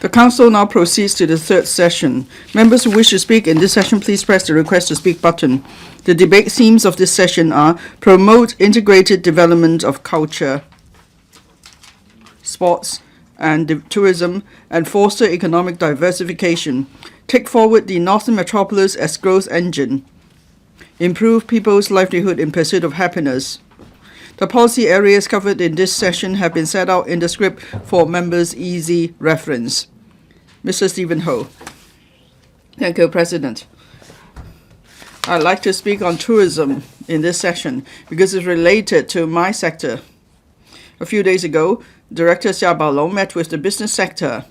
The Council now proceeds to the third session. Members who wish to speak in this session, please press the Request to Speak button. The debate themes of this session are promote integrated development of culture, sports, and tourism, and foster economic diversification. Take forward the Northern Metropolis as growth engine. Improve people's livelihood in pursuit of happiness. The policy areas covered in this session have been set out in the script for members' easy reference. Mr. Stephen Ho. Thank you, President. I'd like to speak on tourism in this session because it's related to my sector. A few days ago, Director Xia Baolong met with the business sector.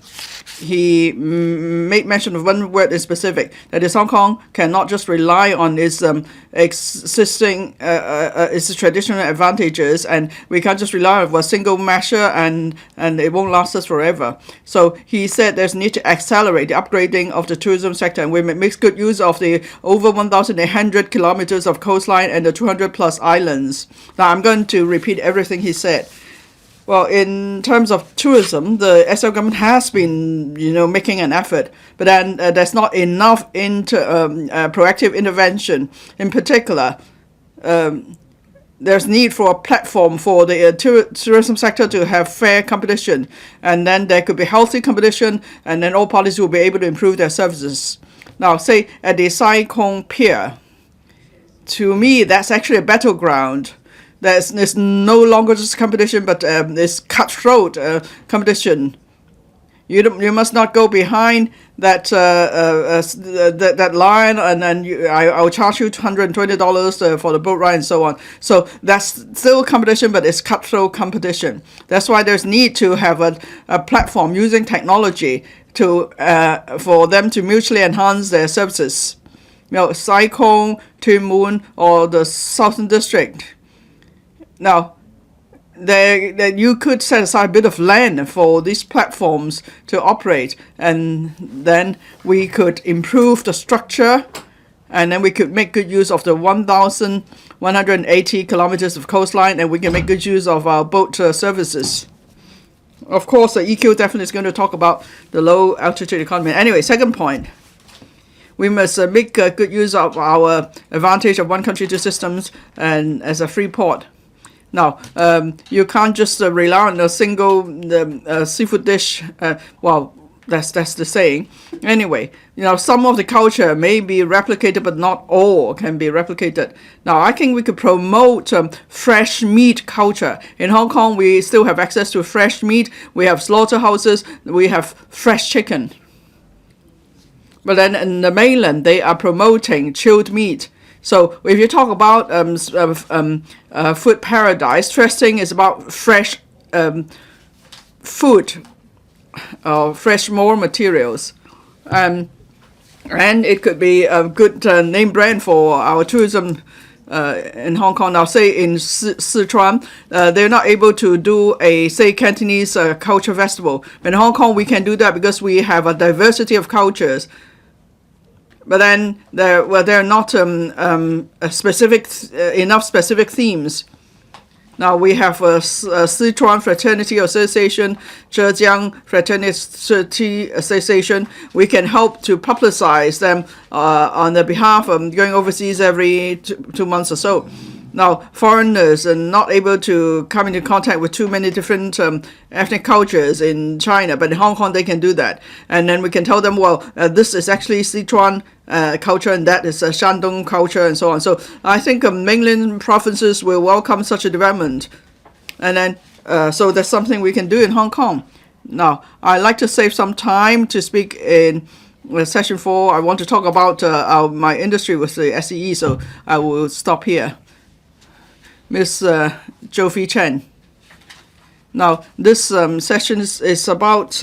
He made mention of one word in specific, that is Hong Kong cannot just rely on its existing, its traditional advantages, and we can't just rely on a single measure and it won't last us forever. So he said there's need to accelerate the upgrading of the tourism sector, and we make good use of the over 1,800 kilometers of coastline and the 200 plus islands. Now I'm going to repeat everything he said. Well, in terms of tourism, the SL government has been, making an effort, but then there's not enough proactive intervention. In particular, there's need for a platform for the tourism sector to have fair competition, and then there could be healthy competition, and then all parties will be able to improve their services. Now, say at the Sai Kung Pier, to me, that's actually a battleground. There's no longer just competition, but it's cutthroat competition. You must not go behind that that line, and then I'll charge you $220 for the boat ride and so on. So that's still competition, but it's cutthroat competition. That's why there's need to have a platform using technology to for them to mutually enhance their services. Sai Kung, Tuen Mun, or the Southern District. Now, you could set aside a bit of land for these platforms to operate, and then we could improve the structure, and then we could make good use of the 1,180 kilometers of coastline, and we can make good use of our boat services. Of course, the EQ definitely is going to talk about the low altitude economy. Anyway, second point. We must make good use of our advantage of one country, two systems, and as a free port. Now, you can't just rely on a single seafood dish. Well, that's the saying. Anyway, some of the culture may be replicated, but not all can be replicated. Now, I think we could promote fresh meat culture. In Hong Kong, we still have access to fresh meat. We have slaughterhouses. We have fresh chicken. But then in the mainland, they are promoting chilled meat. So if you talk about food paradise, first thing is about fresh food, fresh more materials. And it could be a good name brand for our tourism in Hong Kong. Now, say in Sichuan, they're not able to do a, say, Cantonese culture festival. But in Hong Kong, we can do that because we have a diversity of cultures. But then there are not enough specific themes. Now we have a Sichuan Fraternity Association, Zhejiang Fraternity Association. We can help to publicize them on their behalf, going overseas every 2 months or so. Now, foreigners are not able to come into contact with too many different ethnic cultures in China, but in Hong Kong they can do that. And then we can tell them, well, this is actually Sichuan culture, and that is Shandong culture, and so on. So I think mainland provinces will welcome such a development. And then, so that's something we can do in Hong Kong. Now, I'd like to save some time to speak in session 4. I want to talk about my industry with the SEE, so I will stop here. Ms. Zhou Fei Chen. Now, this session is about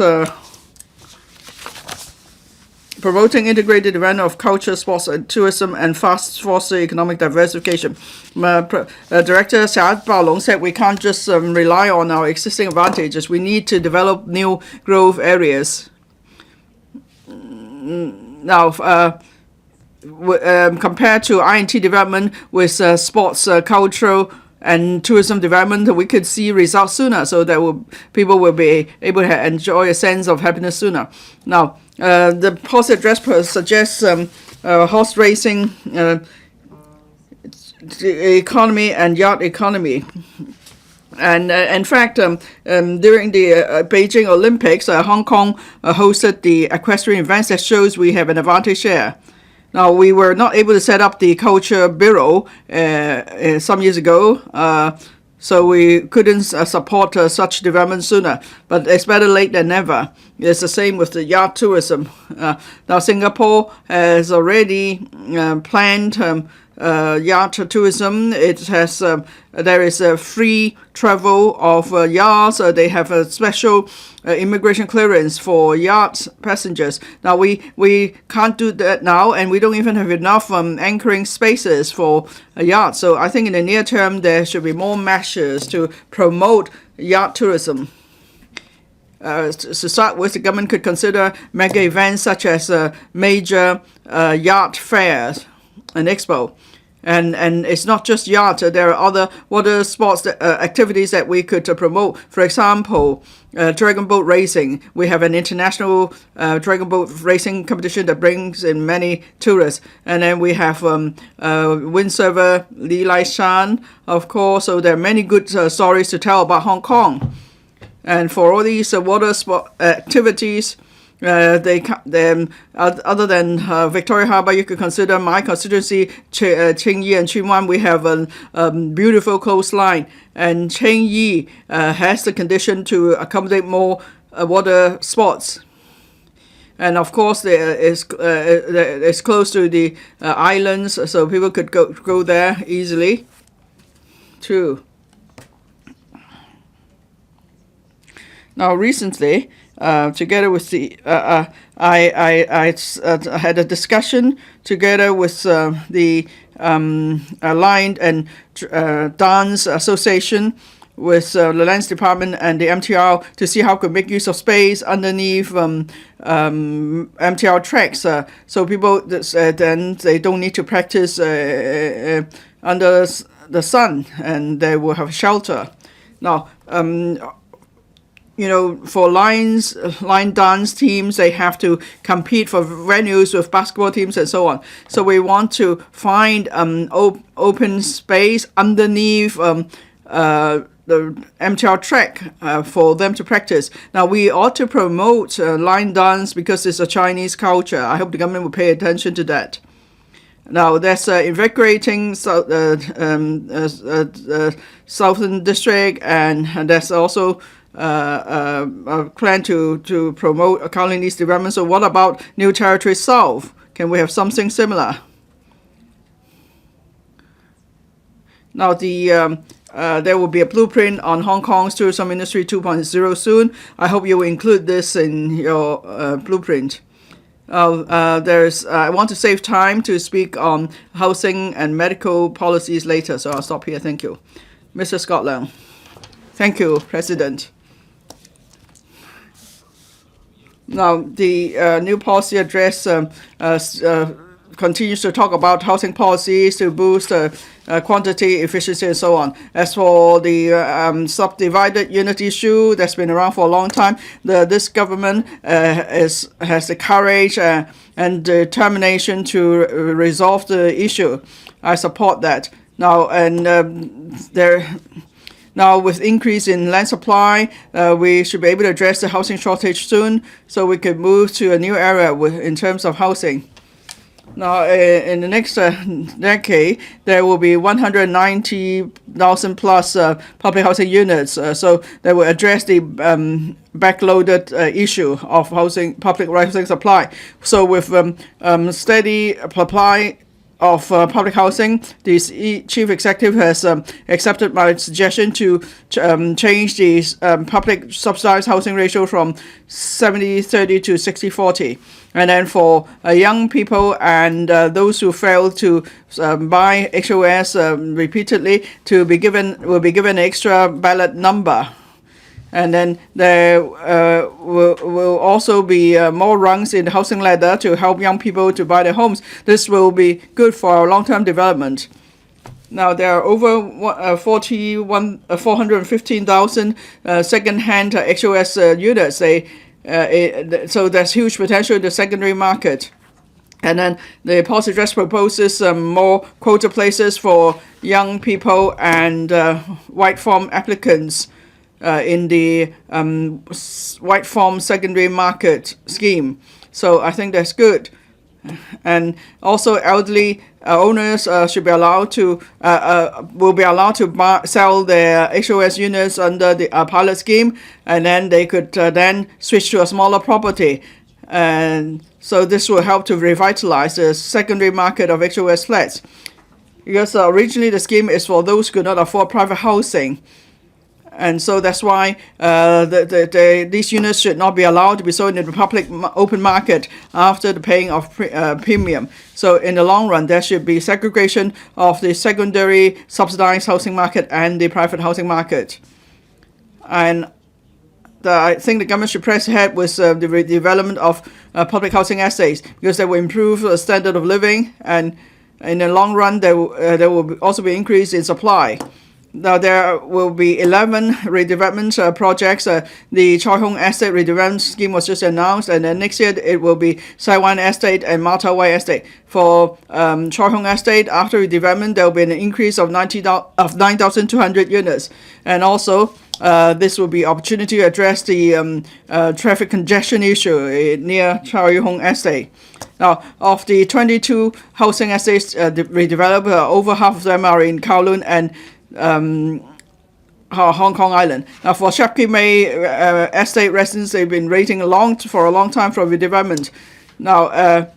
promoting integrated development of culture, sports, and tourism, and foster economic diversification. Director Xia Baolong said we can't just rely on our existing advantages. We need to develop new growth areas. Now, compared to INT development with sports, cultural, and tourism development, we could see results sooner, so that people will be able to enjoy a sense of happiness sooner. Now, the policy address suggests horse racing, economy, and yacht economy. And in fact, during the Beijing Olympics, Hong Kong hosted the equestrian events that shows we have an advantage here. Now, we were not able to set up the Culture Bureau some years ago, so we couldn't support such development sooner. But it's better late than never. It's the same with the yacht tourism. Now, Singapore has already planned yacht tourism. It has there is a free travel of yachts. They have a special immigration clearance for yacht passengers. Now we can't do that now, and we don't even have enough anchoring spaces for yachts. So I think in the near term there should be more measures to promote yacht tourism. To start with, the government could consider mega events such as major yacht fairs and expo. And it's not just yacht. There are other water sports activities that we could promote. For example, dragon boat racing. We have an international dragon boat racing competition that brings in many tourists. And then we have windsurfer Li Shan, of course. So there are many good stories to tell about Hong Kong. And for all these water sport activities, other than Victoria Harbour, you could consider my constituency, Ching Yi and Tsuen Wan. We have a beautiful coastline, and Ching Yi has the condition to accommodate more water sports. And of course, it's close to the islands, so people could go there easily too. Now, recently, together with the I had a discussion together with the Line and Dance Association with the Lands Department and the MTR to see how we could make use of space underneath MTR tracks, so people then they don't need to practice under the sun, and they will have shelter. Now, for line dance teams, they have to compete for venues with basketball teams and so on. So we want to find open space underneath the MTR track for them to practice. Now, we ought to promote line dance because it's a Chinese culture. I hope the government will pay attention to that. Now, there's invigorating Southern District, and there's also a plan to promote colonies development. So what about New Territory South? Can we have something similar? Now, there will be a blueprint on Hong Kong's tourism industry 2.0 soon. I hope you will include this in your blueprint. I want to save time to speak on housing and medical policies later, so I'll stop here. Thank you. Mr. Scott Leung. Thank you, President. Now, the new policy address continues to talk about housing policies to boost quantity, efficiency, and so on. As for the subdivided unit issue that's been around for a long time, this government has the courage and determination to resolve the issue. I support that. Now, Now, with increase in land supply, we should be able to address the housing shortage soon, so we could move to a new era in terms of housing. Now, in the next decade, there will be 190,000 plus public housing units, so that will address the backloaded issue of public housing supply. So with steady supply of public housing, the chief executive has accepted my suggestion to change the public subsidized housing ratio from 70-30 to 60-40. And then for young people and those who fail to buy HOS repeatedly will be given an extra ballot number. And then there will also be more rungs in the housing ladder to help young people to buy their homes. This will be good for our long-term development. Now there are over 415,000 second-hand HOS units. So there's huge potential in the secondary market. And then the policy address proposes more quota places for young people and white form applicants in the white form secondary market scheme. So I think that's good. And also elderly owners should be allowed to will be allowed to sell their HOS units under the pilot scheme, and then they could then switch to a smaller property. And so this will help to revitalize the secondary market of HOS flats, because originally the scheme is for those who could not afford private housing. And so that's why these units should not be allowed to be sold in the public open market after the paying of premium. So in the long run, there should be segregation of the secondary subsidized housing market and the private housing market. And I think the government should press ahead with the development of public housing estates, because they will improve the standard of living, and in the long run, there will also be increase in supply. Now there will be 11 redevelopment projects. The Choi Hong Estate redevelopment scheme was just announced, and then next year it will be Sai Wan Estate and Ma Tau Wai Estate. For Choi Hong Estate, after redevelopment, there will be an increase of 9,200 units, and also this will be opportunity to address the traffic congestion issue near Choi Hong Estate. Now, of the 22 housing estates redeveloped, over half of them are in Kowloon and Hong Kong Island. Now, for Shap Ki Mei estate residents, they've been waiting for a long time for redevelopment. Now,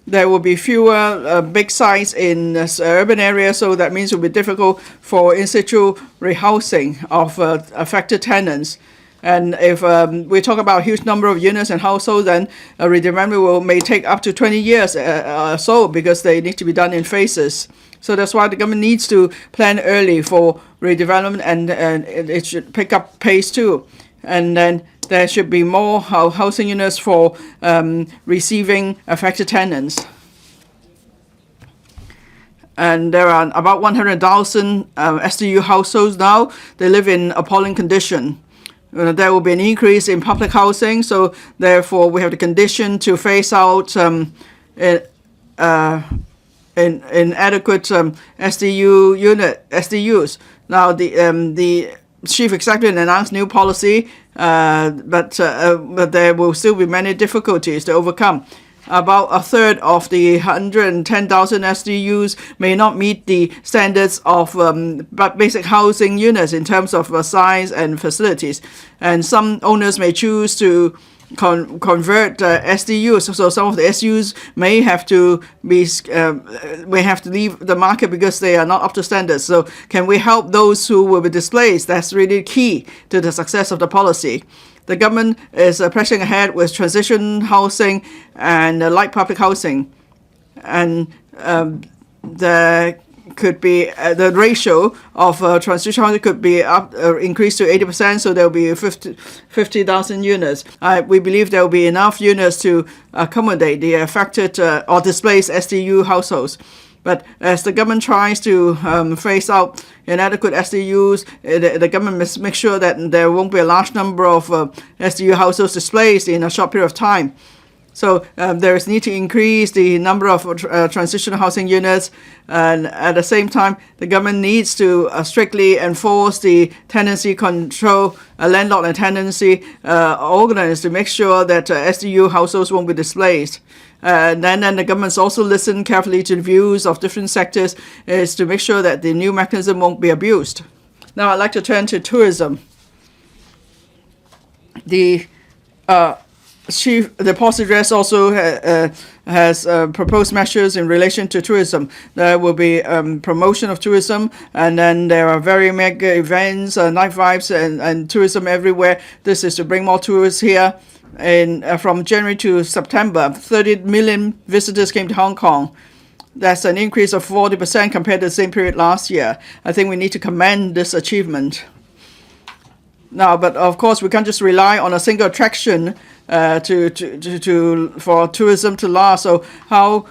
there will be fewer big sites in urban areas, so that means it will be difficult for in situ rehousing of affected tenants. And if we talk about a huge number of units and households, then redevelopment may take up to 20 years or so, because they need to be done in phases. So that's why the government needs to plan early for redevelopment, and it should pick up pace too. And then there should be more housing units for receiving affected tenants. And there are about 100,000 SDU households now. They live in appalling condition. There will be an increase in public housing, so therefore we have the condition to phase out inadequate SDUs. Now the chief executive announced new policy, but there will still be many difficulties to overcome. About a third of the 110,000 SDUs may not meet the standards of basic housing units in terms of size and facilities, and some owners may choose to convert SDUs. So some of the SDUs may have to leave the market because they are not up to standards. So can we help those who will be displaced? That's really key to the success of the policy. The government is pressing ahead with transition housing and light public housing, and there could be the ratio of transition housing could be increased to 80%, so there will be 50,000 units. We believe there will be enough units to accommodate the affected or displaced SDU households. But as the government tries to phase out inadequate SDUs, the government must make sure that there won't be a large number of SDU households displaced in a short period of time. So there is need to increase the number of transitional housing units, and at the same time, the government needs to strictly enforce the tenancy control, landlord and tenancy ordinance to make sure that SDU households won't be displaced. And then the government's also listen carefully to the views of different sectors is to make sure that the new mechanism won't be abused. Now I'd like to turn to tourism. The policy address also has proposed measures in relation to tourism. There will be promotion of tourism, and then there are very mega events, night vibes, and tourism everywhere. This is to bring more tourists here. From January to September, 30 million visitors came to Hong Kong. That's an increase of 40% compared to the same period last year. I think we need to commend this achievement. Now, but of course, we can't just rely on a single attraction for tourism to last. So how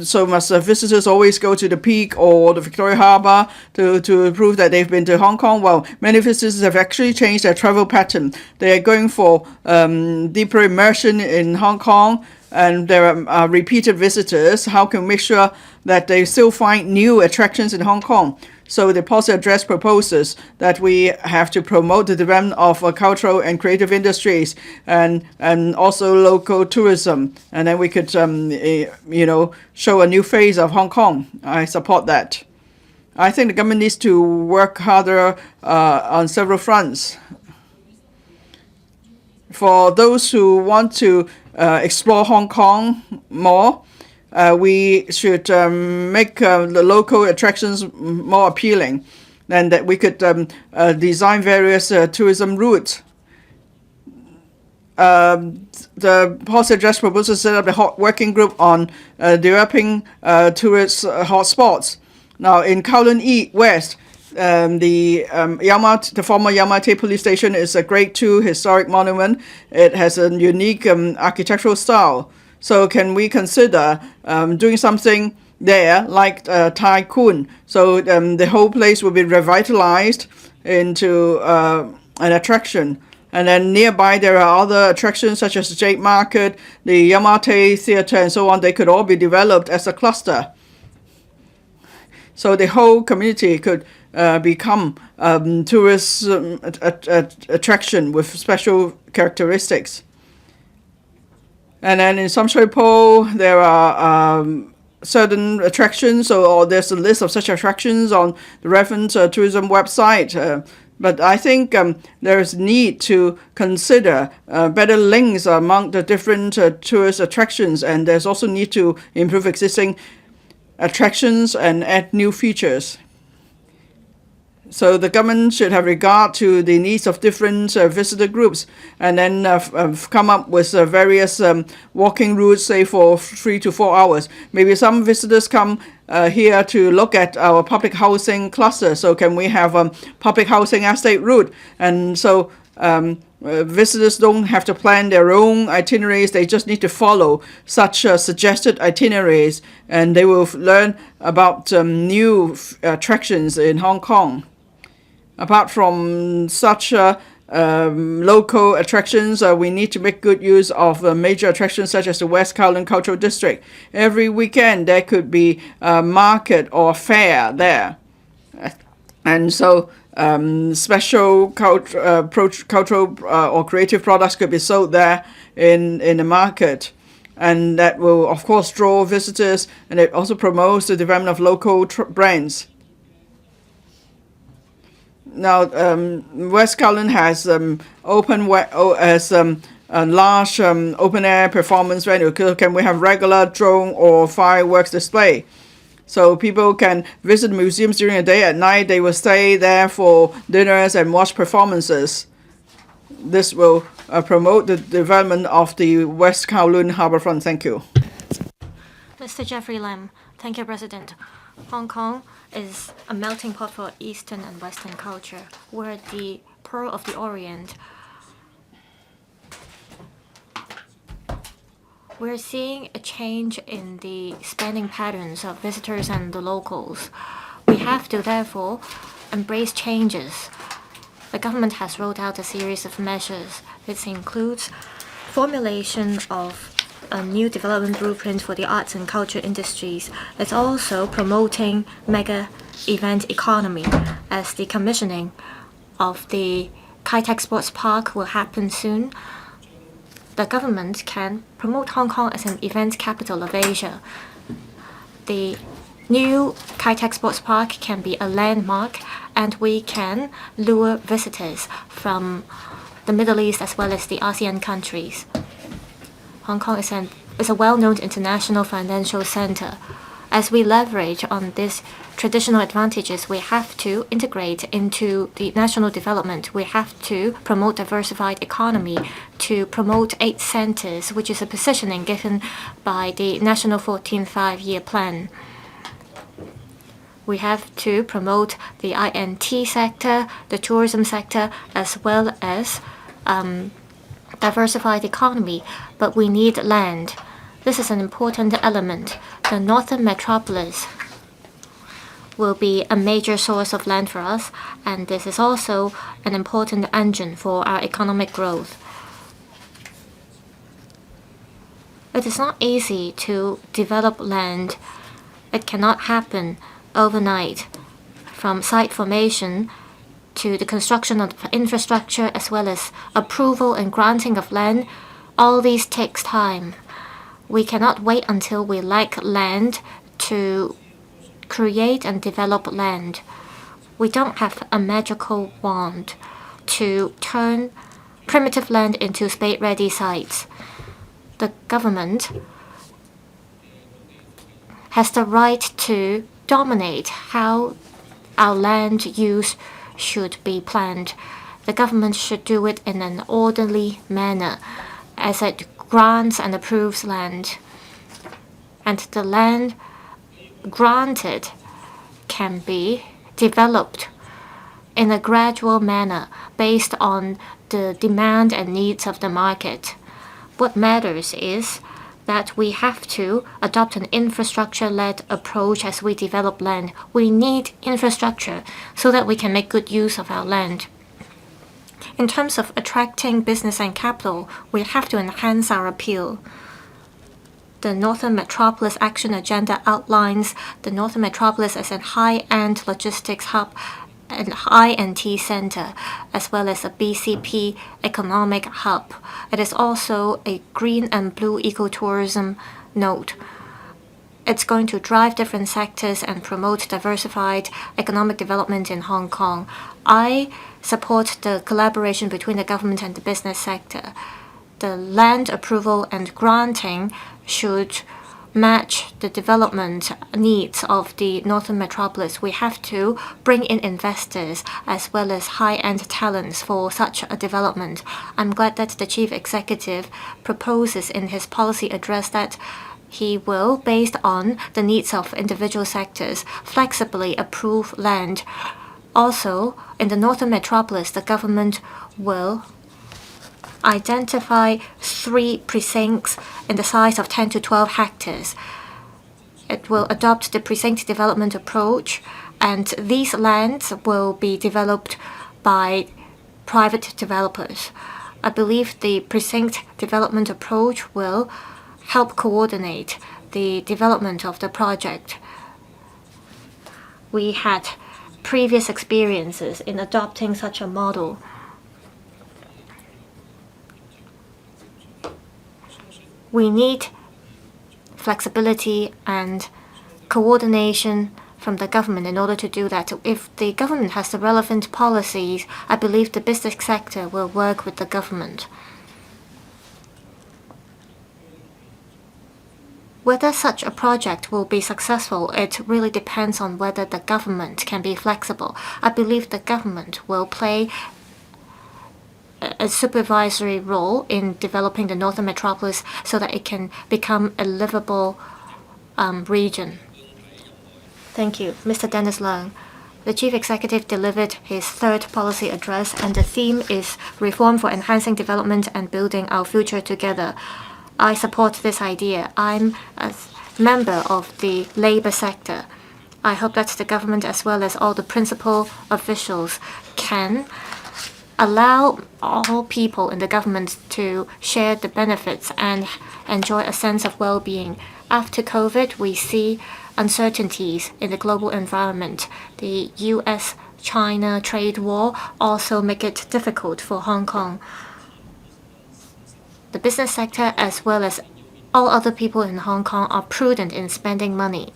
so must visitors always go to the Peak or the Victoria Harbour to prove that they've been to Hong Kong? Well, many visitors have actually changed their travel pattern. They are going for deeper immersion in Hong Kong, and there are repeated visitors. How can we make sure that they still find new attractions in Hong Kong? So the policy address proposes that we have to promote the development of cultural and creative industries and also local tourism. And then we could, show a new phase of Hong Kong. I support that. I think the government needs to work harder on several fronts. For those who want to explore Hong Kong more, we should make the local attractions more appealing, and that we could design various tourism routes. The policy address proposes to set up a working group on developing tourist hotspots. Now, in Kowloon West, the former Yamate police station is a Grade 2 historic monument. It has a unique architectural style. So can we consider doing something there like Tai Kwun? So the whole place will be revitalized into an attraction. And then nearby there are other attractions such as the Jade Market, the Yamate Theatre, and so on. They could all be developed as a cluster. So the whole community could become tourist attraction with special characteristics. And then in Sam Shui Po, there are certain attractions, or there's a list of such attractions on the relevant tourism website. But I think there is need to consider better links among the different tourist attractions, and there's also need to improve existing attractions and add new features. So the government should have regard to the needs of different visitor groups, and then come up with various walking routes, say for 3 to 4 hours. Maybe some visitors come here to look at our public housing cluster. So can we have a public housing estate route? And so visitors don't have to plan their own itineraries. They just need to follow such suggested itineraries, and they will learn about new attractions in Hong Kong. Apart from such local attractions, we need to make good use of major attractions such as the West Kowloon Cultural District. Every weekend there could be a market or a fair there. And so special cultural or creative products could be sold there in the market. And that will, of course, draw visitors, and it also promotes the development of local brands. Now, West Kowloon has a large open-air performance venue. Can we have regular drone or fireworks display? So people can visit museums during the day. At night, they will stay there for dinners and watch performances. This will promote the development of the West Kowloon Harbourfront. Thank you. Mr. Jeffrey Lam. Thank you, President. Hong Kong is a melting pot for Eastern and Western culture. We're the pearl of the Orient. We're seeing a change in the spending patterns of visitors and the locals. We have to, therefore, embrace changes. The government has rolled out a series of measures. This includes formulation of a new development blueprint for the arts and culture industries. It's also promoting mega event economy, as the commissioning of the Kai Tak Sports Park will happen soon. The government can promote Hong Kong as an event capital of Asia. The new Kai Tak Sports Park can be a landmark, and we can lure visitors from the Middle East as well as the ASEAN countries. Hong Kong is a well-known international financial center. As we leverage on these traditional advantages, we have to integrate into the national development. We have to promote diversified economy, to promote 8 centers, which is a positioning given by the National 14th Five-Year Plan. We have to promote the INT sector, the tourism sector, as well as diversified economy, but we need land. This is an important element. The Northern Metropolis will be a major source of land for us, and this is also an important engine for our economic growth. It is not easy to develop land. It cannot happen overnight. From site formation to the construction of infrastructure as well as approval and granting of land, all these takes time. We cannot wait until we lack land to create and develop land. We don't have a magical wand to turn primitive land into spade-ready sites. The government has the right to dominate how our land use should be planned. The government should do it in an orderly manner as it grants and approves land. And the land granted can be developed in a gradual manner based on the demand and needs of the market. What matters is that we have to adopt an infrastructure-led approach as we develop land. We need infrastructure so that we can make good use of our land. In terms of attracting business and capital, we have to enhance our appeal. The Northern Metropolis Action Agenda outlines the Northern Metropolis as a high-end logistics hub and I&T center, as well as a BCP economic hub. It is also a green and blue ecotourism node. It's going to drive different sectors and promote diversified economic development in Hong Kong. I support the collaboration between the government and the business sector. The land approval and granting should match the development needs of the Northern Metropolis. We have to bring in investors as well as high-end talents for such a development. I'm glad that the Chief Executive proposes in his policy address that he will, based on the needs of individual sectors, flexibly approve land. Also, in the Northern Metropolis, the government will identify 3 precincts in the size of 10 to 12 hectares. It will adopt the precinct development approach, and these lands will be developed by private developers. I believe the precinct development approach will help coordinate the development of the project. We had previous experiences in adopting such a model. We need flexibility and coordination from the government in order to do that. If the government has the relevant policies, I believe the business sector will work with the government. Whether such a project will be successful, it really depends on whether the government can be flexible. I believe the government will play a supervisory role in developing the Northern Metropolis so that it can become a livable region. Thank you. Mr. Dennis Leung. The Chief Executive delivered his 3rd policy address, and the theme is Reform for Enhancing Development and Building Our Future Together. I support this idea. I'm a member of the labor sector. I hope that the government as well as all the principal officials can allow all people in the government to share the benefits and enjoy a sense of well-being. After COVID, we see uncertainties in the global environment. The US-China trade war also make it difficult for Hong Kong. The business sector as well as all other people in Hong Kong are prudent in spending money.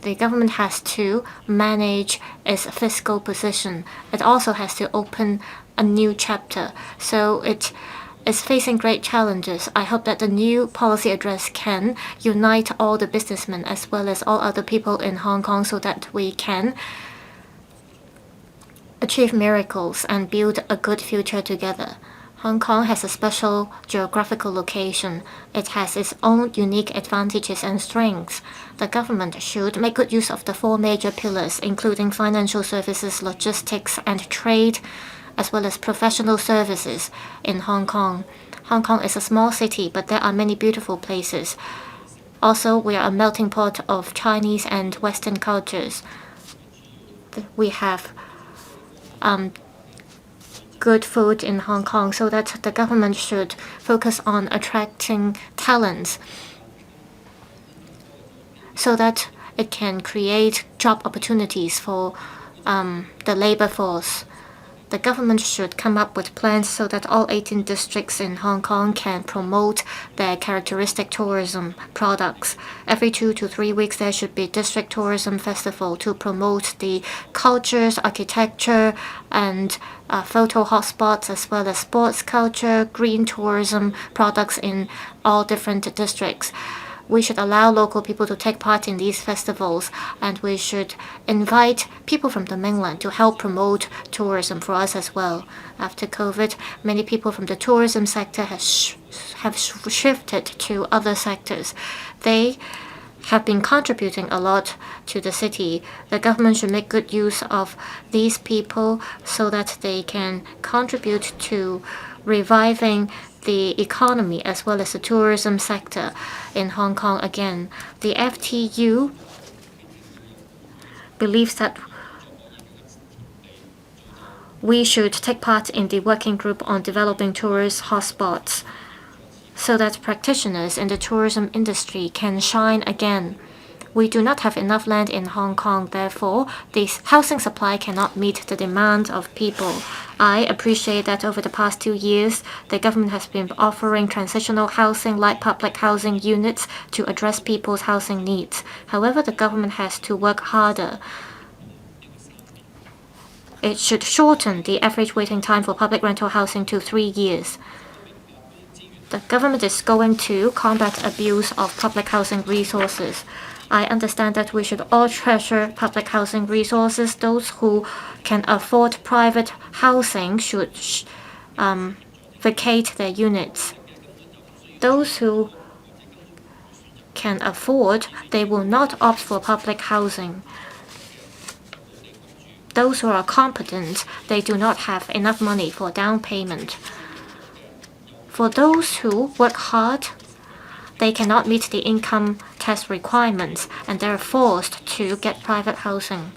The government has to manage its fiscal position. It also has to open a new chapter. So it is facing great challenges. I hope that the new policy address can unite all the businessmen as well as all other people in Hong Kong so that we can achieve miracles and build a good future together. Hong Kong has a special geographical location. It has its own unique advantages and strengths. The government should make good use of the 4 major pillars, including financial services, logistics, and trade, as well as professional services in Hong Kong. Hong Kong is a small city, but there are many beautiful places. Also, we are a melting pot of Chinese and Western cultures. We have good food in Hong Kong, so that the government should focus on attracting talents so that it can create job opportunities for the labor force. The government should come up with plans so that all 18 districts in Hong Kong can promote their characteristic tourism products. Every 2 to 3 weeks, there should be district tourism festival to promote the cultures, architecture, and photo hotspots, as well as sports culture, green tourism products in all different districts. We should allow local people to take part in these festivals, and we should invite people from the mainland to help promote tourism for us as well. After COVID, many people from the tourism sector have shifted to other sectors. They have been contributing a lot to the city. The government should make good use of these people so that they can contribute to reviving the economy as well as the tourism sector in Hong Kong again. The FTU believes that we should take part in the working group on developing tourist hotspots so that practitioners in the tourism industry can shine again. We do not have enough land in Hong Kong, therefore, the housing supply cannot meet the demand of people. I appreciate that over the past 2 years, the government has been offering transitional housing like public housing units to address people's housing needs. However, the government has to work harder. It should shorten the average waiting time for public rental housing to 3 years. The government is going to combat abuse of public housing resources. I understand that we should all treasure public housing resources. Those who can afford private housing should vacate their units. Those who can afford, they will not opt for public housing. Those who are competent, they do not have enough money for down payment. For those who work hard, they cannot meet the income tax requirements and they're forced to get private housing.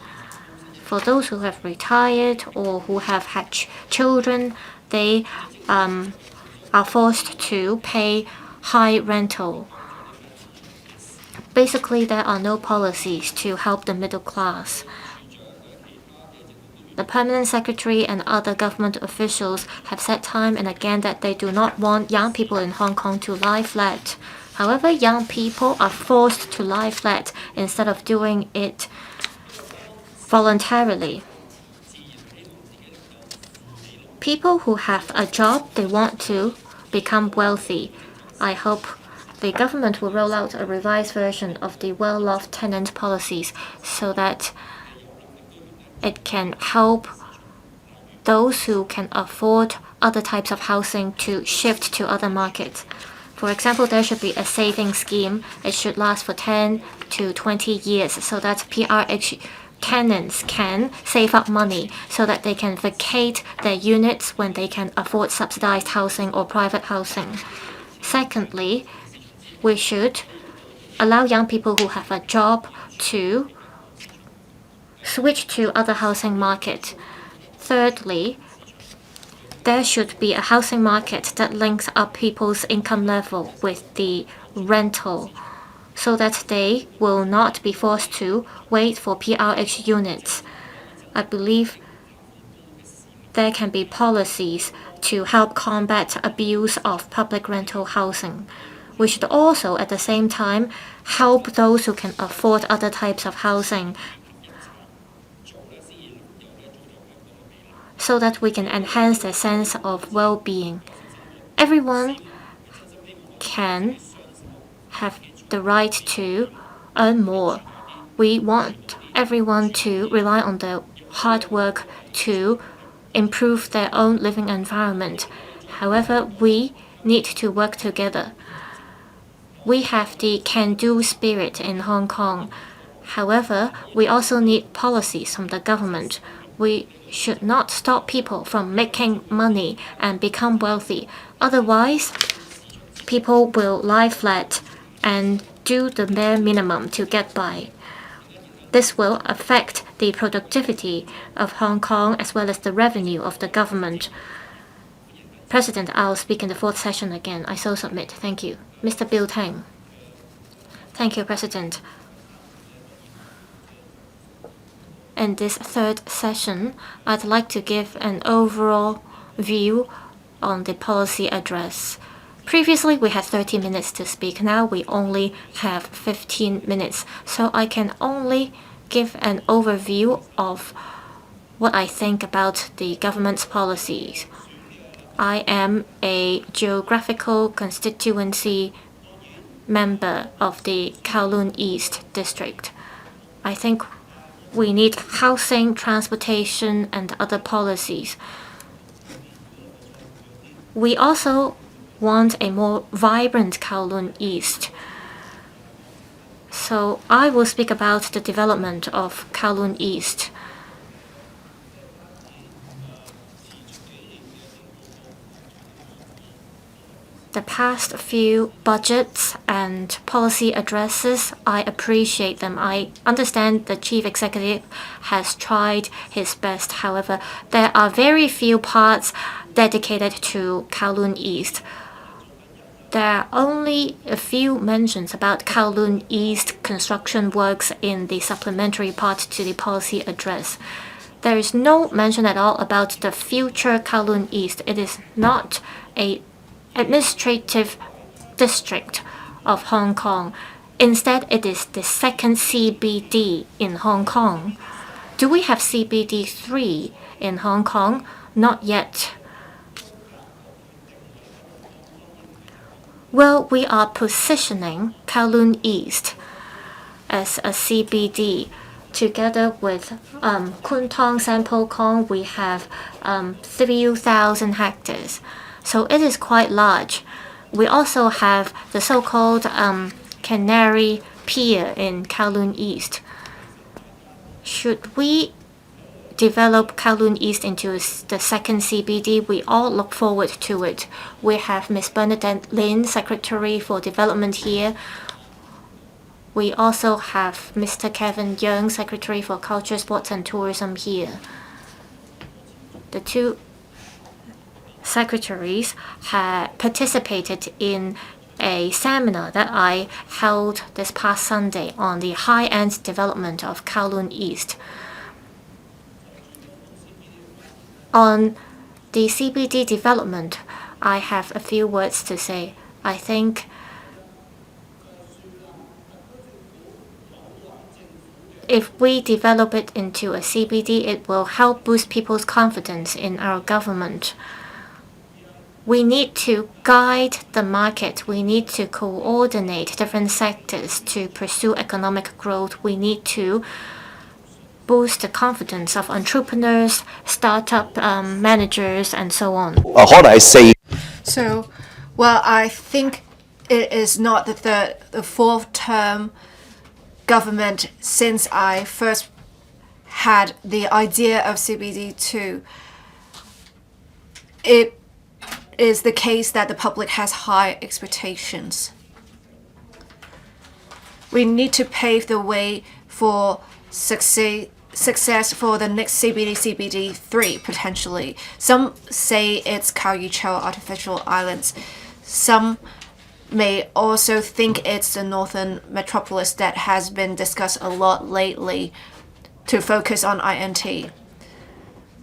For those who have retired or who have had children, they are forced to pay high rental. Basically, there are no policies to help the middle class. The Permanent Secretary and other government officials have said time and again that they do not want young people in Hong Kong to lie flat. However, young people are forced to lie flat instead of doing it voluntarily. People who have a job, they want to become wealthy. I hope the government will roll out a revised version of the well-off tenant policies so that it can help those who can afford other types of housing to shift to other markets. For example, there should be a saving scheme. It should last for 10 to 20 years so that PRH tenants can save up money so that they can vacate their units when they can afford subsidized housing or private housing. Secondly, we should allow young people who have a job to switch to other housing market. Thirdly, there should be a housing market that links up people's income level with the rental so that they will not be forced to wait for PRH units. I believe there can be policies to help combat abuse of public rental housing. We should also at the same time help those who can afford other types of housing so that we can enhance their sense of well-being. Everyone can have the right to earn more. We want everyone to rely on their hard work to improve their own living environment. However, we need to work together. We have the can-do spirit in Hong Kong. However, we also need policies from the government. We should not stop people from making money and become wealthy. Otherwise, people will lie flat and do the bare minimum to get by. This will affect the productivity of Hong Kong as well as the revenue of the government. President, I'll speak in the fourth session again. I so submit. Thank you. Mr. Bill Tang. Thank you, President. In this third session, I'd like to give an overall view on the policy address. Previously, we had 30 minutes to speak. Now we only have 15 minutes. So I can only give an overview of what I think about the government's policies. I am a geographical constituency member of the Kowloon East District. I think we need housing, transportation, and other policies. We also want a more vibrant Kowloon East. So I will speak about the development of Kowloon East. The past few budgets and policy addresses, I appreciate them. I understand the chief executive has tried his best. However, there are very few parts dedicated to Kowloon East. There are only a few mentions about Kowloon East construction works in the supplementary part to the policy address. There is no mention at all about the future Kowloon East. It is not an administrative district of Hong Kong. Instead, it is the second CBD in Hong Kong. Do we have CBD 3 in Hong Kong? Not yet. Well, we are positioning Kowloon East as a CBD. Together with Kwun Tong, Sampo Kong, we have 3,000 hectares. So it is quite large. We also have the so-called Canary Pier in Kowloon East. Should we develop Kowloon East into the second CBD? We all look forward to it. We have Ms. Bernadette Lin, Secretary for Development here. We also have Mr. Kevin Yeung, Secretary for Culture, Sports and Tourism here. The two secretaries had participated in a seminar that I held this past Sunday on the high-end development of Kowloon East. On the CBD development, I have a few words to say. I think if we develop it into a CBD, it will help boost people's confidence in our government. We need to guide the market. We need to coordinate different sectors to pursue economic growth. We need to boost the confidence of entrepreneurs, startup managers, and so on. How do I say? So, well, I think it is not the fourth term government since I first had the idea of CBD2. It is the case that the public has high expectations. We need to pave the way for success for the next CBD3 potentially. Some say it's Kau Yi Chou Artificial Islands. Some may also think it's the Northern Metropolis that has been discussed a lot lately to focus on INT.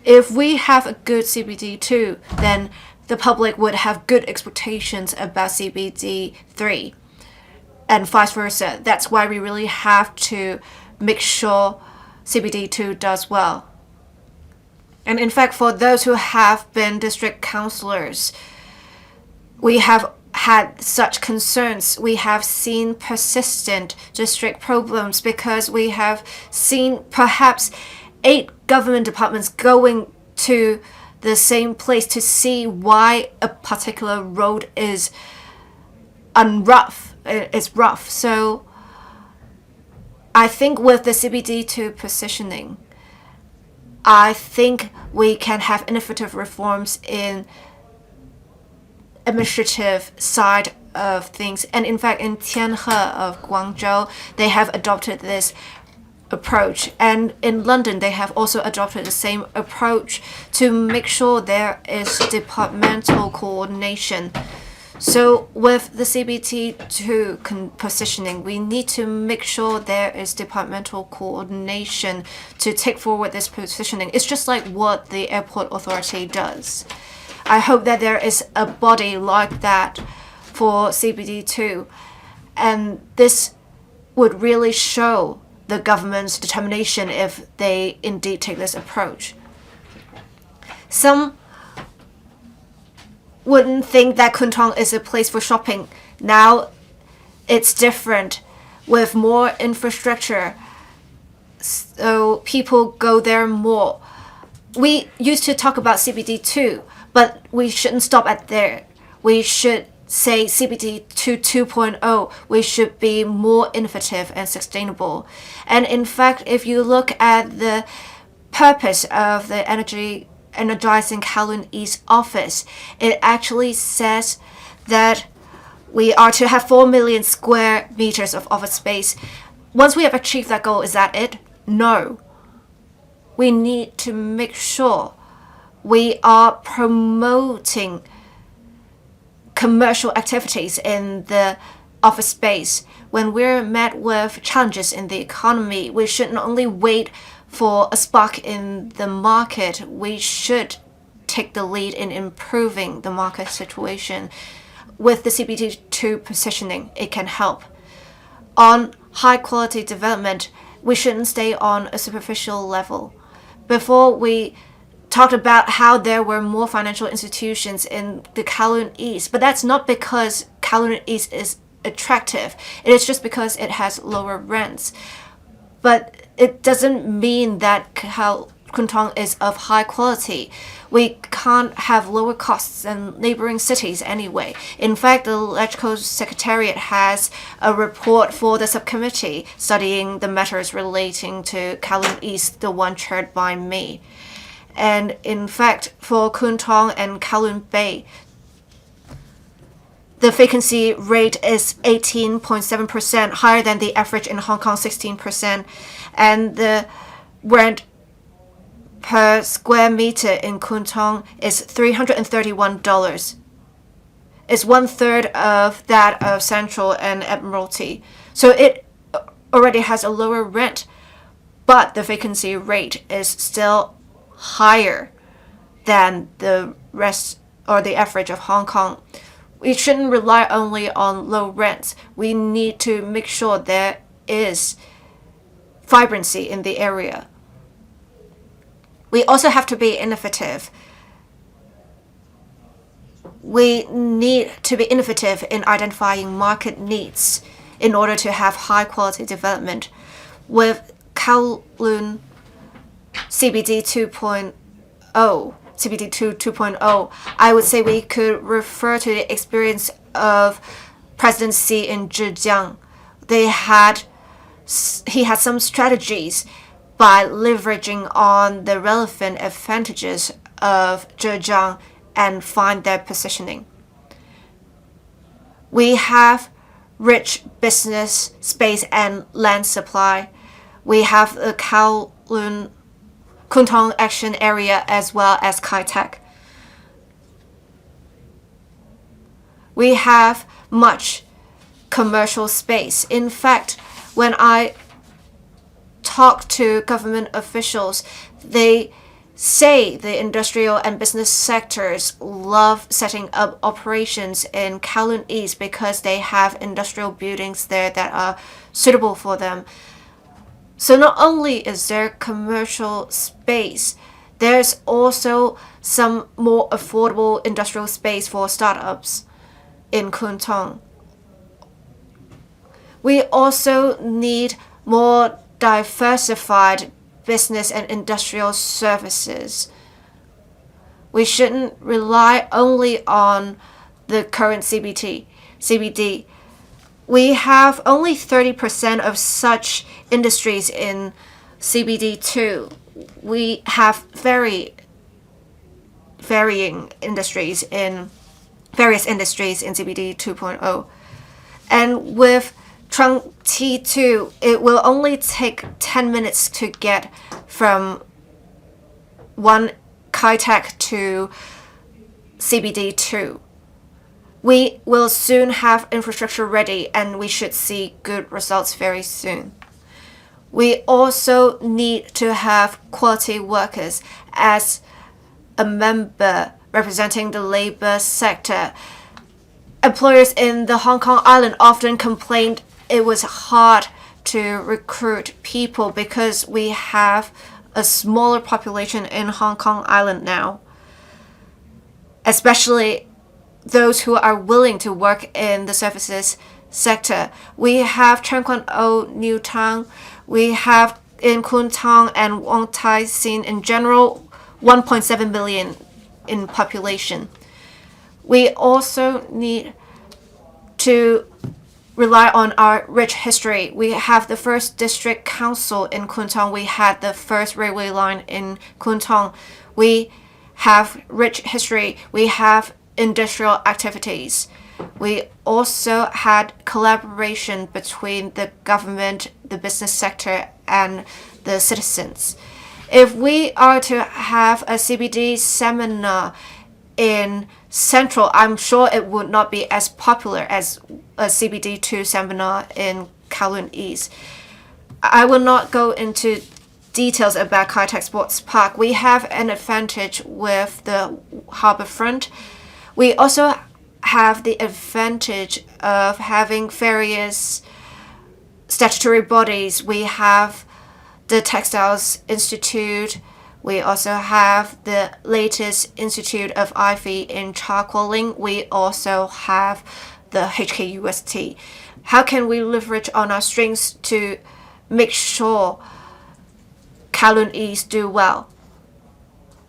If we have a good CBD2, then the public would have good expectations about CBD3 and vice versa. That's why we really have to make sure CBD2 does well. And in fact, for those who have been district councillors, we have had such concerns. We have seen persistent district problems because we have seen perhaps 8 government departments going to the same place to see why a particular road is rough. So I think with the CBD2 positioning, I think we can have innovative reforms in administrative side of things. And in fact, in Tianhe of Guangzhou, they have adopted this approach. And in London, they have also adopted the same approach to make sure there is departmental coordination. So with the CBD2 positioning, we need to make sure there is departmental coordination to take forward this positioning. It's just like what the airport authority does. I hope that there is a body like that for CBD2, and this would really show the government's determination if they indeed take this approach. Some wouldn't think that Kuntong is a place for shopping. Now it's different with more infrastructure, so people go there more. We used to talk about CBD too, but we shouldn't stop at there. We should say CBD 2.0. We should be more innovative and sustainable. And in fact, if you look at the purpose of the Energizing Kowloon East office, it actually says that we are to have 4 million square meters of office space. Once we have achieved that goal, is that it? No. We need to make sure we are promoting commercial activities in the office space. When we're met with challenges in the economy, we shouldn't only wait for a spark in the market. We should take the lead in improving the market situation. With the CBD2 positioning, it can help. On high quality development, we shouldn't stay on a superficial level. Before, we talked about how there were more financial institutions in the Kowloon East, but that's not because Kowloon East is attractive. It is just because it has lower rents. But it doesn't mean that Kuntong is of high quality. We can't have lower costs than neighboring cities anyway. In fact, the Electrical Secretariat has a report for the subcommittee studying the matters relating to Kowloon East, the one chaired by me. And in fact, for Kuntong and Kowloon Bay, the vacancy rate is 18.7%, higher than the average in Hong Kong, 16%. And the rent per square meter in Kuntong is $331. It's 1/3 of that of Central and Admiralty. So it already has a lower rent, but the vacancy rate is still higher than the rest or the average of Hong Kong. We shouldn't rely only on low rents. We need to make sure there is vibrancy in the area. We also have to be innovative. We need to be innovative in identifying market needs in order to have high quality development. With Kowloon CBD 2.0, CBD2 2.0, I would say we could refer to the experience of President Xi in Zhejiang. He had some strategies by leveraging on the relevant advantages of Zhejiang and find their positioning. We have rich business space and land supply. We have the Kowloon Kuntong Action Area as well as Kai Tak. We have much commercial space. In fact, when I talk to government officials, they say the industrial and business sectors love setting up operations in Kowloon East because they have industrial buildings there that are suitable for them. So not only is there commercial space, there's also some more affordable industrial space for startups in Kuntong. We also need more diversified business and industrial services. We shouldn't rely only on the current CBD. We have only 30% of such industries in CBD2. We have very varying industries in various industries in CBD 2.0. And with Trunk T2, it will only take 10 minutes to get from one Kai Tak to CBD 2. We will soon have infrastructure ready, and we should see good results very soon. We also need to have quality workers. As a member representing the labor sector, employers in the Hong Kong Island often complained it was hard to recruit people because we have a smaller population in Hong Kong Island now, especially those who are willing to work in the services sector. We have Chen Kwan O New Town, we have in Kwun Tong and Wong Tai Sin in general 1.7 million in population. We also need to rely on our rich history. We have the first district council in Kwun Tong. We had the first railway line in Kwun Tong. We have rich history. We have industrial activities. We also had collaboration between the government, the business sector, and the citizens. If we are to have a CBD seminar in Central, I'm sure it would not be as popular as a CBD2 seminar in Kowloon East. I will not go into details about Kai Tak Sports Park. We have an advantage with the harbourfront. We also have the advantage of having various statutory bodies. We have the Textiles Institute. We also have the latest Institute of Ivy in Cha Kuo Ling. We also have the HKUST. How can we leverage on our strengths to make sure Kowloon East do well?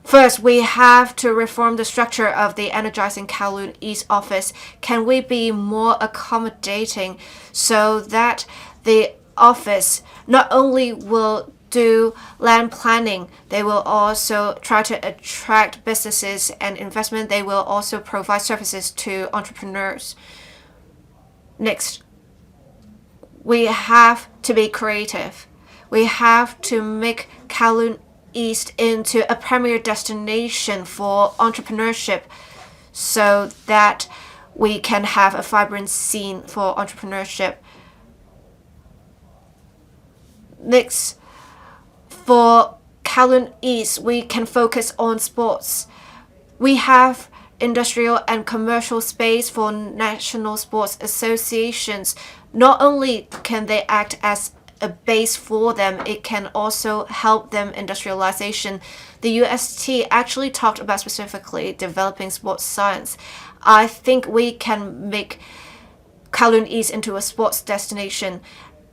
First, we have to reform the structure of the Energizing Kowloon East office. Can we be more accommodating so that the office not only will do land planning, they will also try to attract businesses and investment. They will also provide services to entrepreneurs. Next, we have to be creative. We have to make Kowloon East into a premier destination for entrepreneurship so that we can have a vibrant scene for entrepreneurship. Next, for Kowloon East, we can focus on sports. We have industrial and commercial space for national sports associations. Not only can they act as a base for them, it can also help them industrialization. The UST actually talked about specifically developing sports science. I think we can make Kowloon East into a sports destination.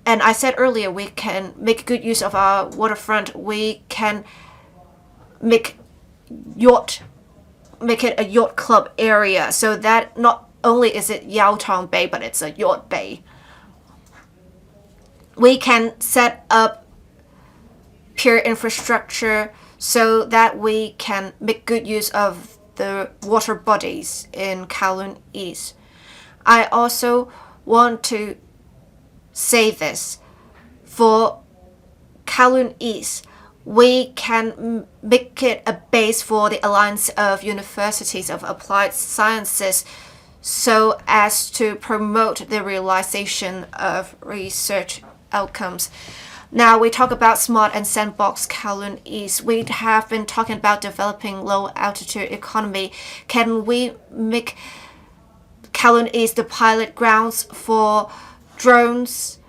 And I said earlier, we can make good use of our waterfront. We can make it a yacht club area so that not only is it Yao Tong Bay, but it's a yacht bay. We can set up pier infrastructure so that we can make good use of the water bodies in Kowloon East. I also want to say this. For Kowloon East, we can make it a base for the Alliance of Universities of Applied Sciences so as to promote the realization of research outcomes. Now we talk about Smart and Sandbox Kowloon East. We have been talking about developing low altitude economy. Can we make Kowloon East the pilot grounds for drones,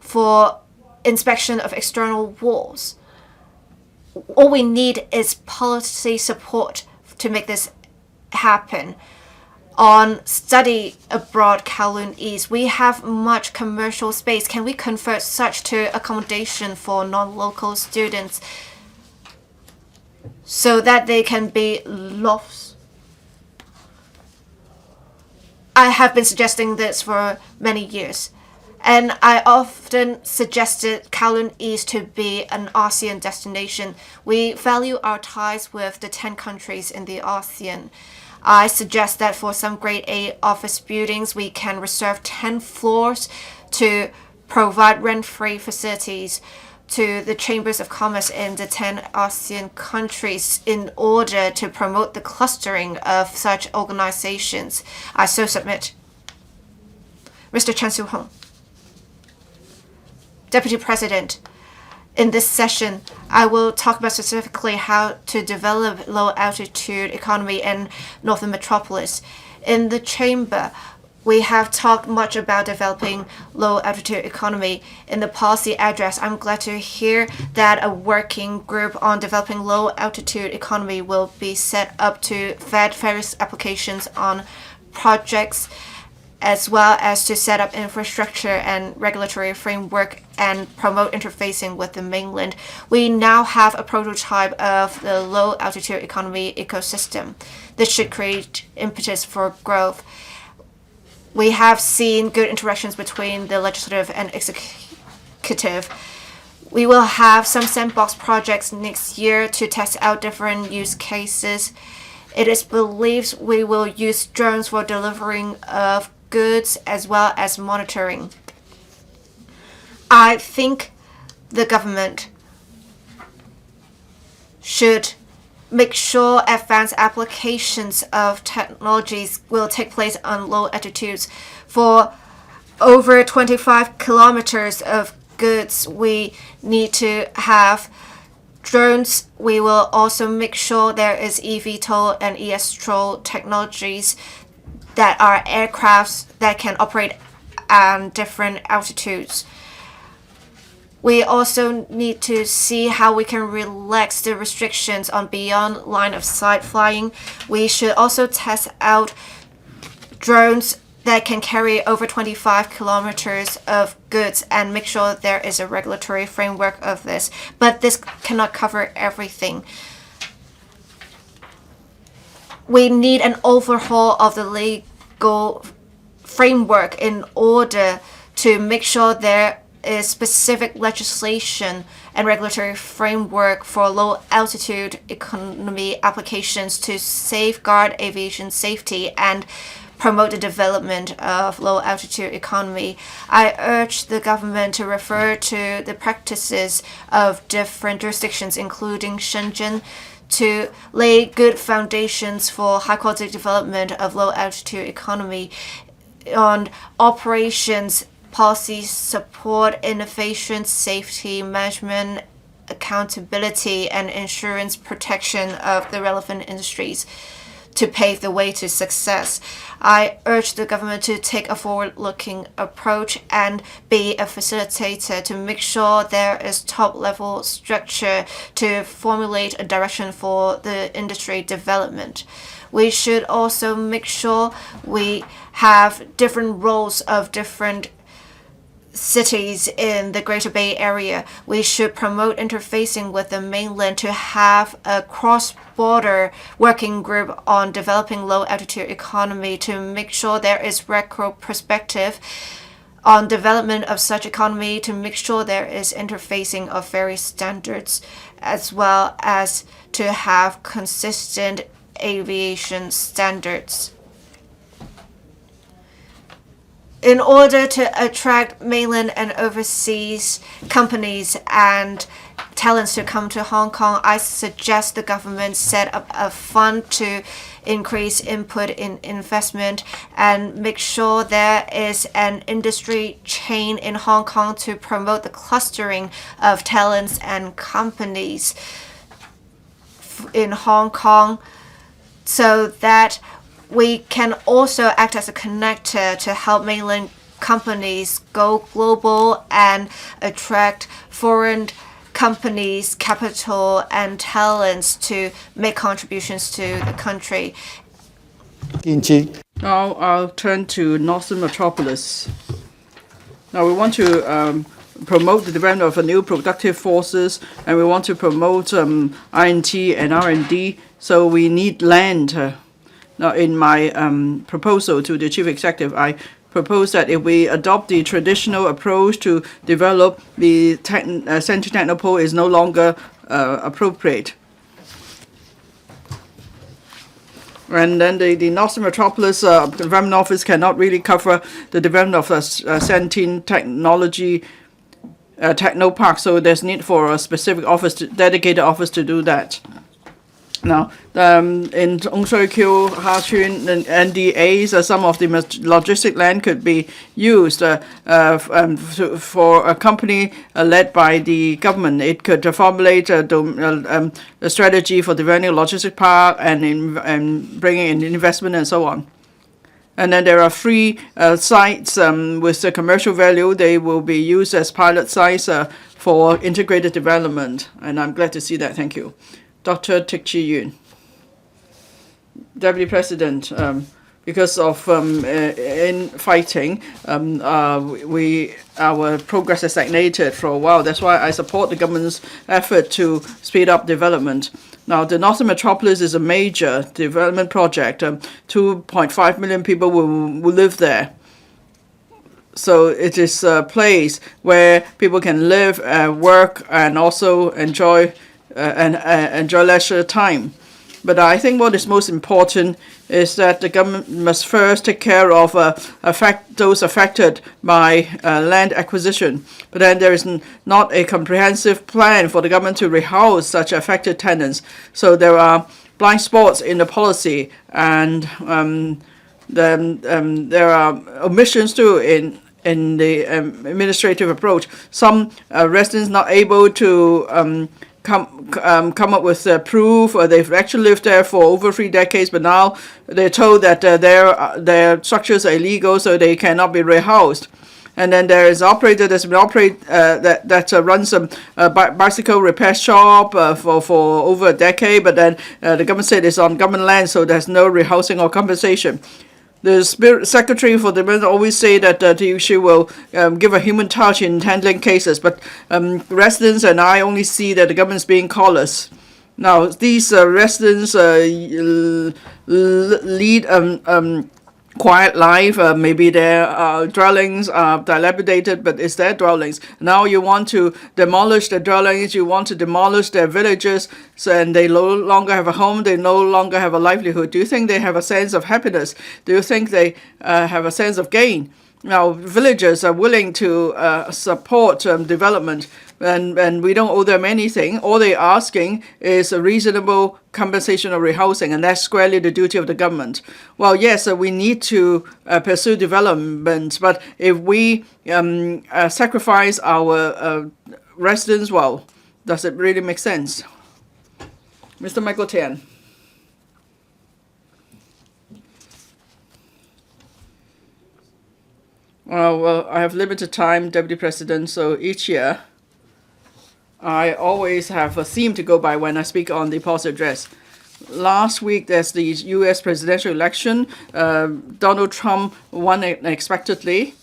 for inspection of external walls? All we need is policy support to make this happen. On study abroad Kowloon East, we have much commercial space. Can we convert such to accommodation for non-local students so that they can be lofts? I have been suggesting this for many years, and I often suggested Kowloon East to be an ASEAN destination. We value our ties with the 10 countries in the ASEAN. I suggest that for some grade A office buildings, we can reserve 10 floors to provide rent-free facilities to the chambers of commerce in the 10 ASEAN countries in order to promote the clustering of such organizations. I so submit. Mr. Chen Su-hong. Deputy President, in this session, I will talk about specifically how to develop low-altitude economy in Northern Metropolis. In the chamber, we have talked much about developing low-altitude economy. In the policy address, I'm glad to hear that a working group on developing low-altitude economy will be set up to vet various applications on projects, as well as to set up infrastructure and regulatory framework and promote interfacing with the mainland. We now have a prototype of the low-altitude economy ecosystem. This should create impetus for growth. We have seen good interactions between the legislative and executive. We will have some sandbox projects next year to test out different use cases. It is believed we will use drones for delivering of goods as well as monitoring. I think the government should make sure advanced applications of technologies will take place on low altitudes. For over 25 kilometers of goods, we need to have drones. We will also make sure there is eVTOL and eSTOL technologies that are aircrafts that can operate at different altitudes. We also need to see how we can relax the restrictions on beyond line of sight flying. We should also test out drones that can carry over 25 kilometers of goods and make sure there is a regulatory framework of this. But this cannot cover everything. We need an overhaul of the legal framework in order to make sure there is specific legislation and regulatory framework for low altitude economy applications to safeguard aviation safety and promote the development of low altitude economy. I urge the government to refer to the practices of different jurisdictions, including Shenzhen, to lay good foundations for high quality development of low altitude economy on operations, policy support, innovation, safety management, accountability, and insurance protection of the relevant industries to pave the way to success. I urge the government to take a forward-looking approach and be a facilitator to make sure there is top-level structure to formulate a direction for the industry development. We should also make sure we have different roles of different cities in the Greater Bay Area. We should promote interfacing with the mainland to have a cross-border working group on developing low-altitude economy to make sure there is retro perspective on development of such economy, to make sure there is interfacing of various standards, as well as to have consistent aviation standards. In order to attract mainland and overseas companies and talents to come to Hong Kong, I suggest the government set up a fund to increase input in investment and make sure there is an industry chain in Hong Kong to promote the clustering of talents and companies in Hong Kong, so that we can also act as a connector to help mainland companies go global and attract foreign companies, capital, and talents to make contributions to the country. Now I'll turn to Northern Metropolis. Now we want to promote the development of a new productive forces, and we want to promote I&T and R&D, so we need land. Now, in my proposal to the Chief Executive, I propose that if we adopt the traditional approach to develop, the Central Technopole is no longer appropriate. And then the Northern Metropolis Development Office cannot really cover the development of Sentin technology techno park, so there's need for a specific office, dedicated office to do that. Now, in Hon Starry LEE, Hachun, and NDAs, some of the logistic land could be used for a company led by the government. It could formulate a strategy for developing a logistic park and bringing in investment and so on. And then there are 3 sites with the commercial value. They will be used as pilot sites for integrated development. And I'm glad to see that. Thank you. Dr. Teck Chi Yuen. Deputy President, because of infighting, our progress has stagnated for a while. That's why I support the government's effort to speed up development. Now, the Northern Metropolis is a major development project. 2.5 million people will live there. So it is a place where people can live, work, and also enjoy leisure time. But I think what is most important is that the government must first take care of those affected by land acquisition. But then there is not a comprehensive plan for the government to rehouse such affected tenants. So there are blind spots in the policy, and then there are omissions too in the administrative approach. Some residents not able to come up with proof, or they've actually lived there for over 3 decades, but now they're told that their structures are illegal, so they cannot be rehoused. And then there is an operator that's been that runs a bicycle repair shop for over a decade, but then the government said it's on government land, so there's no rehousing or compensation. The Secretary for Development always say that she will give a human touch in handling cases, but residents and I only see that the government's being callous. Now, these residents lead quiet life. Maybe their dwellings are dilapidated, but it's their dwellings. Now you want to demolish the dwellings, you want to demolish their villages, and they no longer have a home, they no longer have a livelihood. Do you think they have a sense of happiness? Do you think they have a sense of gain? Now, villagers are willing to support development, and we don't owe them anything. All they're asking is a reasonable compensation or rehousing, and that's squarely the duty of the government. Well, yes, we need to pursue development, but if we sacrifice our residents, well, does it really make sense? Mr. Michael Tian. Well, I have limited time, Deputy President, so each year I always have a theme to go by when I speak on the policy address. Last week, there's the U.S. presidential election. Donald Trump won unexpectedly,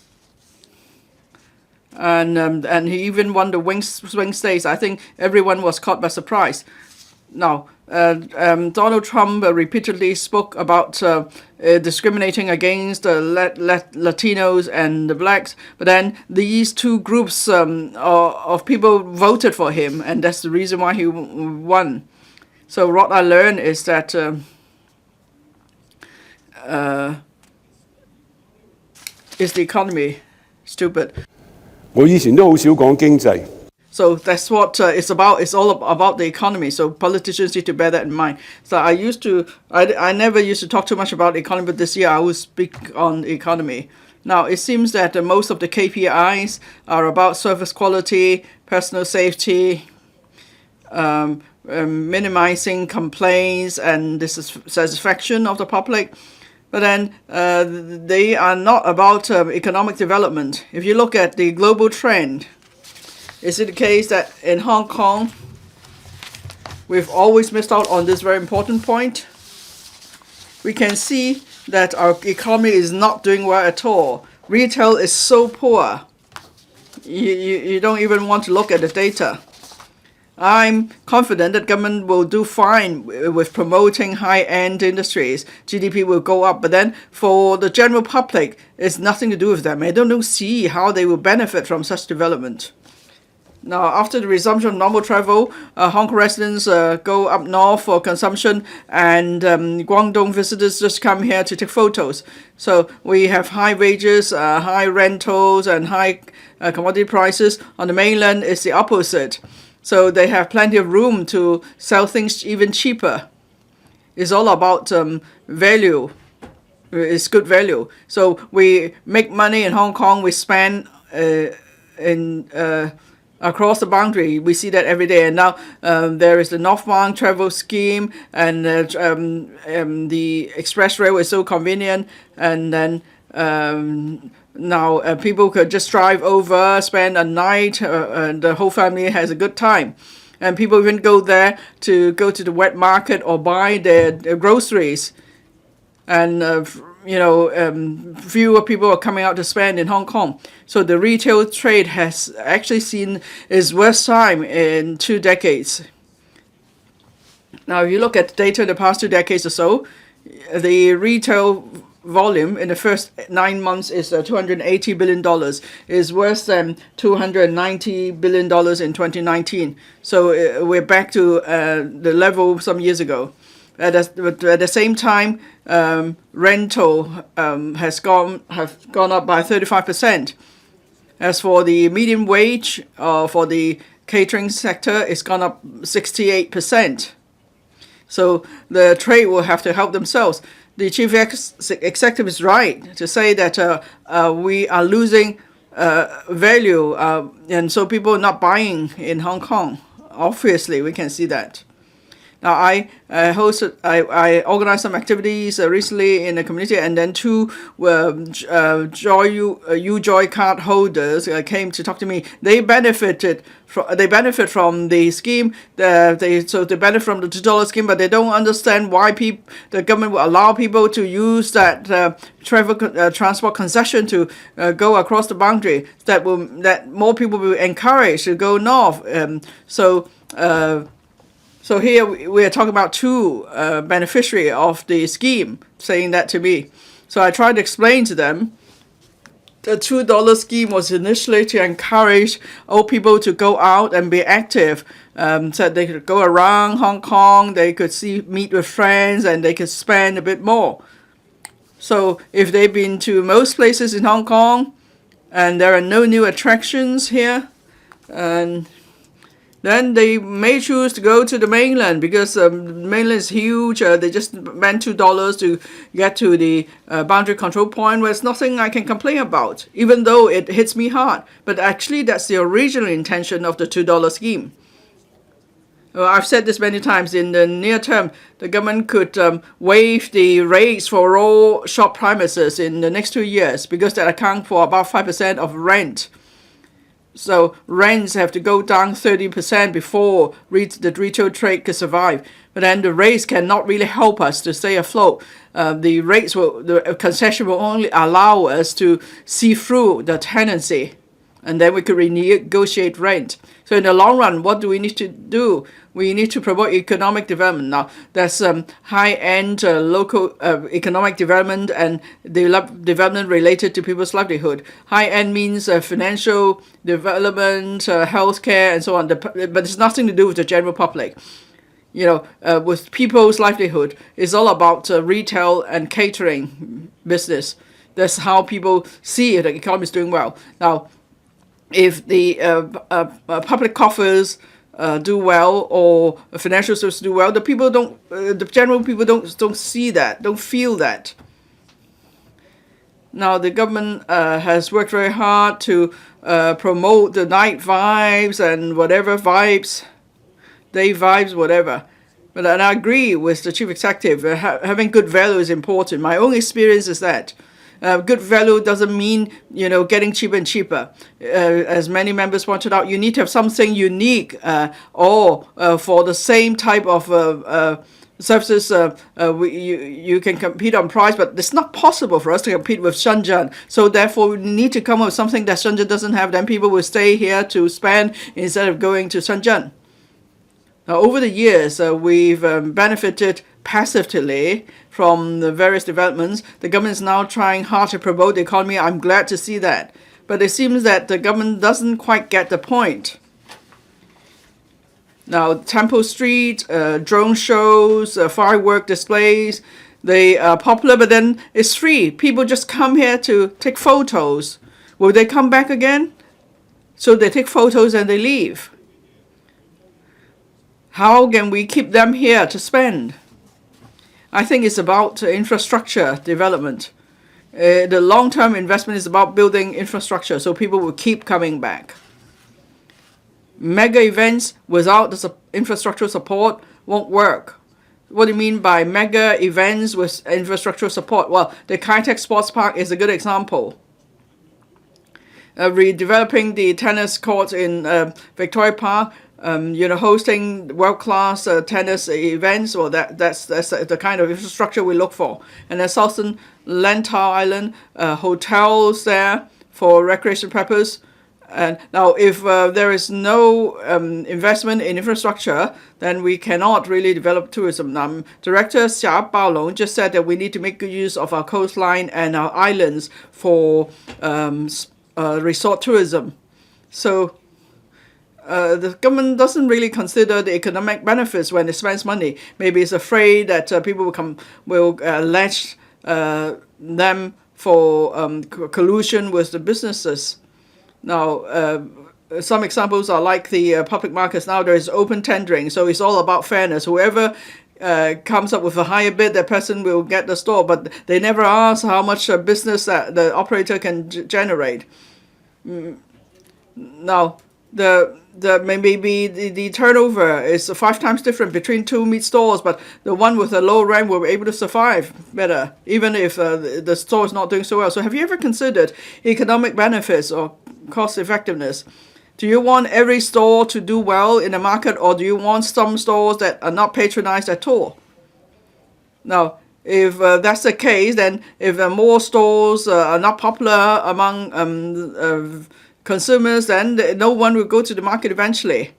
and he even won the swing states. I think everyone was caught by surprise. Now, Donald Trump repeatedly spoke about discriminating against the Latinos and the blacks, but then these 2 groups of people voted for him, and that's the reason why he won. So what I learned is that is the economy stupid? 我以前都好少講經濟。 So that's what it's about. It's all about the economy. So politicians need to bear that in mind. So I never used to talk too much about the economy, but this year I will speak on the economy. Now, it seems that most of the KPIs are about service quality, personal safety, minimizing complaints and dissatisfaction of the public. But then they are not about economic development. If you look at the global trend, is it the case that in Hong Kong, we've always missed out on this very important point? We can see that our economy is not doing well at all. Retail is so poor. You don't even want to look at the data. I'm confident that government will do fine with promoting high-end industries. GDP will go up, but then for the general public, it's nothing to do with them. I don't see how they will benefit from such development. Now, after the resumption of normal travel, Hong Kong residents go up north for consumption, and Guangdong visitors just come here to take photos. So we have high wages, high rentals, and high commodity prices. On the mainland, it's the opposite. So they have plenty of room to sell things even cheaper. It's all about value. It's good value. So we make money in Hong Kong. We spend across the boundary. We see that every day. And now there is the northbound travel scheme, and the express rail is so convenient. And then now people could just drive over, spend a night, and the whole family has a good time. And people even go there to go to the wet market or buy their groceries. And fewer people are coming out to spend in Hong Kong. So the retail trade has actually seen its worst time in 2 decades. Now, if you look at the data in the past 2 decades or so, the retail volume in the first 9 months is $280 billion, is worse than $290 billion in 2019. So we're back to the level some years ago. At the same time, rental have gone up by 35%. As for the median wage for the catering sector, it's gone up 68%. So the trade will have to help themselves. The chief executive is right to say that we are losing value, and so people are not buying in Hong Kong. Obviously, we can see that. Now, I organized some activities recently in the community, and then 2 Joy card holders came to talk to me. They benefit from the scheme. They benefit from the $2 scheme, but they don't understand why the government will allow people to use that transport concession to go across the boundary. That more people will be encouraged to go north. So here we are talking about 2 beneficiaries of the scheme saying that to me. So I tried to explain to them the $2 scheme was initially to encourage old people to go out and be active, so they could go around Hong Kong, they could meet with friends, and they could spend a bit more. So if they've been to most places in Hong Kong and there are no new attractions here, and then they may choose to go to the mainland because the mainland is huge. They just spend $2 to get to the boundary control point, where there's nothing I can complain about, even though it hits me hard. But actually, that's the original intention of the $2 scheme. I've said this many times. In the near term, the government could waive the rates for all shop premises in the next 2 years, because that account for about 5% of rent. So rents have to go down 30% before the retail trade could survive. But then the rates cannot really help us to stay afloat. The concession will only allow us to see through the tenancy, and then we could renegotiate rent. So in the long run, what do we need to do? We need to promote economic development. Now, there's high-end local economic development and development related to people's livelihood. High-end means financial development, healthcare, and so on. But it's nothing to do with the general public. With people's livelihood, it's all about retail and catering business. That's how people see the economy is doing well. Now, if the public coffers do well, or financial services do well, the general people don't see that, don't feel that. Now the government has worked very hard to promote the night vibes and whatever vibes, day vibes, whatever. But I agree with the chief executive. Having good value is important. My own experience is that. Good value doesn't mean, getting cheaper and cheaper. As many members pointed out, you need to have something unique or for the same type of services. You can compete on price, but it's not possible for us to compete with Shenzhen. So therefore, we need to come up with something that Shenzhen doesn't have. Then people will stay here to spend instead of going to Shenzhen. Now, over the years, we've benefited passively from the various developments. The government is now trying hard to promote the economy. I'm glad to see that. But it seems that the government doesn't quite get the point. Now, Temple Street, drone shows, firework displays, they are popular, but then it's free. People just come here to take photos. Will they come back again? So they take photos and they leave. How can we keep them here to spend? I think it's about infrastructure development. The long-term investment is about building infrastructure so people will keep coming back. Mega events without the infrastructural support won't work. What do you mean by mega events with infrastructural support? Well, the Kai-Tak Sports Park is a good example. Redeveloping the tennis courts in Victoria Park, hosting world-class tennis events. Well, that's the kind of infrastructure we look for. And then Southern Lantau Island, hotels there for recreation purpose. And now, if there is no investment in infrastructure, then we cannot really develop tourism. Director Xia Baolong just said that we need to make good use of our coastline and our islands for resort tourism. So the government doesn't really consider the economic benefits when it spends money. Maybe it's afraid that people will allege them for collusion with the businesses. Now, some examples are like the public markets. Now there is open tendering, so it's all about fairness. Whoever comes up with a higher bid, that person will get the store, but they never ask how much business that the operator can generate. Now, the turnover is 5 times different between 2 meat stores, but the one with a low rank will be able to survive better, even if the store is not doing so well. So have you ever considered economic benefits or cost effectiveness? Do you want every store to do well in the market, or do you want some stores that are not patronized at all? Now, if that's the case, then if more stores are not popular among consumers, then no one will go to the market eventually.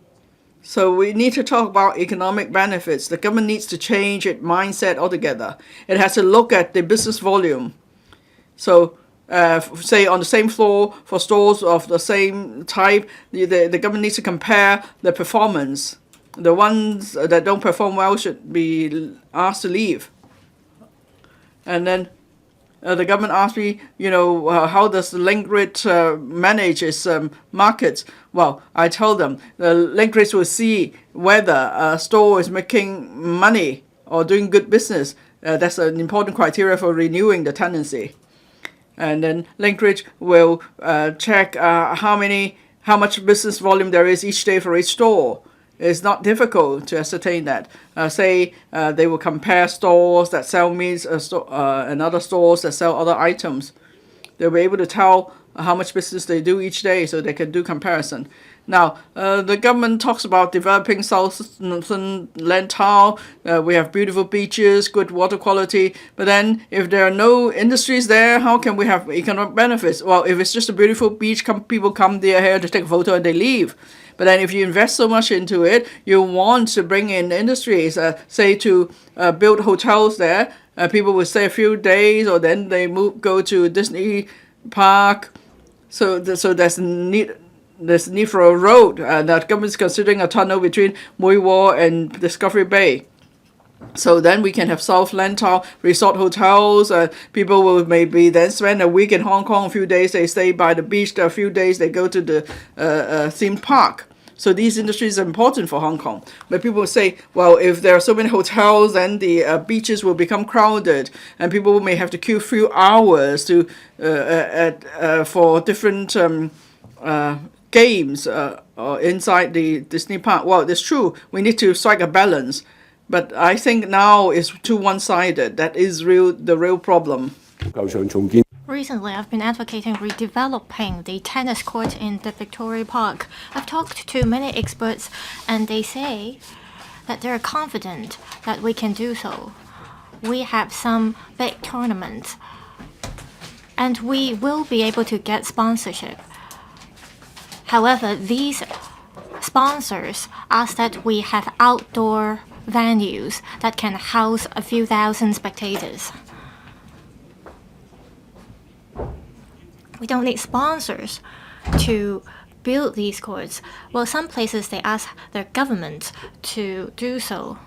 So we need to talk about economic benefits. The government needs to change its mindset altogether. It has to look at the business volume. So say on the same floor for stores of the same type, the government needs to compare the performance. The ones that don't perform well should be asked to leave. And then the government asked me, how does the link grid manage its markets? Well, I told them the link grids will see whether a store is making money or doing good business. That's an important criteria for renewing the tenancy. And then link grid will check how much business volume there is each day for each store. It's not difficult to ascertain that. They will compare stores that sell meats and other stores that sell other items. They'll be able to tell how much business they do each day, so they can do comparison. Now, the government talks about developing Southern Lantau. We have beautiful beaches, good water quality. But then, if there are no industries there, how can we have economic benefits? Well, if it's just a beautiful beach, people come there here to take a photo and they leave. But then if you invest so much into it, you want to bring in industries, to build hotels there. People will stay a few days, or then they go to Disney Park. So there's need for a road. That government is considering a tunnel between Mui Wo and Discovery Bay. So then we can have South Lantau resort hotels. People will maybe then spend a week in Hong Kong. A few days they stay by the beach. A few days they go to the theme park. So these industries are important for Hong Kong. But people say, well, if there are so many hotels, then the beaches will become crowded, and people may have to queue a few hours for different games inside the Disney park. Well, it's true. We need to strike a balance. But I think now it's too one-sided. That is the real problem. Recently, I've been advocating redeveloping the tennis court in the Victoria Park. I've talked to many experts, and they say that they're confident that we can do so. We have some big tournaments, and we will be able to get sponsorship. However, these sponsors ask that we have outdoor venues that can house a few thousand spectators. We don't need sponsors to build these courts? Well, some places they ask their government to do so.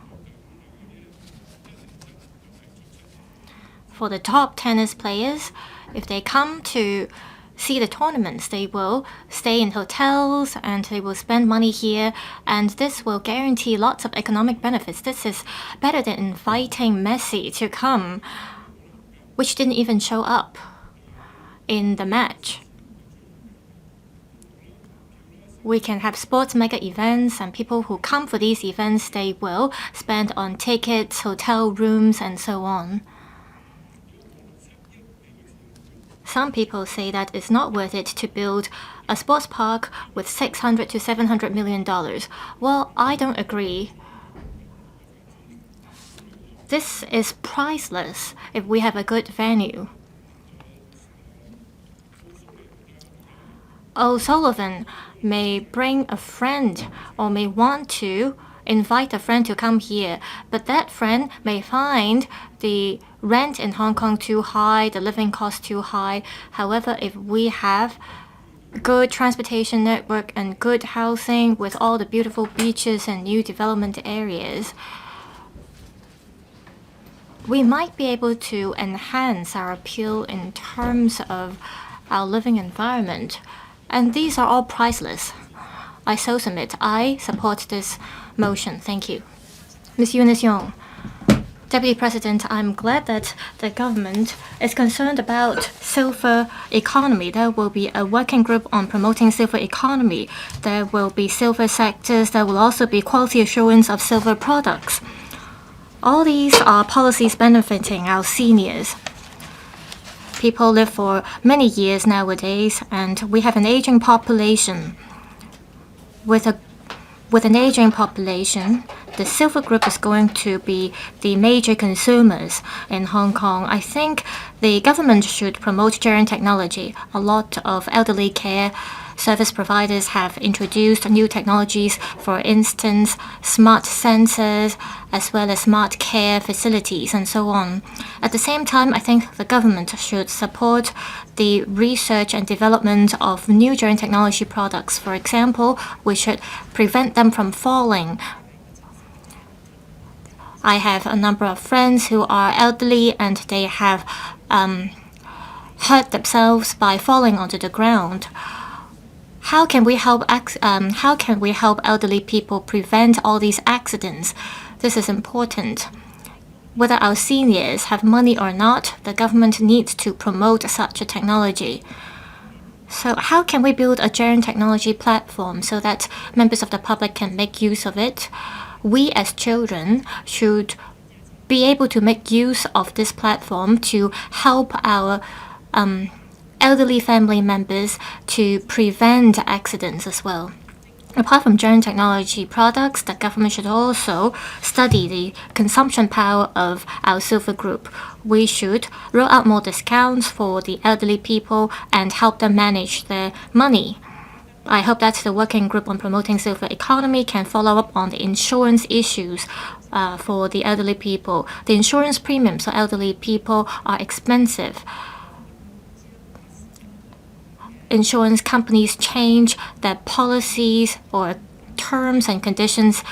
For the top tennis players, if they come to see the tournaments, they will stay in hotels and they will spend money here, and this will guarantee lots of economic benefits. This is better than inviting Messi to come, which didn't even show up in the match. We can have sports mega events, and people who come for these events, they will spend on tickets, hotel rooms, and so on. Some people say that it's not worth it to build a sports park with $600 to $700 million. Well, I don't agree. This is priceless if we have a good venue. O'Sullivan may bring a friend or may want to invite a friend to come here, but that friend may find the rent in Hong Kong too high, the living cost too high. However, if we have good transportation network and good housing with all the beautiful beaches and new development areas, we might be able to enhance our appeal in terms of our living environment. And these are all priceless. I so submit. I support this motion. Thank you. Ms. Eunice Yong. Deputy President, I'm glad that the government is concerned about silver economy. There will be a working group on promoting silver economy. There will be silver sectors. There will also be quality assurance of silver products. All these are policies benefiting our seniors. People live for many years nowadays, and we have an aging population. With an aging population, the silver group is going to be the major consumers in Hong Kong. I think the government should promote German technology. A lot of elderly care service providers have introduced new technologies, for instance, smart sensors, as well as smart care facilities, and so on. At the same time, I think the government should support the research and development of new German technology products. For example, we should prevent them from falling. I have a number of friends who are elderly, and they have hurt themselves by falling onto the ground. How can we help elderly people prevent all these accidents? This is important. Whether our seniors have money or not, the government needs to promote such a technology. So how can we build a German technology platform so that members of the public can make use of it? We as children should be able to make use of this platform to help our elderly family members to prevent accidents as well. Apart from German technology products, the government should also study the consumption power of our silver group. We should roll out more discounts for the elderly people and help them manage their money. I hope that the working group on promoting silver economy can follow up on the insurance issues for the elderly people. The insurance premiums for elderly people are expensive. Insurance companies change their policies or terms and conditions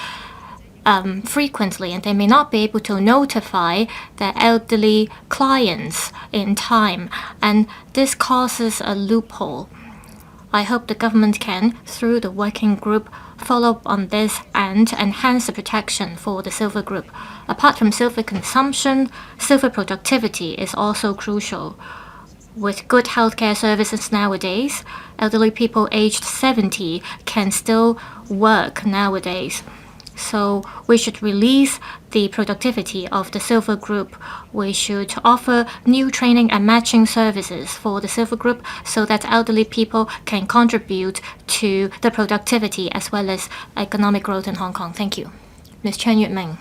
frequently, and they may not be able to notify their elderly clients in time, and this causes a loophole. I hope the government can, through the working group, follow up on this and enhance the protection for the silver group. Apart from silver consumption, silver productivity is also crucial. With good healthcare services nowadays, elderly people aged 70 can still work nowadays. So we should release the productivity of the silver group. We should offer new training and matching services for the silver group so that elderly people can contribute to the productivity as well as economic growth in Hong Kong. Thank you. Ms. Chen Yue-ming.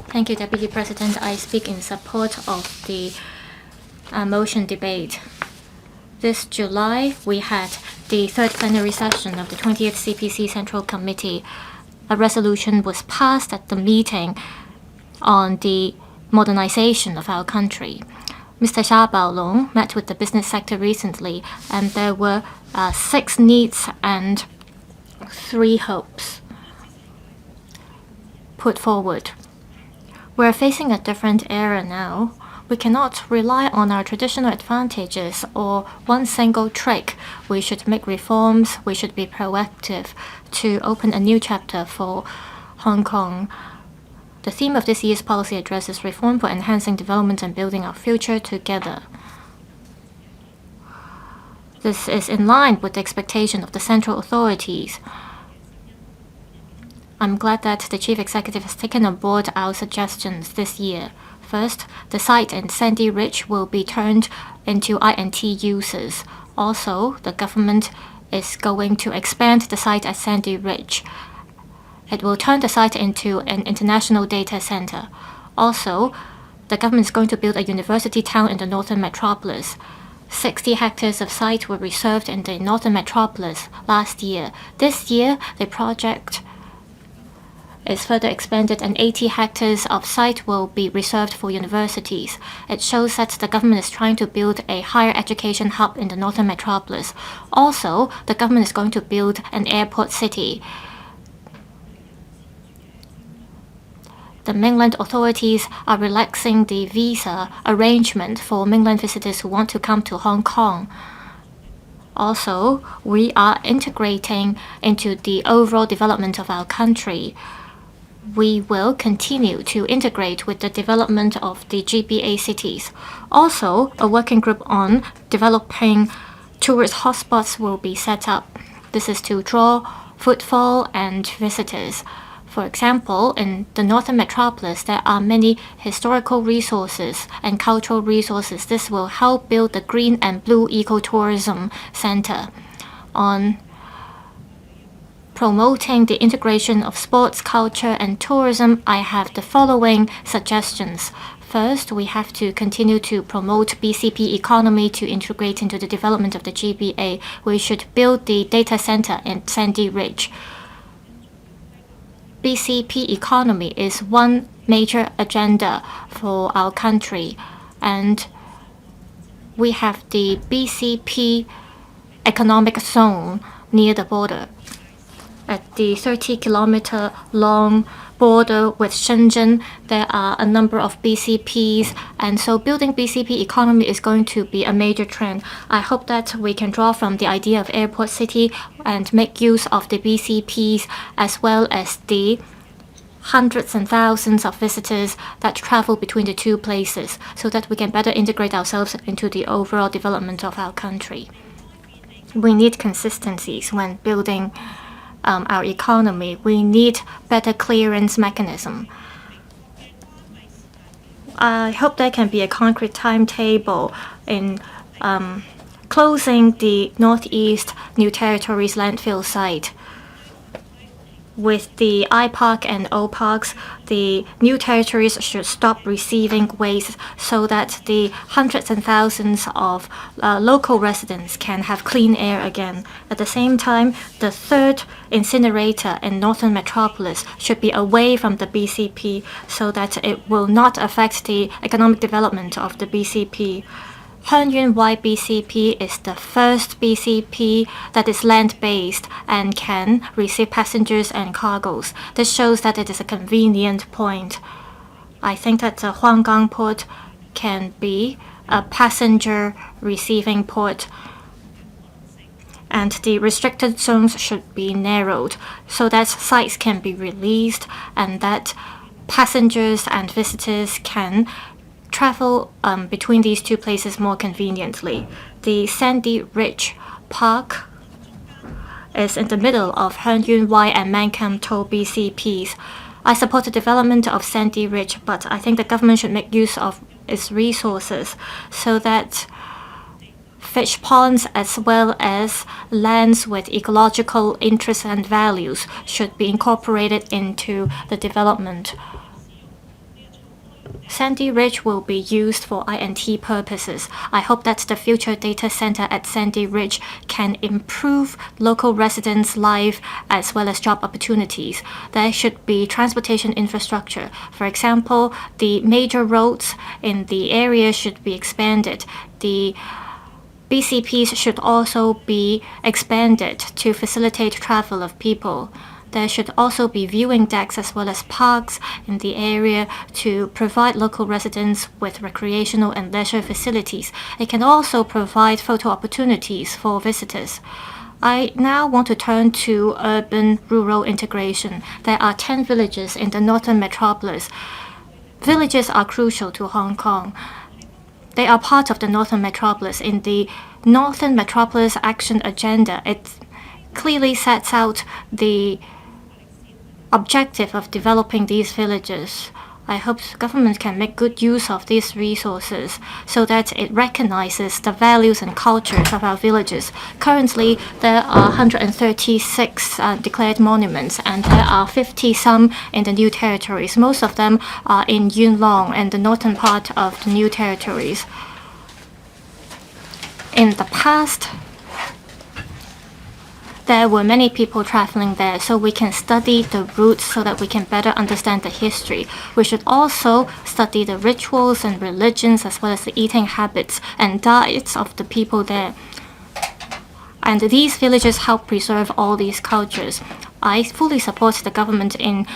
Thank you, Deputy President. I speak in support of the motion debate. This July, we had the third plenary session of the 20th CPC Central Committee. A resolution was passed at the meeting on the modernization of our country. Mr. Xia Baolong met with the business sector recently, and there were 6 needs and 3 hopes put forward. We're facing a different era now. We cannot rely on our traditional advantages or one single trick. We should make reforms. We should be proactive to open a new chapter for Hong Kong. The theme of this year's policy address is reform for enhancing development and building our future together. This is in line with the expectation of the central authorities. I'm glad that the Chief Executive has taken on board our suggestions this year. First, the site in Sandy Ridge will be turned into INT uses. Also, the government is going to expand the site at Sandy Ridge. It will turn the site into an international data center. Also, the government is going to build a university town in the northern metropolis. 60 hectares of site were reserved in the northern metropolis last year. This year, the project is further expanded and 80 hectares of site will be reserved for universities. It shows that the government is trying to build a higher education hub in the northern metropolis. Also, the government is going to build an airport city. The mainland authorities are relaxing the visa arrangement for mainland visitors who want to come to Hong Kong. Also, we are integrating into the overall development of our country. We will continue to integrate with the development of the GBA cities. Also, a working group on developing tourist hotspots will be set up. This is to draw footfall and visitors. For example, in the northern metropolis, there are many historical resources and cultural resources. This will help build the green and blue ecotourism center. On promoting the integration of sports, culture, and tourism, I have the following suggestions. First, we have to continue to promote BCP economy to integrate into the development of the GBA. We should build the data center in Sandy Ridge. BCP economy is one major agenda for our country, and we have the BCP economic zone near the border. At the 30-kilometer long border with Shenzhen, there are a number of BCPs, and so building BCP economy is going to be a major trend. I hope that we can draw from the idea of airport city and make use of the BCPs as well as the hundreds and thousands of visitors that travel between the two places so that we can better integrate ourselves into the overall development of our country. We need consistencies when building our economy. We need better clearance mechanism. I hope there can be a concrete timetable in closing the Northeast New Territories landfill site. With the I-Park and O-Parks, the new territories should stop receiving waste so that the hundreds and thousands of local residents can have clean air again. At the same time, the third incinerator in Northern Metropolis should be away from the BCP so that it will not affect the economic development of the BCP. Hon Y BCP is the first BCP that is land-based and can receive passengers and cargoes. This shows that it is a convenient point. I think that the Huanggang port can be a passenger receiving port, and the restricted zones should be narrowed so that sites can be released and that passengers and visitors can travel between these two places more conveniently. The Sandy Ridge Park is in the middle of Hon Yuen Wai and Man Kam To BCPs. I support the development of Sandy Ridge, but I think the government should make use of its resources so that fish ponds as well as lands with ecological interests and values should be incorporated into the development. Sandy Ridge will be used for INT purposes. I hope that the future data center at Sandy Ridge can improve local residents' life as well as job opportunities. There should be transportation infrastructure. For example, the major roads in the area should be expanded. The BCPs should also be expanded to facilitate travel of people. There should also be viewing decks as well as parks in the area to provide local residents with recreational and leisure facilities. It can also provide photo opportunities for visitors. I now want to turn to urban-rural integration. There are 10 villages in the northern metropolis. Villages are crucial to Hong Kong. They are part of the northern metropolis. In the Northern Metropolis Action Agenda, it clearly sets out the objective of developing these villages. I hope government can make good use of these resources so that it recognizes the values and cultures of our villages. Currently, there are 136 declared monuments, and there are 50 some in the New Territories. Most of them are in Yuen Long and the northern part of the New Territories. In the past, there were many people traveling there, so we can study the routes so that we can better understand the history. We should also study the rituals and religions as well as the eating habits and diets of the people there. And these villages help preserve all these cultures. I fully support the government in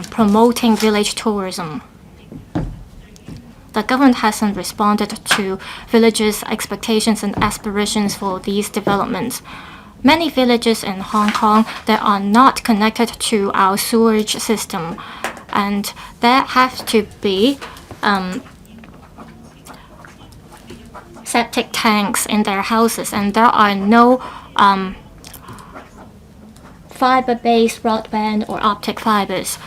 promoting village tourism. The government hasn't responded to villagers' expectations and aspirations for these developments. Many villages in Hong Kong that are not connected to our sewerage system, and there have to be septic tanks in their houses, and there are no fiber-based broadband or optic fibers.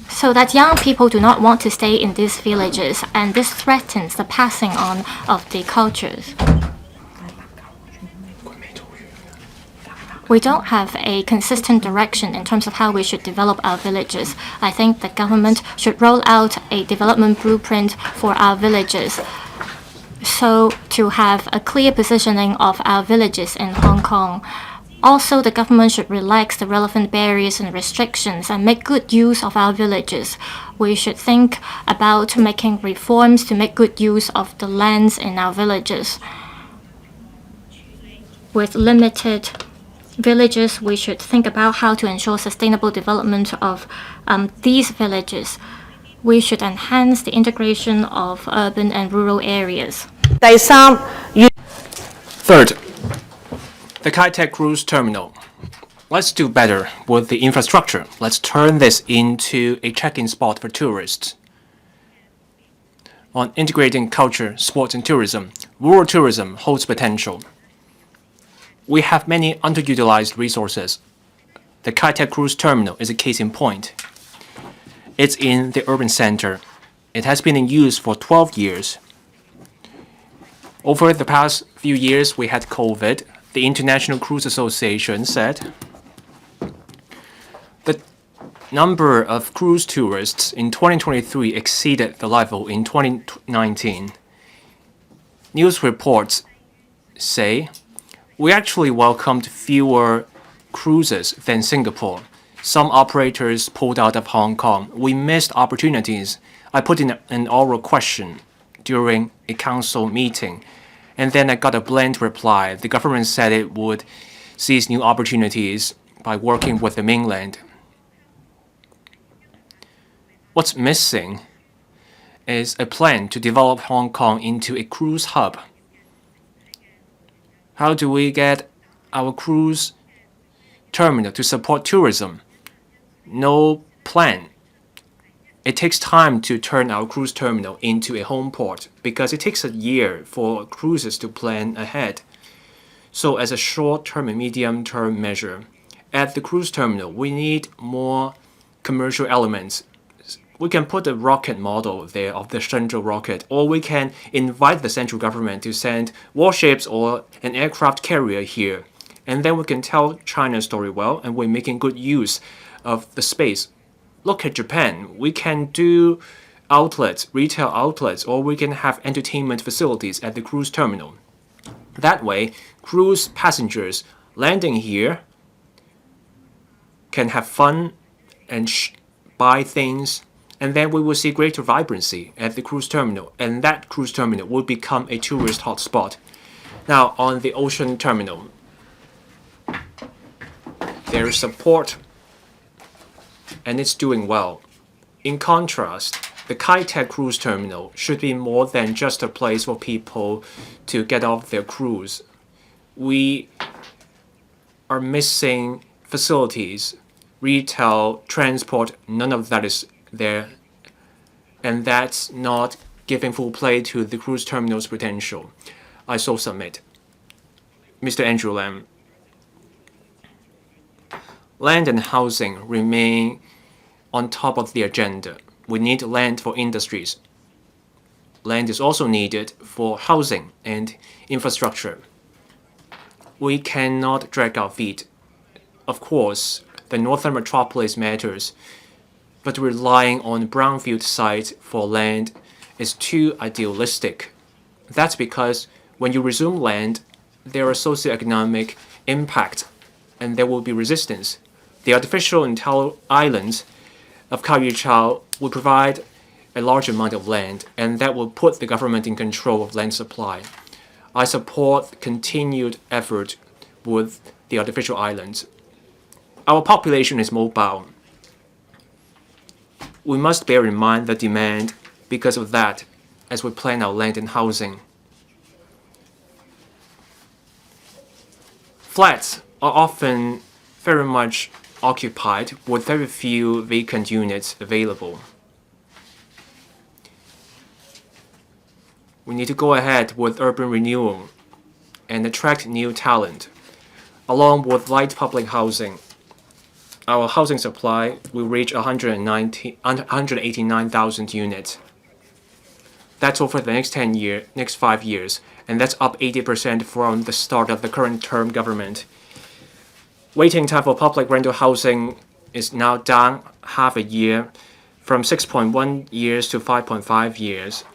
So that young people do not want to stay in these villages, and this threatens the passing on of the cultures. We don't have a consistent direction in terms of how we should develop our villages. I think the government should roll out a development blueprint for our villages, so to have a clear positioning of our villages in Hong Kong. Also, the government should relax the relevant barriers and restrictions and make good use of our villages. We should think about making reforms to make good use of the lands in our villages. With limited villages, we should think about how to ensure sustainable development of these villages. We should enhance the integration of urban and rural areas. Third, the Kai-Tak Cruise Terminal. Let's do better with the infrastructure. Let's turn this into a check-in spot for tourists. On integrating culture, sports, and tourism, rural tourism holds potential. We have many underutilized resources. The Kai-Tak Cruise Terminal is a case in point. It's in the urban center. It has been in use for 12 years. Over the past few years, we had COVID. The International Cruise Association said the number of cruise tourists in 2023 exceeded the level in 2019. News reports say we actually welcomed fewer cruises than Singapore. Some operators pulled out of Hong Kong. We missed opportunities. I put in an oral question during a council meeting, and then I got a bland reply. The government said it would seize new opportunities by working with the mainland. What's missing is a plan to develop Hong Kong into a cruise hub. How do we get our cruise terminal to support tourism? No plan. It takes time to turn our cruise terminal into a home port because it takes a year for cruises to plan ahead. So as a short-term and medium-term measure, at the cruise terminal, we need more commercial elements. We can put a rocket model there of the central rocket, or we can invite the central government to send warships or an aircraft carrier here. And then we can tell China's story well, and we're making good use of the space. Look at Japan. We can do outlets, retail outlets, or we can have entertainment facilities at the cruise terminal. That way, cruise passengers landing here can have fun and buy things, and then we will see greater vibrancy at the cruise terminal, and that cruise terminal will become a tourist hotspot. Now, on the ocean terminal, there is support, and it's doing well. In contrast, the Kai Tak cruise terminal should be more than just a place for people to get off their cruise. We are missing facilities, retail, transport, none of that is there. And that's not giving full play to the cruise terminal's potential. I so submit. Mr. Andrew Lam. Land and housing remain on top of the agenda. We need land for industries. Land is also needed for housing and infrastructure. We cannot drag our feet. Of course, the northern metropolis matters, but relying on brownfield sites for land is too idealistic. That's because when you resume land, there are socioeconomic impact and there will be resistance. The artificial islands of Kaoyuqiao will provide a large amount of land, and that will put the government in control of land supply. I support continued effort with the artificial islands. Our population is mobile. We must bear in mind the demand because of that as we plan our land and housing. Flats are often very much occupied with very few vacant units available. We need to go ahead with urban renewal and attract new talent. Along with light public housing, our housing supply will reach 189,000 units. That's over the next 5 years, and that's up 80% from the start of the current term government. Waiting time for public rental housing is now down half a year, from 6.1 years to 5.5 years.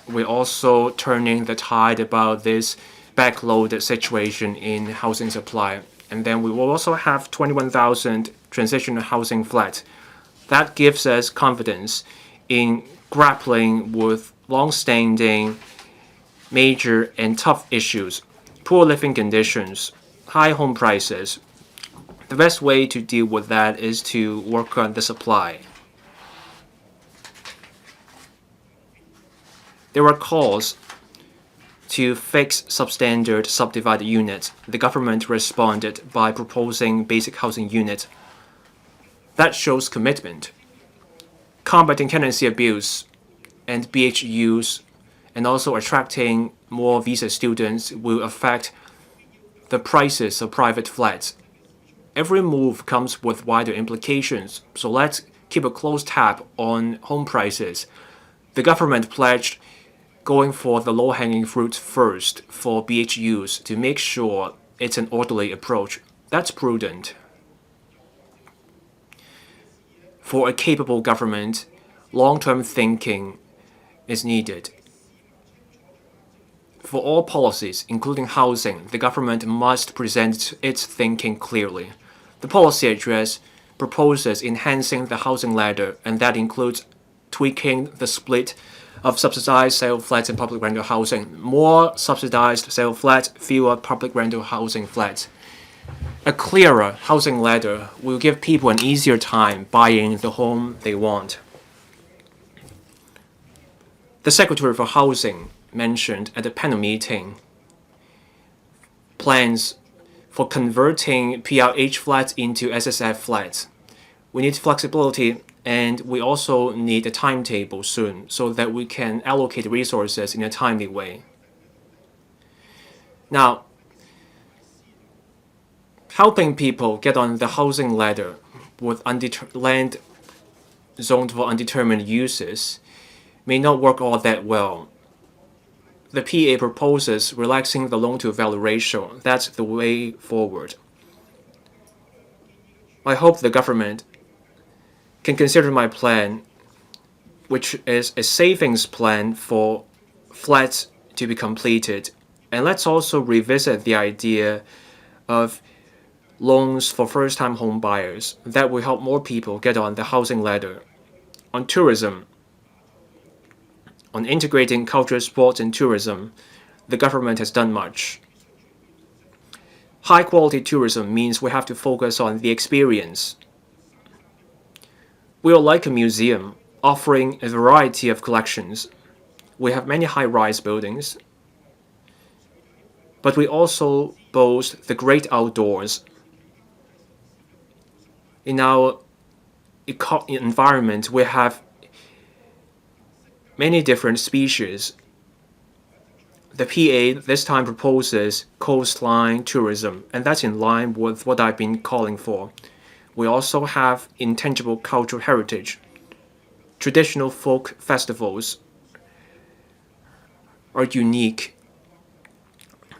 We're also turning the tide about this backloaded situation in housing supply. And then we will also have 21,000 transitional housing flats. That gives us confidence in grappling with long-standing, major and tough issues, poor living conditions, high home prices. The best way to deal with that is to work on the supply. There are calls to fix substandard subdivided units. The government responded by proposing basic housing units. That shows commitment. Combating tenancy abuse and BHUs, and also attracting more visa students will affect the prices of private flats. Every move comes with wider implications, so let's keep a close tab on home prices. The government pledged going for the low-hanging fruit first for BHUs to make sure it's an orderly approach. That's prudent. For a capable government, long-term thinking is needed. For all policies, including housing, the government must present its thinking clearly. The policy address proposes enhancing the housing ladder, and that includes tweaking the split of subsidized sale flats and public rental housing. More subsidized sale flats, fewer public rental housing flats. A clearer housing ladder will give people an easier time buying the home they want. The Secretary for Housing mentioned at the panel meeting plans for converting PRH flats into SSF flats. We need flexibility, and we also need a timetable soon so that we can allocate resources in a timely way. Now, helping people get on the housing ladder with land zoned for undetermined uses may not work all that well. The PA proposes relaxing the loan-to-value ratio. That's the way forward. I hope the government can consider my plan which is a savings plan for flats to be completed. And let's also revisit the idea of loans for first-time home buyers that will help more people get on the housing ladder. On tourism, on integrating culture, sports, and tourism, the government has done much. High-quality tourism means we have to focus on the experience. We are like a museum, offering a variety of collections. We have many high-rise buildings, but we also boast the great outdoors. In our environment, we have many different species. The PA this time proposes coastline tourism, and that's in line with what I've been calling for. We also have intangible cultural heritage. Traditional folk festivals are unique.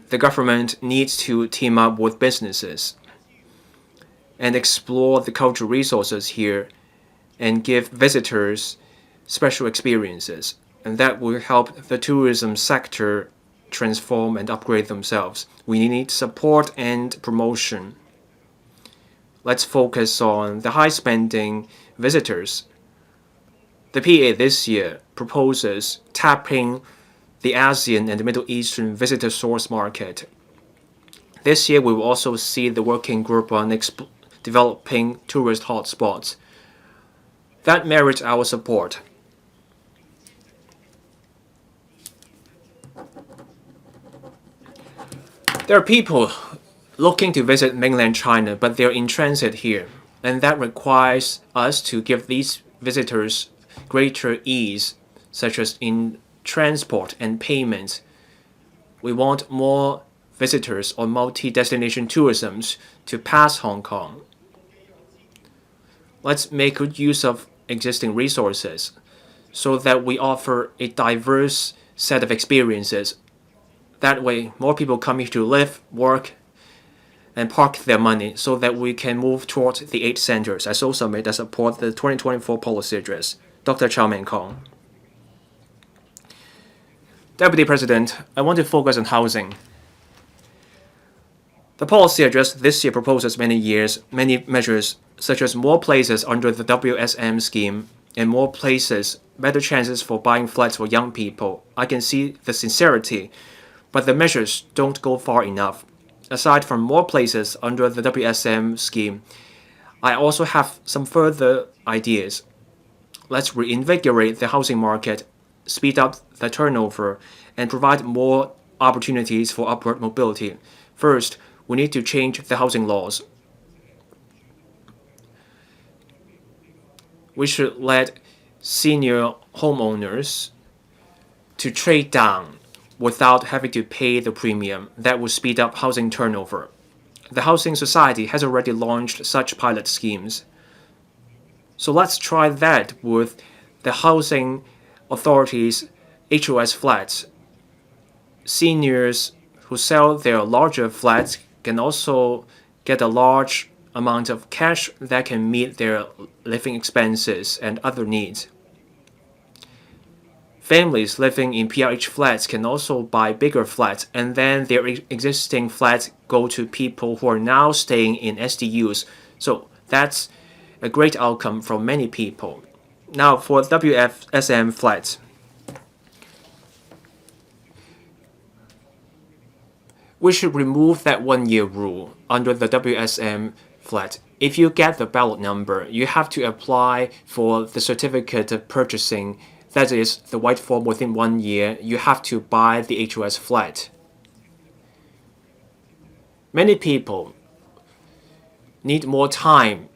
The government needs to team up with businesses and explore the cultural resources here and give visitors special experiences. And that will help the tourism sector transform and upgrade themselves. We need support and promotion. Let's focus on the high-spending visitors. The PA this year proposes tapping the ASEAN and the Middle Eastern visitor source market. This year, we will also see the working group on developing tourist hotspots. That merits our support. There are people looking to visit mainland China, but they're in transit here, and that requires us to give these visitors greater ease, such as in transport and payments. We want more visitors on multi-destination tourisms to pass Hong Kong. Let's make good use of existing resources so that we offer a diverse set of experiences. That way, more people come here to live, work, and park their money so that we can move towards the 8 centers. I so submit that support the 2024 policy address. Dr. Chow Meng Kong. Deputy President, I want to focus on housing. The policy address this year proposes many measures, such as more places under the WSM scheme and more places, better chances for buying flats for young people. I can see the sincerity, but the measures don't go far enough. Aside from more places under the WSM scheme, I also have some further ideas. Let's reinvigorate the housing market, speed up the turnover, and provide more opportunities for upward mobility. First, we need to change the housing laws. We should let senior homeowners to trade down without having to pay the premium. That will speed up housing turnover. The Housing Society has already launched such pilot schemes. So let's try that with the Housing Authority's HOS flats. Seniors who sell their larger flats can also get a large amount of cash that can meet their living expenses and other needs. Families living in PRH flats can also buy bigger flats, and then their existing flats go to people who are now staying in SDUs. So that's a great outcome for many people. Now for WFSM flats. We should remove that 1-year rule under the WSM flat. If you get the ballot number, you have to apply for the certificate of purchasing. That is, the white form within 1 year, you have to buy the HOS flat. Many people need more time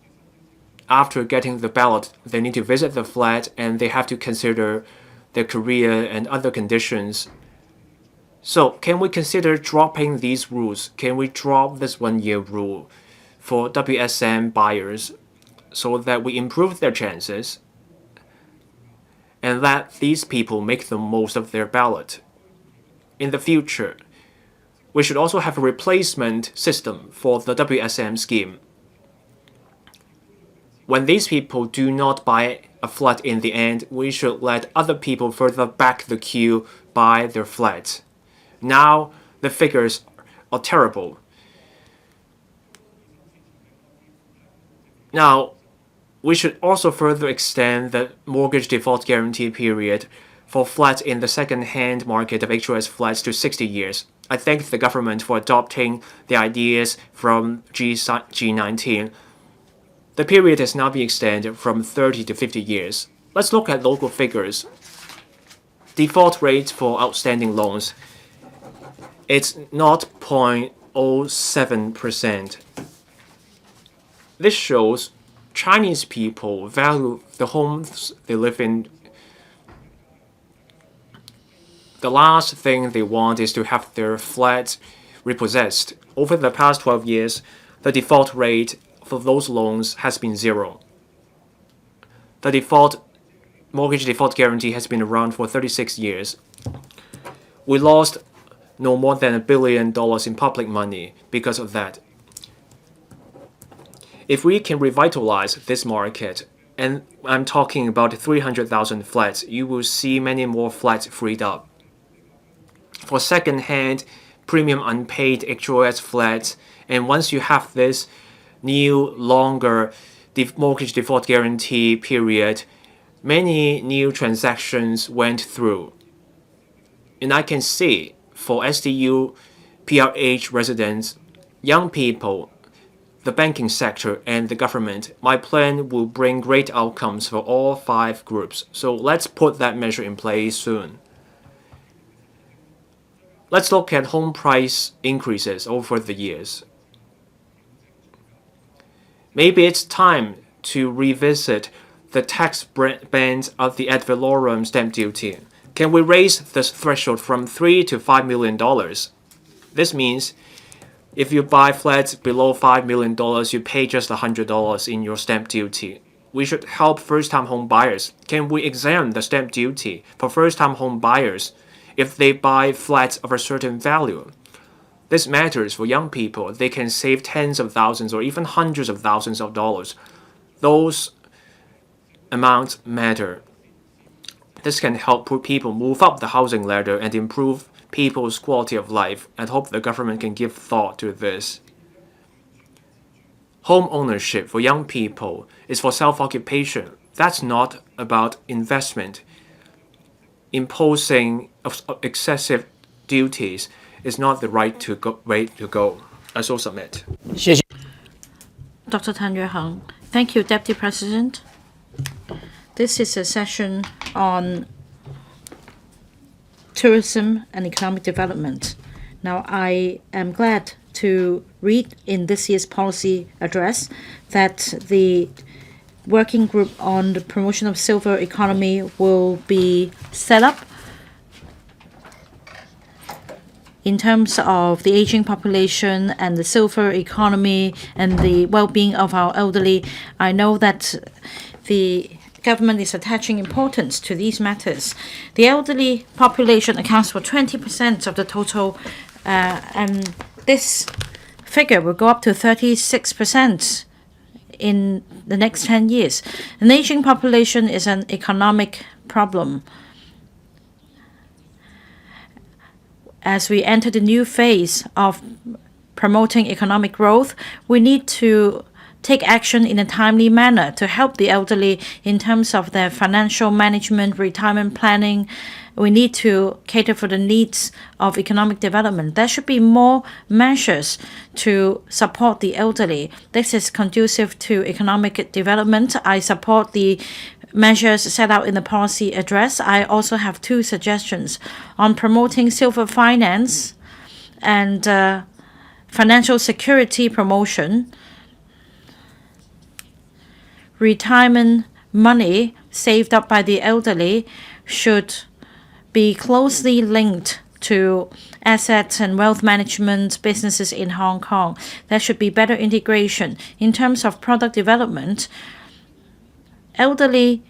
after getting the ballot. They need to visit the flat and they have to consider their career and other conditions. So can we consider dropping these rules? Can we drop this 1-year rule for WSM buyers so that we improve their chances and let these people make the most of their ballot? In the future, we should also have a replacement system for the WSM scheme. When these people do not buy a flat in the end, we should let other people further back the queue buy their flat. Now the figures are terrible. Now, we should also further extend the mortgage default guarantee period for flats in the second-hand market of HOS flats to 60 years. I thank the government for adopting the ideas from G19. The period has now been extended from 30 to 50 years. Let's look at local figures. Default rate for outstanding loans, it's 0.07%. This shows Chinese people value the homes they live in. The last thing they want is to have their flat repossessed. Over the past 12 years, the default rate for those loans has been 0. The mortgage default guarantee has been around for 36 years. We lost no more than $1 billion in public money because of that. If we can revitalize this market, and I'm talking about 300,000 flats, you will see many more flats freed up. For second-hand, premium unpaid HOS flats, and once you have this new, longer mortgage default guarantee period, many new transactions went through. And I can see for SDU, PRH residents, young people, the banking sector, and the government, my plan will bring great outcomes for all 5 groups. So let's put that measure in place soon. Let's look at home price increases over the years. Maybe it's time to revisit the tax bands of the ad valorem stamp duty. Can we raise the threshold from $3 to $5 million? This means if you buy flats below $5 million, you pay just $100 in your stamp duty. We should help first-time home buyers. Can we exempt the stamp duty for first-time home buyers if they buy flats of a certain value? This matters for young people. They can save tens of thousands or even hundreds of thousands of dollars. Those amounts matter. This can help people move up the housing ladder and improve people's quality of life. I hope the government can give thought to this. Home ownership for young people is for self-occupation. That's not about investment. Imposing excessive duties is not the way to go. I so submit. Dr. Tan Yueheng. Thank you, Deputy President. This is a session on tourism and economic development. Now, I am glad to read in this year's policy address that the working group on the promotion of silver economy will be set up. In terms of the aging population and the silver economy and the well-being of our elderly, I know that the government is attaching importance to these matters. The elderly population accounts for 20% of the total, and this figure will go up to 36% in the next 10 years. An aging population is an economic problem. As we enter the new phase of promoting economic growth, we need to take action in a timely manner to help the elderly in terms of their financial management, retirement planning. We need to cater for the needs of economic development. There should be more measures to support the elderly. This is conducive to economic development. I support the measures set out in the policy address. I also have 2 suggestions on promoting silver finance and financial security promotion. Retirement money saved up by the elderly should be closely linked to assets and wealth management businesses in Hong Kong. There should be better integration. In terms of product development, elderly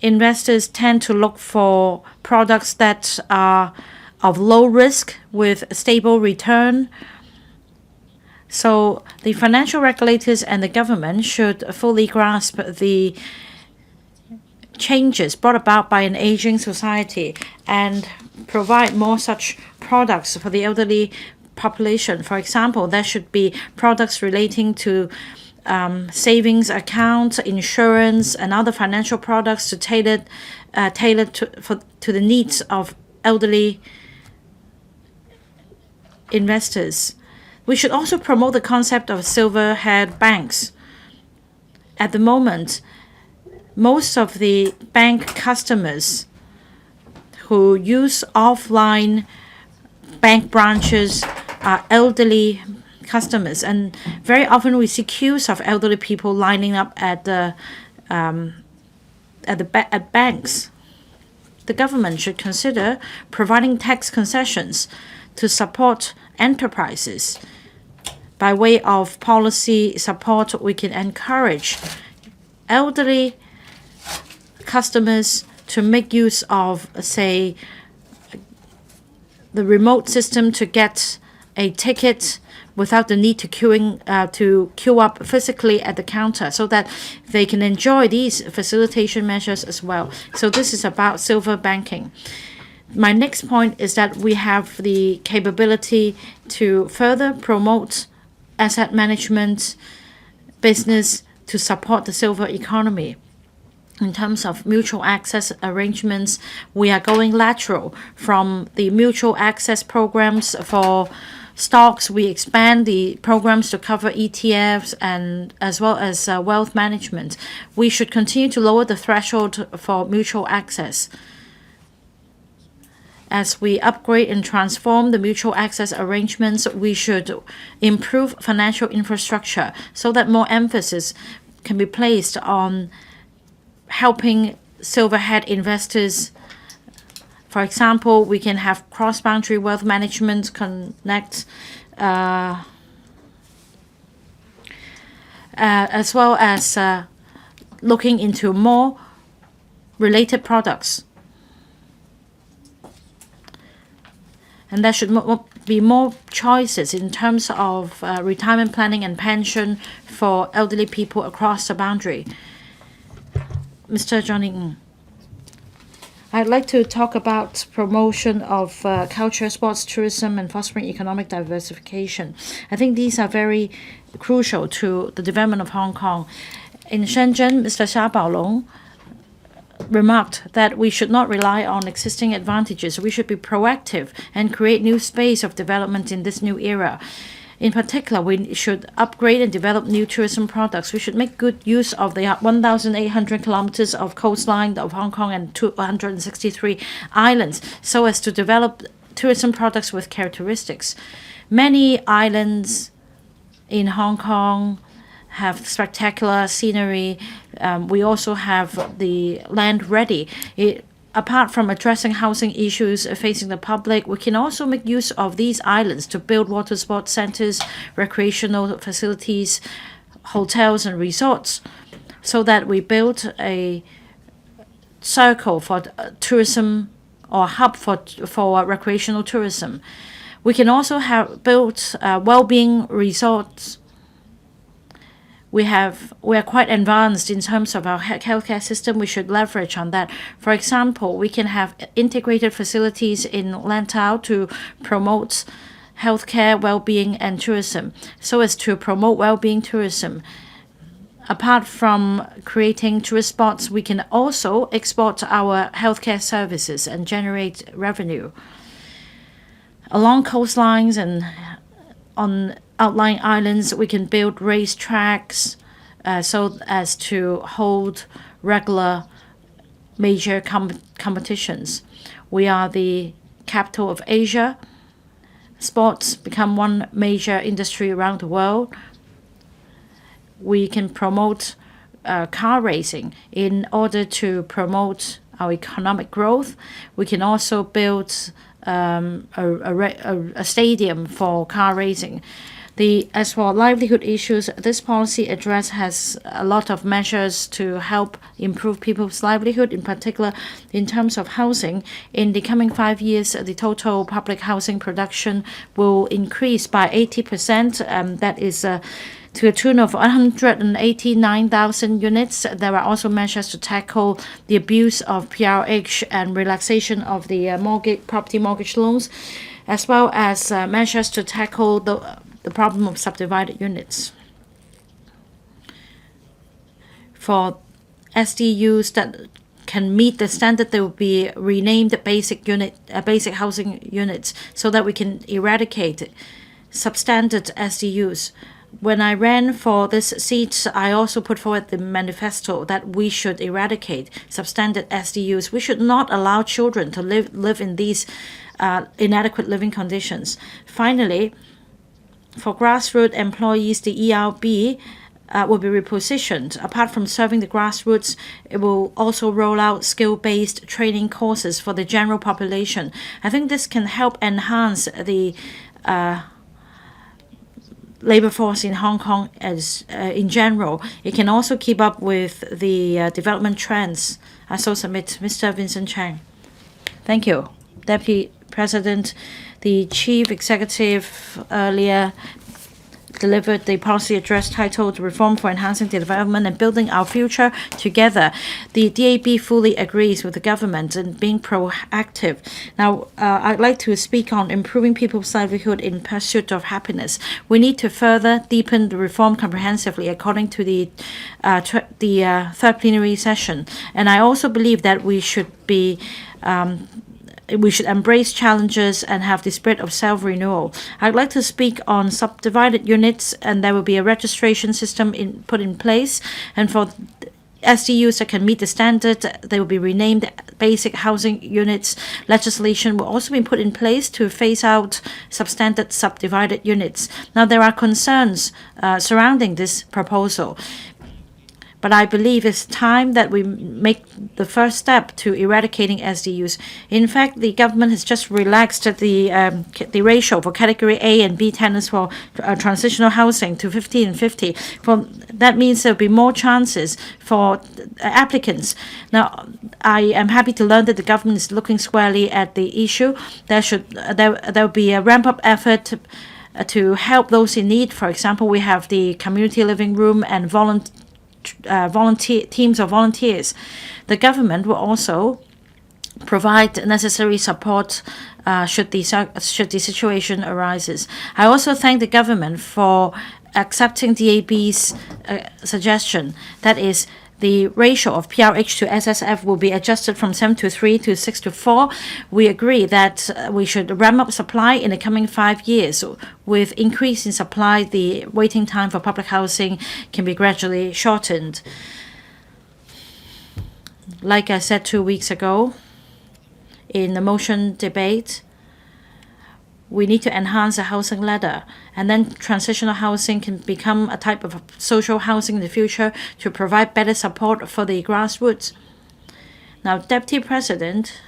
investors tend to look for products that are of low risk with stable return. So the financial regulators and the government should fully grasp the changes brought about by an aging society and provide more such products for the elderly population. For example, there should be products relating to savings accounts, insurance, and other financial products tailored to the needs of elderly investors. We should also promote the concept of silver-haired banks. At the moment, most of the bank customers who use offline bank branches are elderly customers, and very often we see queues of elderly people lining up at banks. The government should consider providing tax concessions to support enterprises. By way of policy support, we can encourage elderly customers to make use of, say, the remote system to get a ticket without the need to queue up physically at the counter, so that they can enjoy these facilitation measures as well. So this is about silver banking. My next point is that we have the capability to further promote asset management business to support the silver economy. In terms of mutual access arrangements, we are going lateral from the mutual access programs for stocks. We expand the programs to cover ETFs and as well as wealth management. We should continue to lower the threshold for mutual access. As we upgrade and transform the mutual access arrangements, we should improve financial infrastructure so that more emphasis can be placed on helping silver-haired investors. For example, we can have cross-boundary wealth management connect as well as looking into more related products. And there should be more choices in terms of retirement planning and pension for elderly people across the boundary. Mr. Johnny Ng. I'd like to talk about promotion of culture, sports, tourism, and fostering economic diversification. I think these are very crucial to the development of Hong Kong. In Shenzhen, Mr. Xia Baolong remarked that we should not rely on existing advantages. We should be proactive and create new space of development in this new era. In particular, we should upgrade and develop new tourism products. We should make good use of the 1,800 kilometers of coastline of Hong Kong and 263 islands so as to develop tourism products with characteristics. Many islands in Hong Kong have spectacular scenery. We also have the land ready. Apart from addressing housing issues facing the public, we can also make use of these islands to build water sports centers, recreational facilities, hotels and resorts, so that we build a circle for tourism or hub for recreational tourism. We can also have built well-being resorts. We are quite advanced in terms of our healthcare system. We should leverage on that. For example, we can have integrated facilities in Lantau to promote healthcare, well-being, and tourism, so as to promote well-being tourism. Apart from creating tourist spots, we can also export our healthcare services and generate revenue. Along coastlines and on outlying islands, we can build race tracks so as to hold regular major competitions. We are the capital of Asia. Sports become one major industry around the world. We can promote car racing in order to promote our economic growth. We can also build a stadium for car racing. As for livelihood issues, this policy address has a lot of measures to help improve people's livelihood, in particular in terms of housing. In the coming 5 years, the total public housing production will increase by 80%. That is to a tune of 189,000 units. There are also measures to tackle the abuse of PRH and relaxation of the property mortgage loans, as well as measures to tackle the problem of subdivided units. For SDUs that can meet the standard, they will be renamed basic housing units, so that we can eradicate substandard SDUs. When I ran for this seat, I also put forward the manifesto that we should eradicate substandard SDUs. We should not allow children to live in these inadequate living conditions. Finally, for grassroots employees, the ERB will be repositioned. Apart from serving the grassroots, it will also roll out skill-based training courses for the general population. I think this can help enhance the labor force in Hong Kong as in general. It can also keep up with the development trends. I so submit. Mr. Vincent Chang. Thank you. Deputy President, the Chief Executive earlier delivered the policy address titled Reform for Enhancing the Development and Building Our Future Together. The DAB fully agrees with the government in being proactive. Now, I'd like to speak on improving people's livelihood in pursuit of happiness. We need to further deepen the reform comprehensively according to the third plenary session. And I also believe that we should embrace challenges and have the spirit of self-renewal. I'd like to speak on subdivided units, and there will be a registration system put in place. And for SDUs that can meet the standard, they will be renamed basic housing units. Legislation will also be put in place to phase out substandard subdivided units. Now, there are concerns surrounding this proposal, but I believe it's time that we make the first step to eradicating SDUs. In fact, the government has just relaxed the ratio for Category A and B tenants for transitional housing to 50 and 50. That means there will be more chances for applicants. Now, I am happy to learn that the government is looking squarely at the issue. There will be a ramp-up effort to help those in need. For example, we have the community living room and teams of volunteers. The government will also provide necessary support should the situation arises. I also thank the government for accepting DAB's suggestion. That is, the ratio of PRH to SSF will be adjusted from 7:3 to 6:4. We agree that we should ramp up supply in the coming 5 years. With increase in supply, the waiting time for public housing can be gradually shortened. Like I said 2 weeks ago in the motion debate, we need to enhance the housing ladder, and then transitional housing can become a type of social housing in the future to provide better support for the grassroots. Now, Deputy President,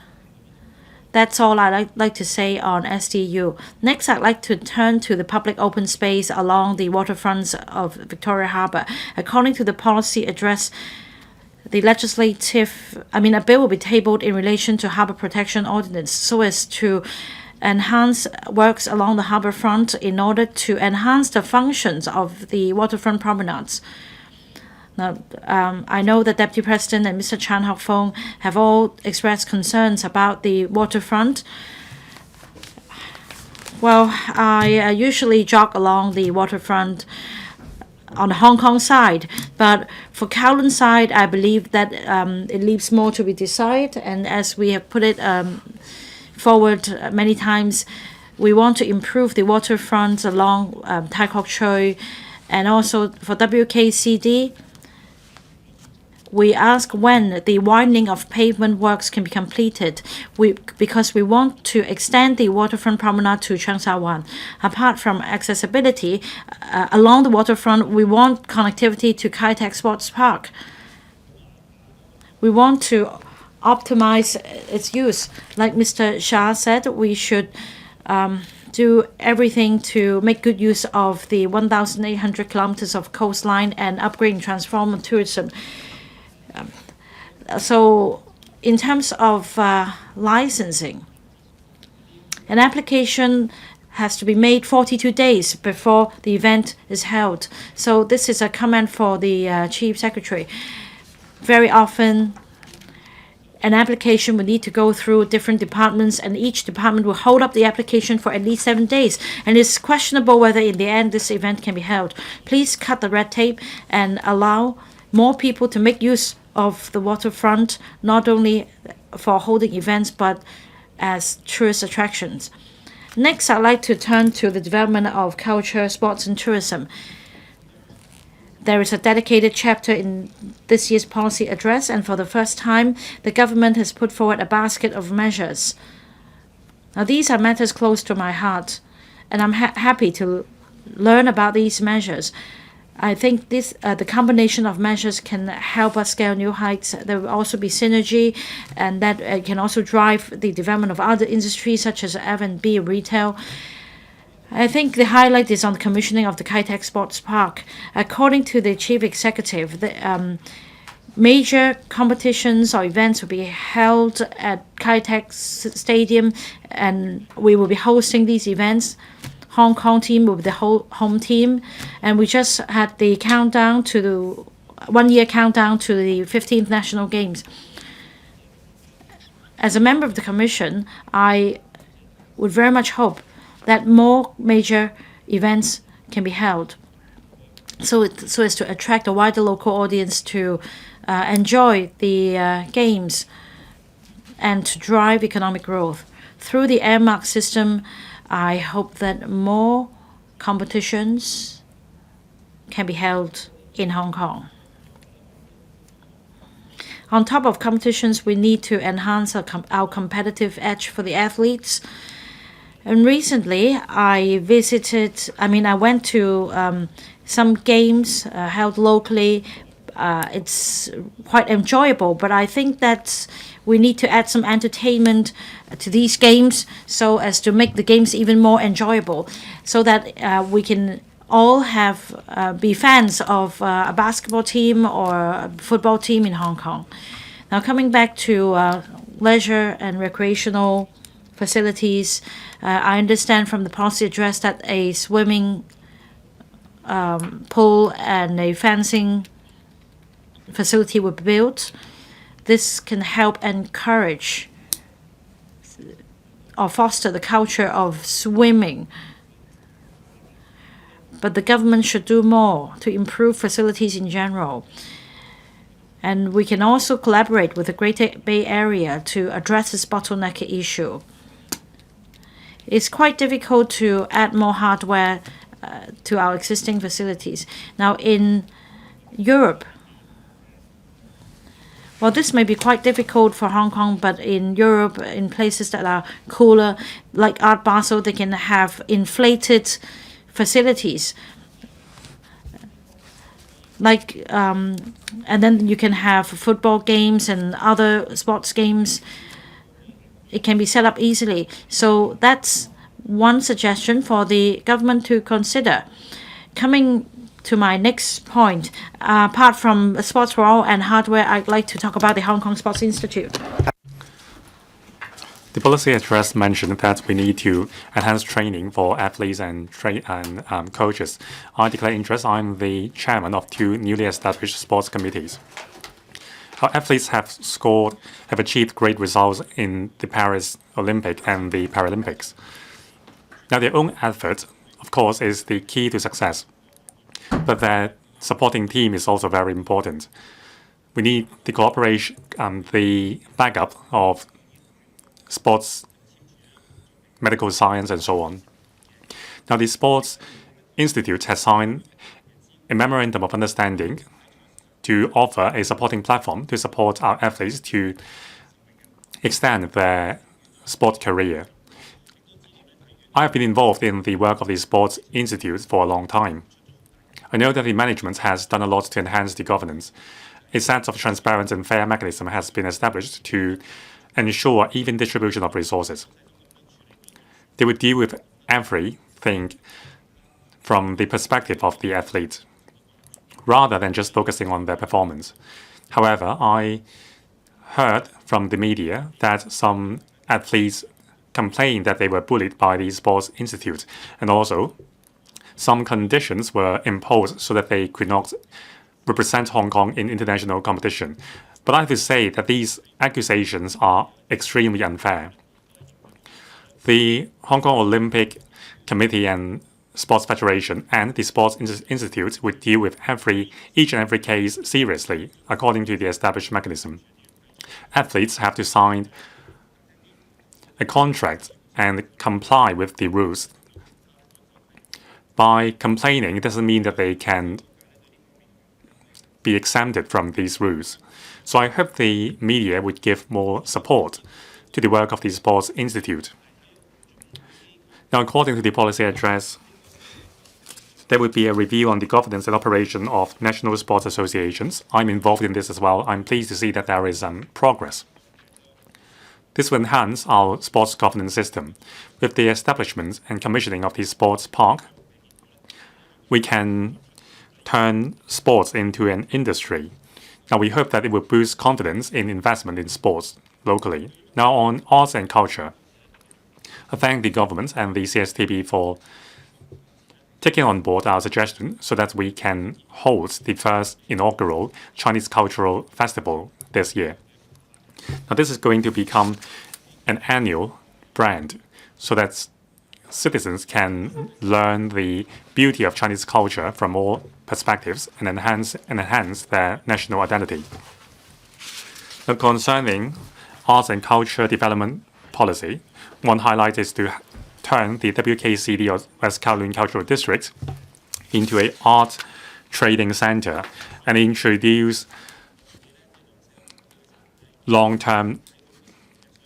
that's all I'd like to say on SDU. Next, I'd like to turn to the public open space along the waterfronts of Victoria Harbour. According to the policy address, a bill will be tabled in relation to Harbour Protection Ordinance so as to enhance works along the harbour front in order to enhance the functions of the waterfront promenades. Now, I know that Deputy President and Mr. Chan Hock Fong have all expressed concerns about the waterfront. Well, I usually jog along the waterfront on the Hong Kong side, but for Kowloon side, I believe that it leaves more to be desired. And as we have put it forward many times, we want to improve the waterfront along Tai Kok Tsui, and also for WKCD, we ask when the widening of pavement works can be completed, because we want to extend the waterfront promenade to Cheung Sa Wan. Apart from accessibility, along the waterfront, we want connectivity to Kai Tak Sports Park. We want to optimize its use. Like Mr. Shah said, we should do everything to make good use of the 1,800 kilometers of coastline and upgrade and transform tourism. So in terms of licensing, an application has to be made 42 days before the event is held. So this is a comment for the Chief Secretary. Very often, an application will need to go through different departments, and each department will hold up the application for at least 7 days. And it's questionable whether in the end this event can be held. Please cut the red tape and allow more people to make use of the waterfront, not only for holding events, but as tourist attractions. Next, I'd like to turn to the development of culture, sports, and tourism. There is a dedicated chapter in this year's policy address, and for the first time, the government has put forward a basket of measures. Now, these are matters close to my heart, and I'm happy to learn about these measures. I think the combination of measures can help us scale new heights. There will also be synergy, and that can also drive the development of other industries such as F&B, retail. I think the highlight is on the commissioning of the Kai-Tak Sports Park. According to the Chief Executive, the major competitions or events will be held at Kai-Tak Stadium, and we will be hosting these events. Hong Kong team will be the home team, and we just had the countdown to the 1 year countdown to the 15th National Games. As a member of the Commission, I would very much hope that more major events can be held, so as to attract a wider local audience to enjoy the games and to drive economic growth. Through the earmark system, I hope that more competitions can be held in Hong Kong. On top of competitions, we need to enhance our competitive edge for the athletes. And recently, I went to some games held locally. It's quite enjoyable, but I think that we need to add some entertainment to these games so as to make the games even more enjoyable, so that we can all be fans of a basketball team or a football team in Hong Kong. Now, coming back to leisure and recreational facilities, I understand from the policy address that a swimming pool and a fencing facility will be built. This can help encourage or foster the culture of swimming. But the government should do more to improve facilities in general. And we can also collaborate with the Greater Bay Area to address this bottleneck issue. It's quite difficult to add more hardware to our existing facilities. Now, in Europe, well, this may be quite difficult for Hong Kong, but in Europe, in places that are cooler, like Art Basel, they can have inflated facilities. And then you can have football games and other sports games. It can be set up easily. So that's one suggestion for the government to consider. Coming to my next point, apart from sports for all and hardware, I'd like to talk about the Hong Kong Sports Institute. The policy address mentioned that we need to enhance training for athletes and coaches. I declare interest. I'm the chairman of two newly established sports committees. Our athletes have achieved great results in the Paris Olympic and the Paralympics. Now, their own effort, of course, is the key to success, but their supporting team is also very important. We need the cooperation and the backup of sports, medical science, and so on. Now, the Sports Institute has signed a memorandum of understanding to offer a supporting platform to support our athletes to extend their sport career. I have been involved in the work of the Sports Institute for a long time. I know that the management has done a lot to enhance the governance. A set of transparent and fair mechanism has been established to ensure even distribution of resources. They would deal with everything from the perspective of the athlete, rather than just focusing on their performance. However, I heard from the media that some athletes complained that they were bullied by the Sports Institute, and also some conditions were imposed so that they could not represent Hong Kong in international competition. But I have to say that these accusations are extremely unfair. The Hong Kong Olympic Committee and Sports Federation and the Sports Institute would deal with each and every case seriously, according to the established mechanism. Athletes have to sign a contract and comply with the rules. By complaining, it doesn't mean that they can be exempted from these rules. So I hope the media would give more support to the work of the Sports Institute. Now, according to the policy address, there would be a review on the governance and operation of national sports associations. I'm involved in this as well. I'm pleased to see that there is progress. This will enhance our sports governance system. With the establishment and commissioning of the sports park, we can turn sports into an industry. Now, we hope that it will boost confidence in investment in sports locally. Now, on arts and culture, I thank the government and the CSTB for taking on board our suggestion so that we can hold the first inaugural Chinese Cultural Festival this year. Now, this is going to become an annual brand so that citizens can learn the beauty of Chinese culture from all perspectives and enhance their national identity. Now, concerning arts and culture development policy, one highlight is to turn the WKCD or West Kowloon Cultural District into an art trading center and introduce long-term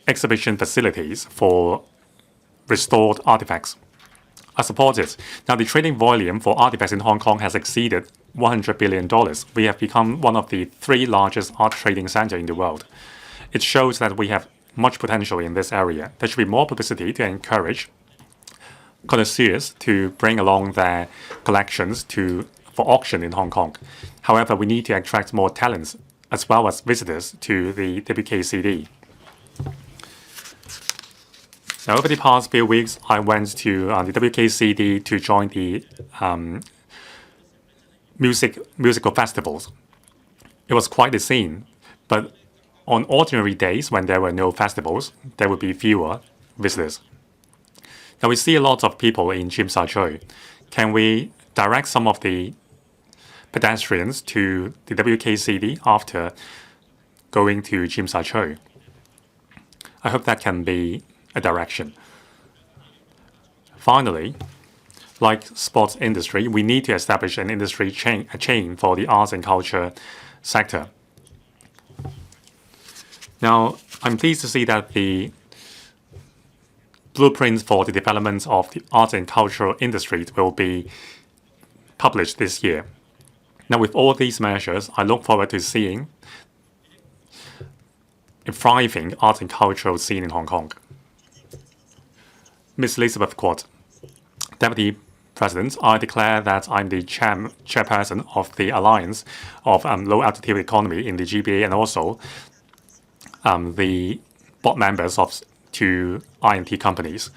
exhibition facilities for restored artifacts. I support it. Now, the trading volume for artifacts in Hong Kong has exceeded $100 billion. We have become one of the 3 largest art trading centers in the world. It shows that we have much potential in this area. There should be more publicity to encourage connoisseurs to bring along their collections for auction in Hong Kong. However, we need to attract more talents as well as visitors to the WKCD. Now, over the past few weeks, I went to the WKCD to join the musical festivals. It was quite a scene, but on ordinary days when there were no festivals, there would be fewer visitors. Now, we see a lot of people in Tsim Sha Tsui. Can we direct some of the pedestrians to the WKCD after going to Tsim Sha Tsui? I hope that can be a direction. Finally, like sports industry, we need to establish an industry chain for the arts and culture sector. Now, I'm pleased to see that the blueprints for the development of the arts and cultural industries will be published this year. Now, with all these measures, I look forward to seeing a thriving arts and cultural scene in Hong Kong. Ms. Elizabeth Kwok, Deputy President, I declare that I'm the chairperson of the Alliance of Low Altitude Economy in the GBA and also the board members of 2 INT companies.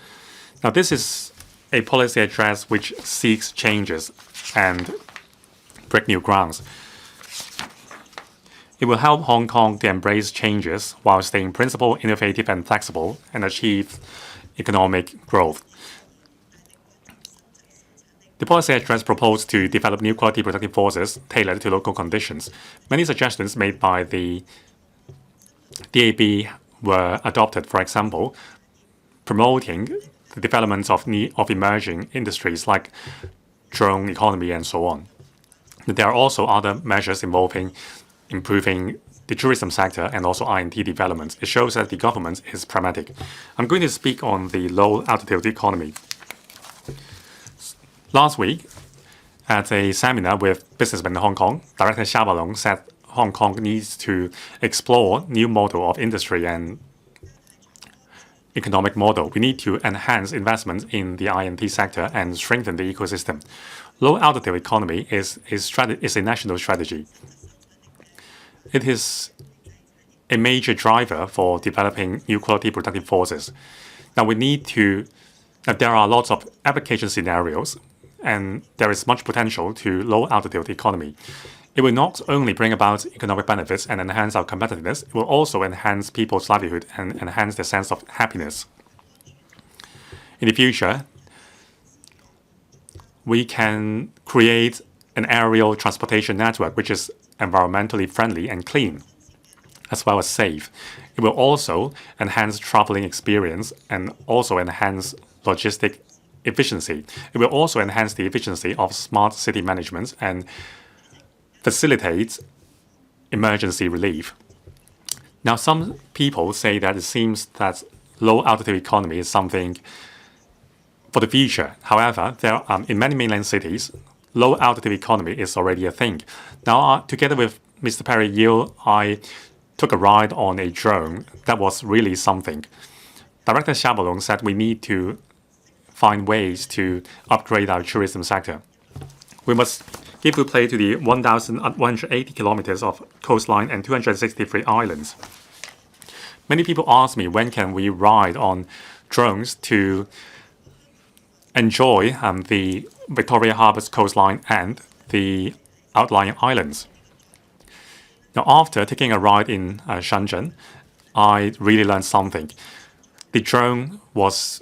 Now, this is a policy address which seeks changes and break new grounds. It will help Hong Kong to embrace changes while staying principled, innovative, and flexible and achieve economic growth. The policy address proposed to develop new quality productive forces tailored to local conditions. Many suggestions made by the DAB were adopted, for example, promoting the development of emerging industries like drone economy and so on. There are also other measures involving improving the tourism sector and also INT development. It shows that the government is pragmatic. I'm going to speak on the low altitude economy. Last week, at a seminar with businessmen in Hong Kong, Director Xia Walong said Hong Kong needs to explore new model of industry and economic model. We need to enhance investment in the INT sector and strengthen the ecosystem. Low altitude economy is a national strategy. It is a major driver for developing new quality productive forces. Now there are lots of application scenarios, and there is much potential to low altitude economy. It will not only bring about economic benefits and enhance our competitiveness, it will also enhance people's livelihood and enhance their sense of happiness. In the future, we can create an aerial transportation network which is environmentally friendly and clean, as well as safe. It will also enhance traveling experience and also enhance logistic efficiency. It will also enhance the efficiency of smart city management and facilitate emergency relief. Now, some people say that it seems that low altitude economy is something for the future. However, in many mainland cities, low altitude economy is already a thing. Now, together with Mr. Perry Yiu, I took a ride on a drone that was really something. Director Xiabolong said we need to find ways to upgrade our tourism sector. We must give full play to the 1,180 kilometers of coastline and 263 islands. Many people ask me when can we ride on drones to enjoy the Victoria Harbour's coastline and the outlying islands. Now, after taking a ride in Shenzhen, I really learned something. The drone was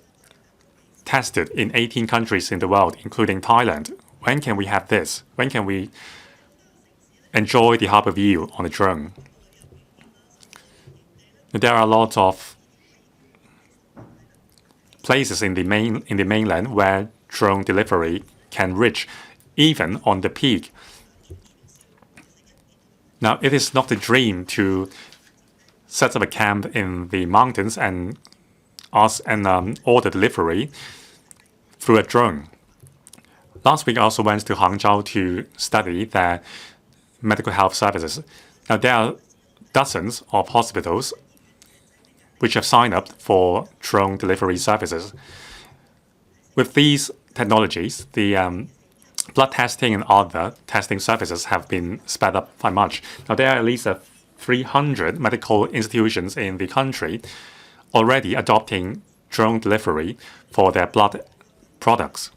tested in 18 countries in the world, including Thailand. When can we have this? When can we enjoy the harbour view on a drone? There are a lot of places in the mainland where drone delivery can reach, even on the peak. Now, it is not a dream to set up a camp in the mountains and order delivery through a drone. Last week, I also went to Hangzhou to study their medical health services. Now, there are dozens of hospitals which have signed up for drone delivery services. With these technologies, the blood testing and other testing services have been sped up by much. Now, there are at least 300 medical institutions in the country already adopting drone delivery for their blood products.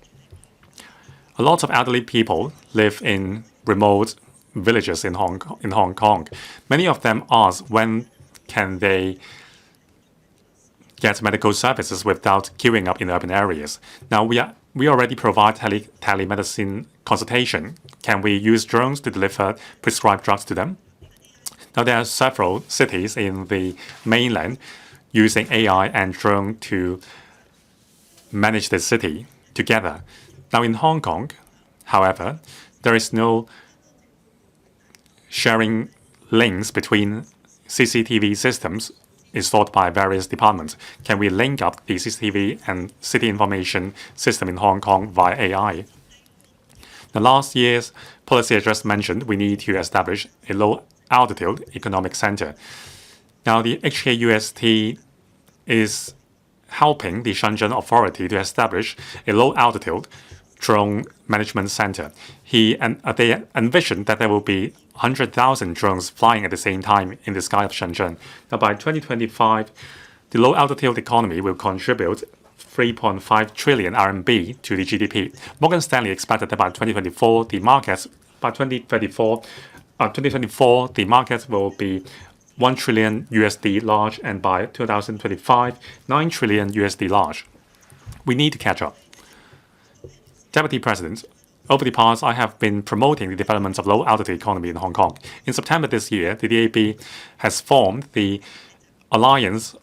A lot of elderly people live in remote villages in Hong Kong. Many of them ask when can they get medical services without queuing up in urban areas. Now, we already provide telemedicine consultation. Can we use drones to deliver prescribed drugs to them? Now, there are several cities in the mainland using AI and drone to manage the city together. Now, in Hong Kong, however, there is no sharing links between CCTV systems installed by various departments. Can we link up the CCTV and city information system in Hong Kong via AI? The last year's policy address mentioned we need to establish a low-altitude economic center. Now, the HKUST is helping the Shenzhen authority to establish a low-altitude drone management center. They envisioned that there will be 100,000 drones flying at the same time in the sky of Shenzhen. Now, by 2025, the low-altitude economy will contribute 3.5 trillion RMB to the GDP. Morgan Stanley expected that by 2024, the markets will be $1 trillion USD large, and by 2025, $9 trillion USD large. We need to catch up. Deputy President, over the past, I have been promoting the development of low-altitude economy in Hong Kong. In September this year, the DAB has formed the Alliance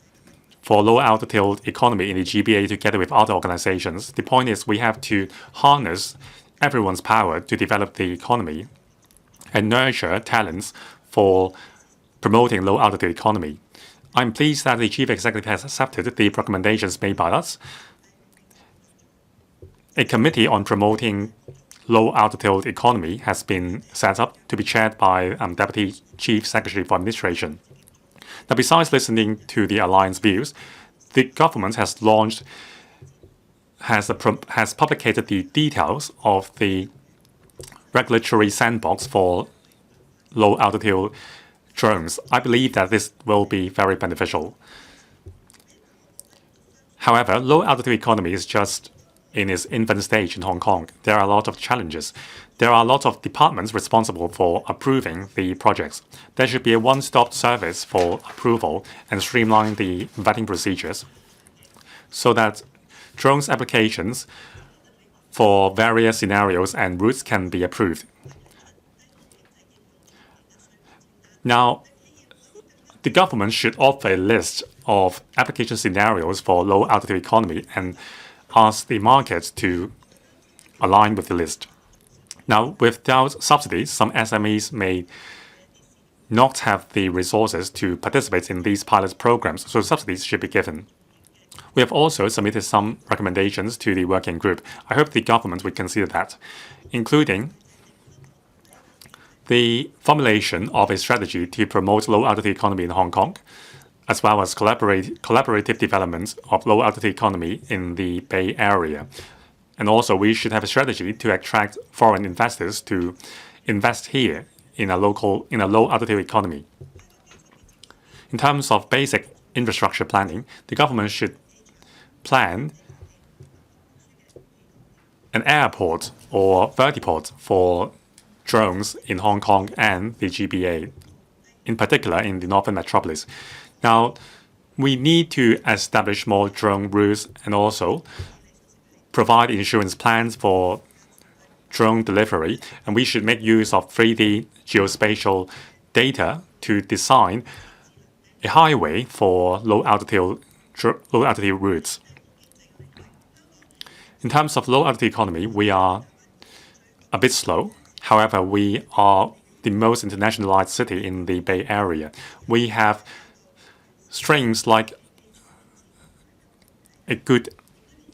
for Low-Altitude Economy in the GBA together with other organizations. The point is we have to harness everyone's power to develop the economy and nurture talents for promoting low-altitude economy. I'm pleased that the Chief Executive has accepted the recommendations made by us. A committee on promoting low-altitude economy has been set up to be chaired by Deputy Chief Secretary for Administration. Now, besides listening to the Alliance views, the government has publicated the details of the regulatory sandbox for low-altitude drones. I believe that this will be very beneficial. However, low-altitude economy is just in its infant stage in Hong Kong. There are a lot of challenges. There are a lot of departments responsible for approving the projects. There should be a one-stop service for approval and streamline the vetting procedures so that drones applications for various scenarios and routes can be approved. Now, the government should offer a list of application scenarios for low-altitude economy and ask the market to align with the list. Now, without subsidies, some SMEs may not have the resources to participate in these pilot programs, so subsidies should be given. We have also submitted some recommendations to the working group. I hope the government will consider that, including the formulation of a strategy to promote low-altitude economy in Hong Kong, as well as collaborative development of low-altitude economy in the Bay Area. And also, we should have a strategy to attract foreign investors to invest here in a low-altitude economy. In terms of basic infrastructure planning, the government should plan an airport or vertiport for drones in Hong Kong and the GBA, in particular in the Northern Metropolis. Now, we need to establish more drone routes and also provide insurance plans for drone delivery, and we should make use of 3D geospatial data to design a highway for low-altitude routes. In terms of low-altitude economy, we are a bit slow. However, we are the most internationalized city in the Bay Area. We have strengths like a good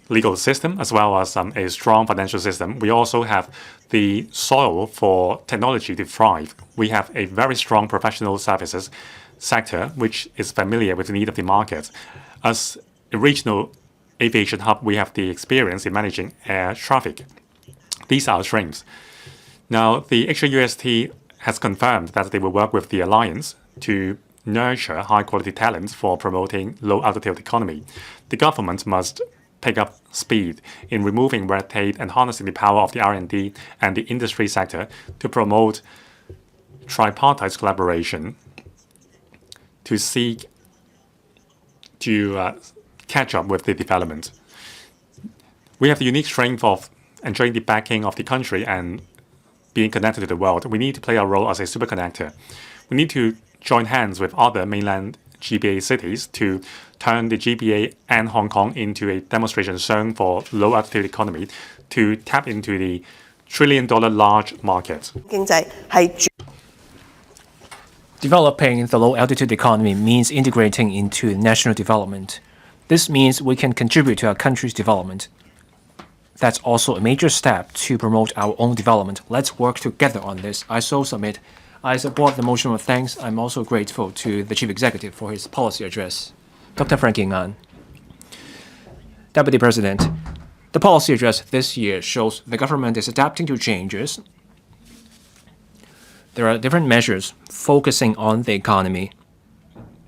legal system as well as a strong financial system. We also have the soil for technology to thrive. We have a very strong professional services sector which is familiar with the need of the market. As a regional aviation hub, we have the experience in managing air traffic. These are our strengths. Now, the HAUST has confirmed that they will work with the Alliance to nurture high-quality talents for promoting low-altitude economy. The government must pick up speed in removing red tape and harnessing the power of the R&D and the industry sector to promote tripartite collaboration to seek to catch up with the development. We have the unique strength of enjoying the backing of the country and being connected to the world. We need to play our role as a superconnector. We need to join hands with other mainland GBA cities to turn the GBA and Hong Kong into a demonstration zone for low-altitude economy to tap into the trillion-dollar large market. Developing the low-altitude economy means integrating into national development. This means we can contribute to our country's development. That's also a major step to promote our own development. Let's work together on this. I so submit. I support the motion of thanks. I'm also grateful to the Chief Executive for his policy address. Dr. Frank Ying An. Deputy President, the policy address this year shows the government is adapting to changes. There are different measures focusing on the economy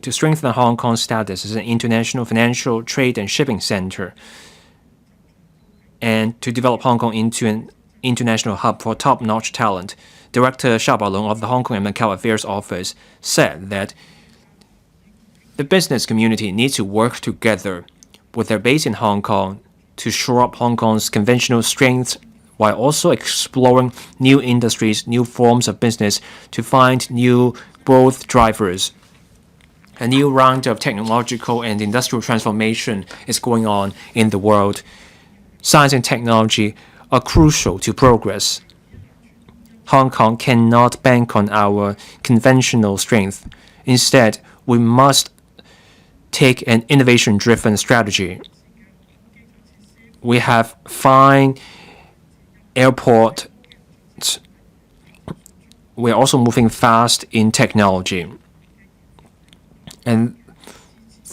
to strengthen Hong Kong's status as an international financial, trade, and shipping center, and to develop Hong Kong into an international hub for top-notch talent. Director Xia Baolong of the Hong Kong and Macau Affairs Office said that the business community needs to work together with their base in Hong Kong to shore up Hong Kong's conventional strengths while also exploring new industries, new forms of business to find new growth drivers. A new round of technological and industrial transformation is going on in the world. Science and technology are crucial to progress. Hong Kong cannot bank on our conventional strength. Instead, we must take an innovation-driven strategy. We have fine airports. We're also moving fast in technology. And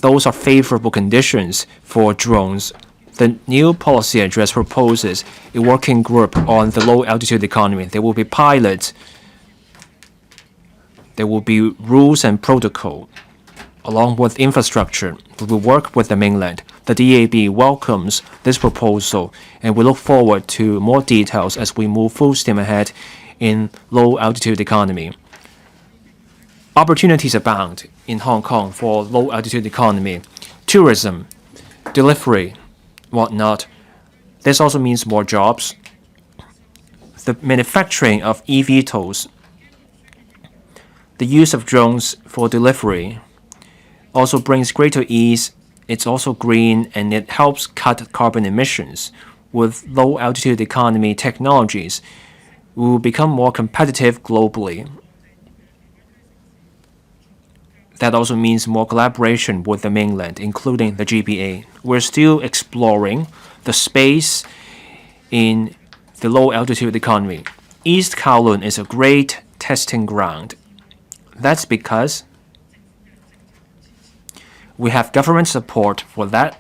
those are favorable conditions for drones. The new policy address proposes a working group on the low-altitude economy. There will be pilots. There will be rules and protocol, along with infrastructure. We will work with the mainland. The DAB welcomes this proposal, and we look forward to more details as we move full steam ahead in low-altitude economy. Opportunities abound in Hong Kong for low-altitude economy, tourism, delivery, whatnot. This also means more jobs. The manufacturing of eVTOLs, the use of drones for delivery also brings greater ease. It's also green and it helps cut carbon emissions. With low-altitude economy technologies, we will become more competitive globally. That also means more collaboration with the mainland, including the GBA. We're still exploring the space in the low-altitude economy. East Kowloon is a great testing ground. That's because we have government support for that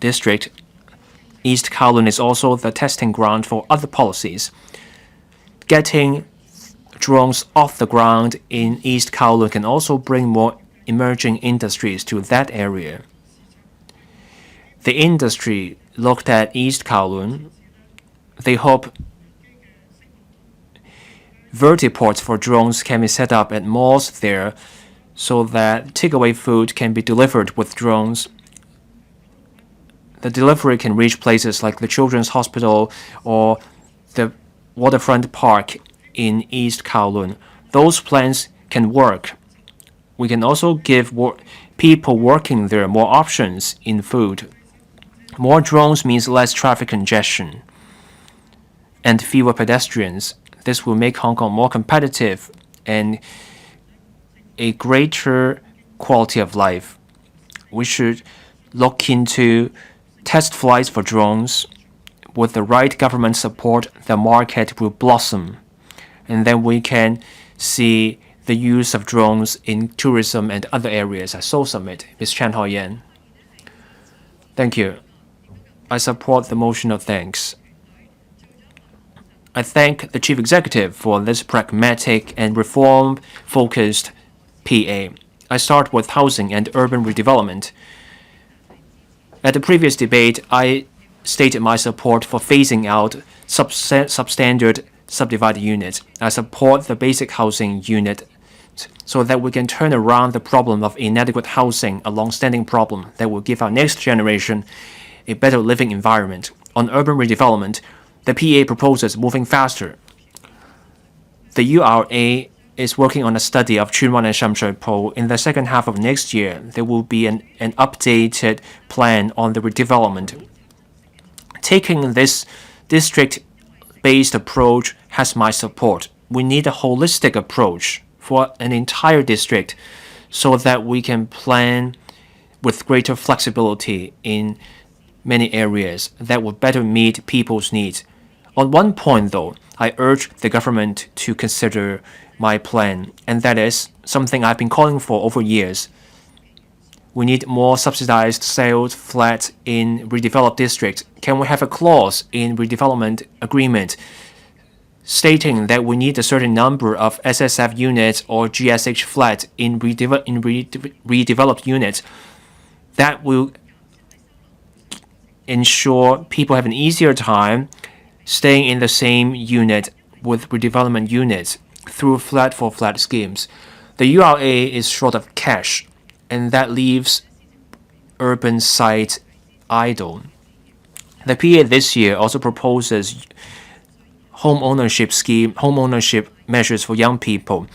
district. East Kowloon is also the testing ground for other policies. Getting drones off the ground in East Kowloon can also bring more emerging industries to that area. The industry looked at East Kowloon. They hope vertiports for drones can be set up at malls there so that takeaway food can be delivered with drones. The delivery can reach places like the Children's Hospital or the waterfront park in East Kowloon. Those plans can work. We can also give people working there more options in food. More drones means less traffic congestion and fewer pedestrians. This will make Hong Kong more competitive and a greater quality of life. We should look into test flights for drones. With the right government support, the market will blossom. And then we can see the use of drones in tourism and other areas. I so submit. Ms. Chan Hao-Yan. Thank you. I support the motion of thanks. I thank the Chief Executive for this pragmatic and reform-focused PA. I start with housing and urban redevelopment. At the previous debate, I stated my support for phasing out substandard subdivided units. I support the basic housing unit so that we can turn around the problem of inadequate housing, a long-standing problem that will give our next generation a better living environment. On urban redevelopment, the PA proposes moving faster. The URA is working on a study of Tsuen Wan and Sham Shui Po. In the second half of next year, there will be an updated plan on the redevelopment. Taking this district-based approach has my support. We need a holistic approach for an entire district so that we can plan with greater flexibility in many areas that would better meet people's needs. On one point, though, I urge the government to consider my plan, and that is something I've been calling for over years. We need more subsidized sales flats in redeveloped districts. Can we have a clause in redevelopment agreement stating that we need a certain number of SSF units or GSH flats in redeveloped units? That will ensure people have an easier time staying in the same unit with redevelopment units through flat-for-flat schemes. The URA is short of cash, and that leaves urban sites idle. The PA this year also proposes home ownership measures for young people.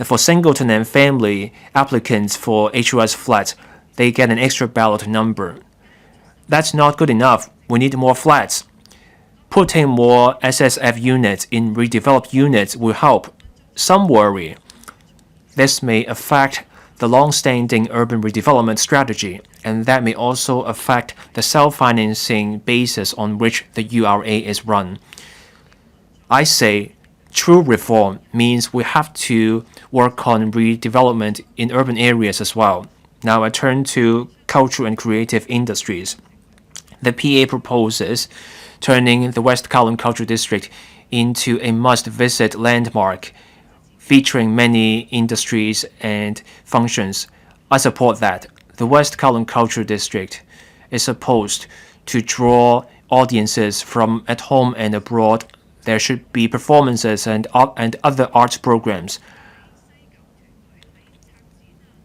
For singleton and family applicants for HOS flats, they get an extra ballot number. That's not good enough. We need more flats. Putting more SSF units in redeveloped units will help. Some worry this may affect the long-standing urban redevelopment strategy, and that may also affect the self-financing basis on which the URA is run. I say true reform means we have to work on redevelopment in urban areas as well. Now I turn to cultural and creative industries. The PA proposes turning the West Kowloon Cultural District into a must-visit landmark featuring many industries and functions. I support that. The West Kowloon Cultural District is supposed to draw audiences from at home and abroad. There should be performances and other arts programs.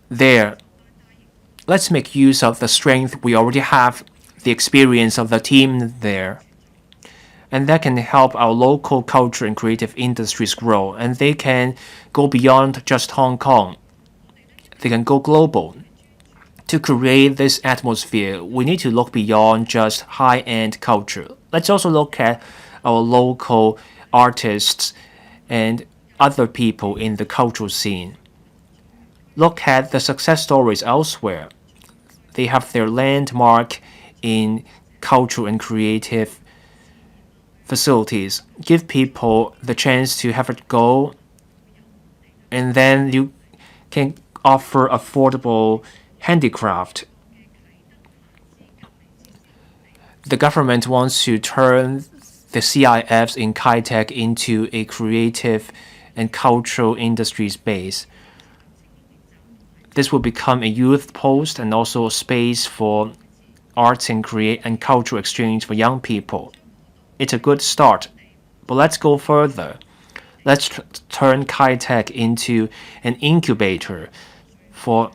There, let's make use of the strength we already have, the experience of the team there. And that can help our local culture and creative industries grow. And they can go beyond just Hong Kong. They can go global. To create this atmosphere, we need to look beyond just high-end culture. Let's also look at our local artists and other people in the cultural scene. Look at the success stories elsewhere. They have their landmark in cultural and creative facilities. Give people the chance to have a go, and then you can offer affordable handicraft. The government wants to turn the CIFs in Kai-Tak into a creative and cultural industries base. This will become a youth post and also a space for arts and cultural exchange for young people. It's a good start, but let's go further. Let's turn Kai-Tak into an incubator for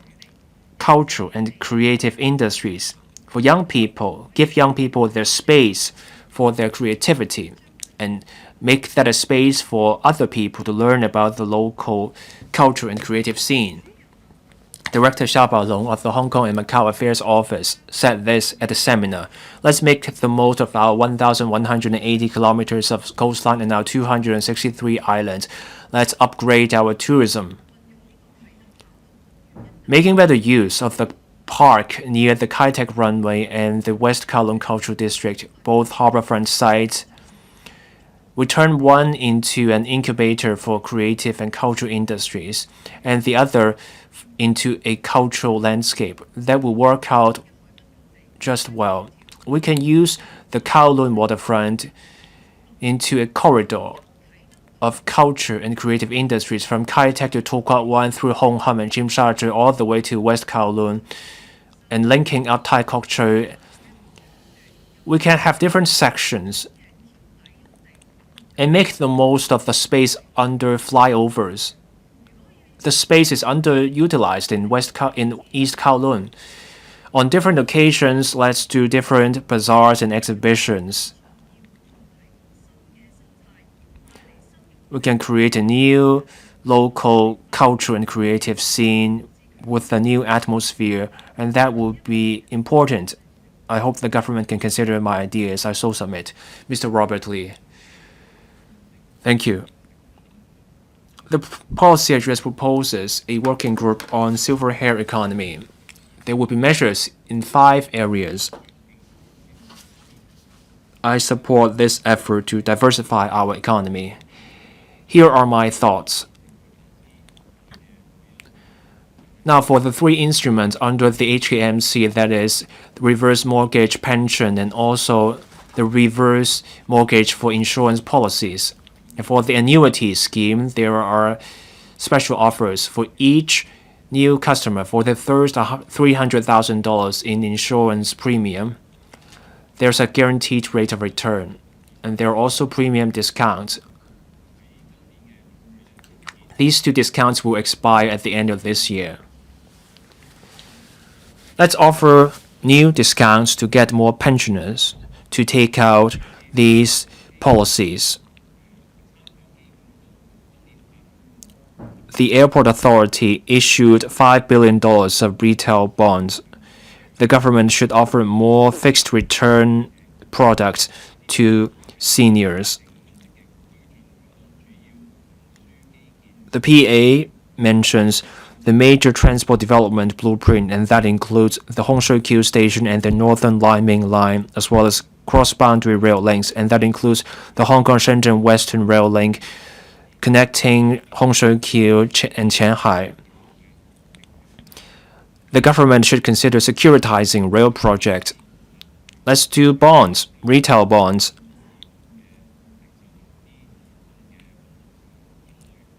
cultural and creative industries. For young people, give young people their space for their creativity and make that a space for other people to learn about the local cultural and creative scene. Director Xia Baolong of the Hong Kong and Macau Affairs Office said this at a seminar. Let's make the most of our 1,180 kilometers of coastline and our 263 islands. Let's upgrade our tourism. Making better use of the park near the Kai-Tak runway and the West Kowloon Cultural District, both harbourfront sites, we turn one into an incubator for creative and cultural industries, and the other into a cultural landscape that will work out just well. We can use the Kowloon waterfront into a corridor of culture and creative industries from Kai-Tak to To Kwat Wan through Hong Kong and Tsim Sha Tsui all the way to West Kowloon and linking up Tai Kok Tsui. We can have different sections and make the most of the space under flyovers. The space is underutilized in East Kowloon. On different occasions, let's do different bazaars and exhibitions. We can create a new local cultural and creative scene with a new atmosphere, and that will be important. I hope the government can consider my ideas. I so submit. Mr. Robert Lee. Thank you. The policy address proposes a working group on silver hair economy. There will be measures in 5 areas. I support this effort to diversify our economy. Here are my thoughts. Now, for the 3 instruments under the HKMC, that is, the reverse mortgage pension and also the reverse mortgage for insurance policies. And for the annuity scheme, there are special offers for each new customer. For the first $300,000 in insurance premium, there's a guaranteed rate of return, and there are also premium discounts. These 2 discounts will expire at the end of this year. Let's offer new discounts to get more pensioners to take out these policies. The airport authority issued $5 billion of retail bonds. The government should offer more fixed return products to seniors. The PA mentions the major transport development blueprint, and that includes the Hong Shui-Kiu station and the Northern Liming Line, as well as cross-boundary rail links, and that includes the Hong Kong-Shenzhen Western Rail Link, connecting Hong Shui-Kiu and Qianhai. The government should consider securitizing rail projects. Let's do bonds, retail bonds.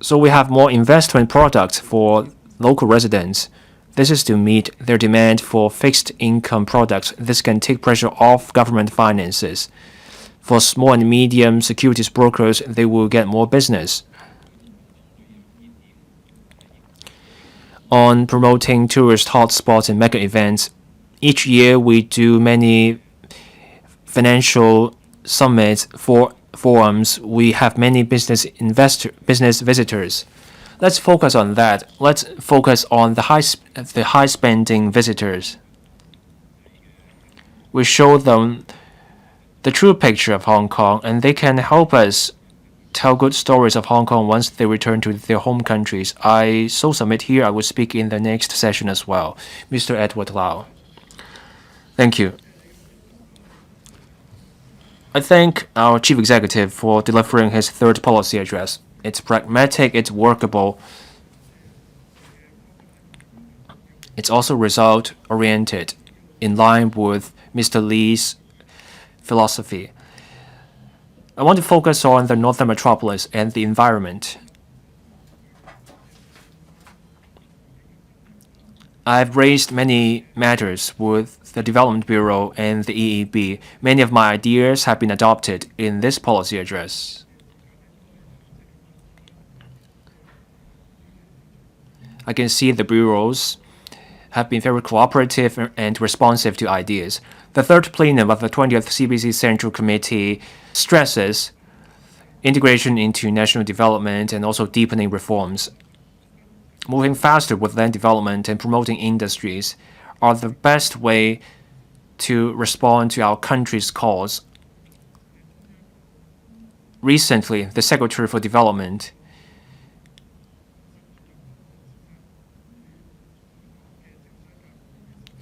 So we have more investment products for local residents. This is to meet their demand for fixed income products. This can take pressure off government finances. For small and medium securities brokers, they will get more business. On promoting tourist hotspots and mega events, each year we do many financial summits, forums. We have many business visitors. Let's focus on that. Let's focus on the high spending visitors. We show them the true picture of Hong Kong, and they can help us tell good stories of Hong Kong once they return to their home countries. I so submit here. I will speak in the next session as well. Mr. Edward Lau. Thank you. I thank our Chief Executive for delivering his third policy address. It's pragmatic, it's workable. It's also result-oriented, in line with Mr. Lee's philosophy. I want to focus on the Northern Metropolis and the environment. I've raised many matters with the Development Bureau and the EEB. Many of my ideas have been adopted in this policy address. I can see the bureaus have been very cooperative and responsive to ideas. The third plenum of the 20th CBC Central Committee stresses integration into national development and also deepening reforms. Moving faster with land development and promoting industries are the best way to respond to our country's calls. Recently, the Secretary for Development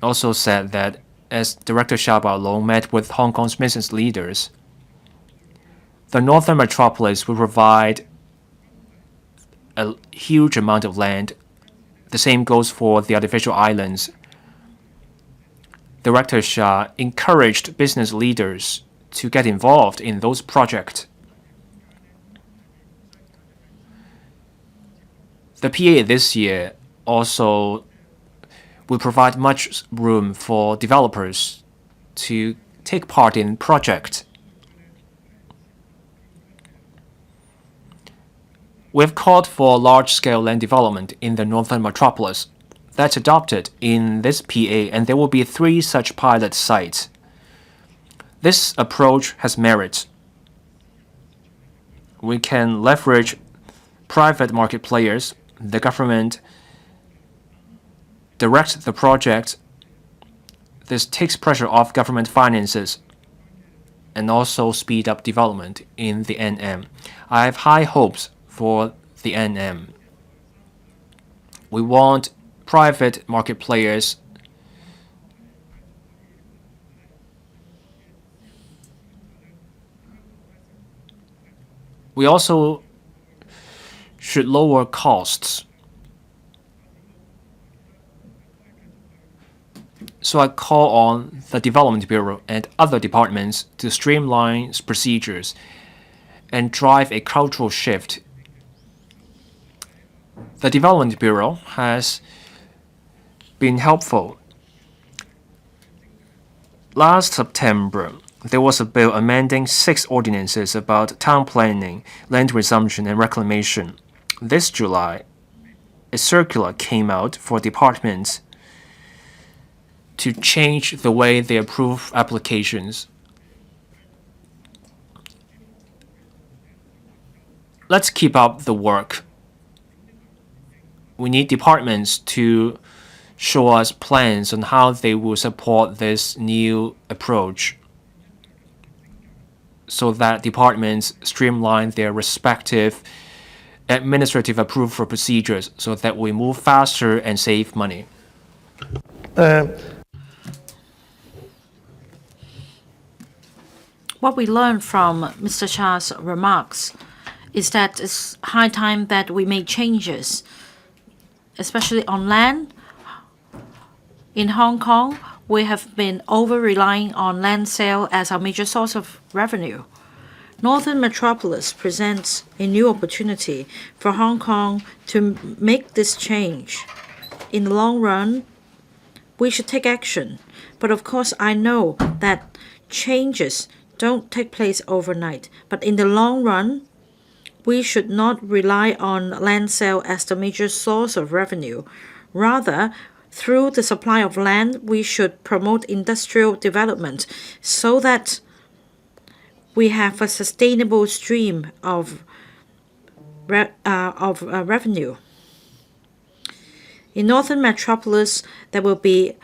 also said that as Director Xia Baolong met with Hong Kong's business leaders, the Northern Metropolis will provide a huge amount of land. The same goes for the artificial islands. Director Xia encouraged business leaders to get involved in those projects. The PA this year also will provide much room for developers to take part in projects. We've called for large-scale land development in the Northern Metropolis. That's adopted in this PA, and there will be 3 such pilot sites. This approach has merit. We can leverage private market players, the government, direct the project. This takes pressure off government finances and also speed up development in the NM. I have high hopes for the NM. We want private market players we also should lower costs. So I call on the Development Bureau and other departments to streamline procedures and drive a cultural shift. The Development Bureau has been helpful. Last September, there was a bill amending 6 ordinances about town planning, land resumption, and reclamation. This July, a circular came out for departments to change the way they approve applications. Let's keep up the work. We need departments to show us plans on how they will support this new approach so that departments streamline their respective administrative approval procedures so that we move faster and save money. What we learned from Mr. Cha's remarks is that it's high time that we make changes, especially on land. In Hong Kong, we have been over-relying on land sale as our major source of revenue. Northern Metropolis presents a new opportunity for Hong Kong to make this change. In the long run, we should take action. But of course, I know that changes don't take place overnight. But in the long run, we should not rely on land sale as the major source of revenue. Rather, through the supply of land, we should promote industrial development so that we have a sustainable stream of revenue. In Northern Metropolis, there will be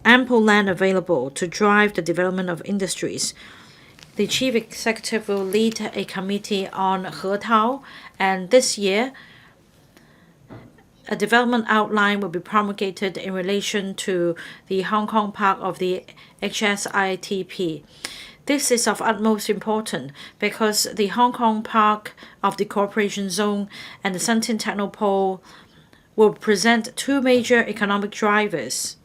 ample land available to drive the development of industries. The chief executive will lead a committee on Hetao, and this year, a development outline will be promulgated in relation to the Hong Kong part of the HSITP. This is of utmost importance because the Hong Kong part of the cooperation zone and the Shantin Technopole will present two major economic drivers.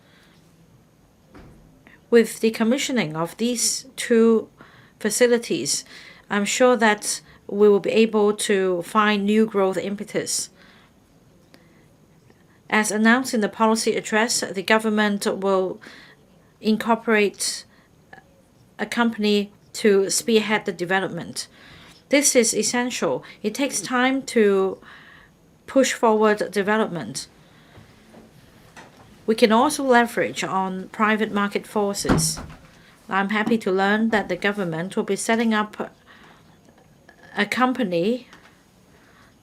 With the commissioning of these two facilities, I'm sure that we will be able to find new growth impetus. As announced in the policy address, the government will incorporate a company to spearhead the development. This is essential. It takes time to push forward development. We can also leverage on private market forces. I'm happy to learn that the government will be setting up a company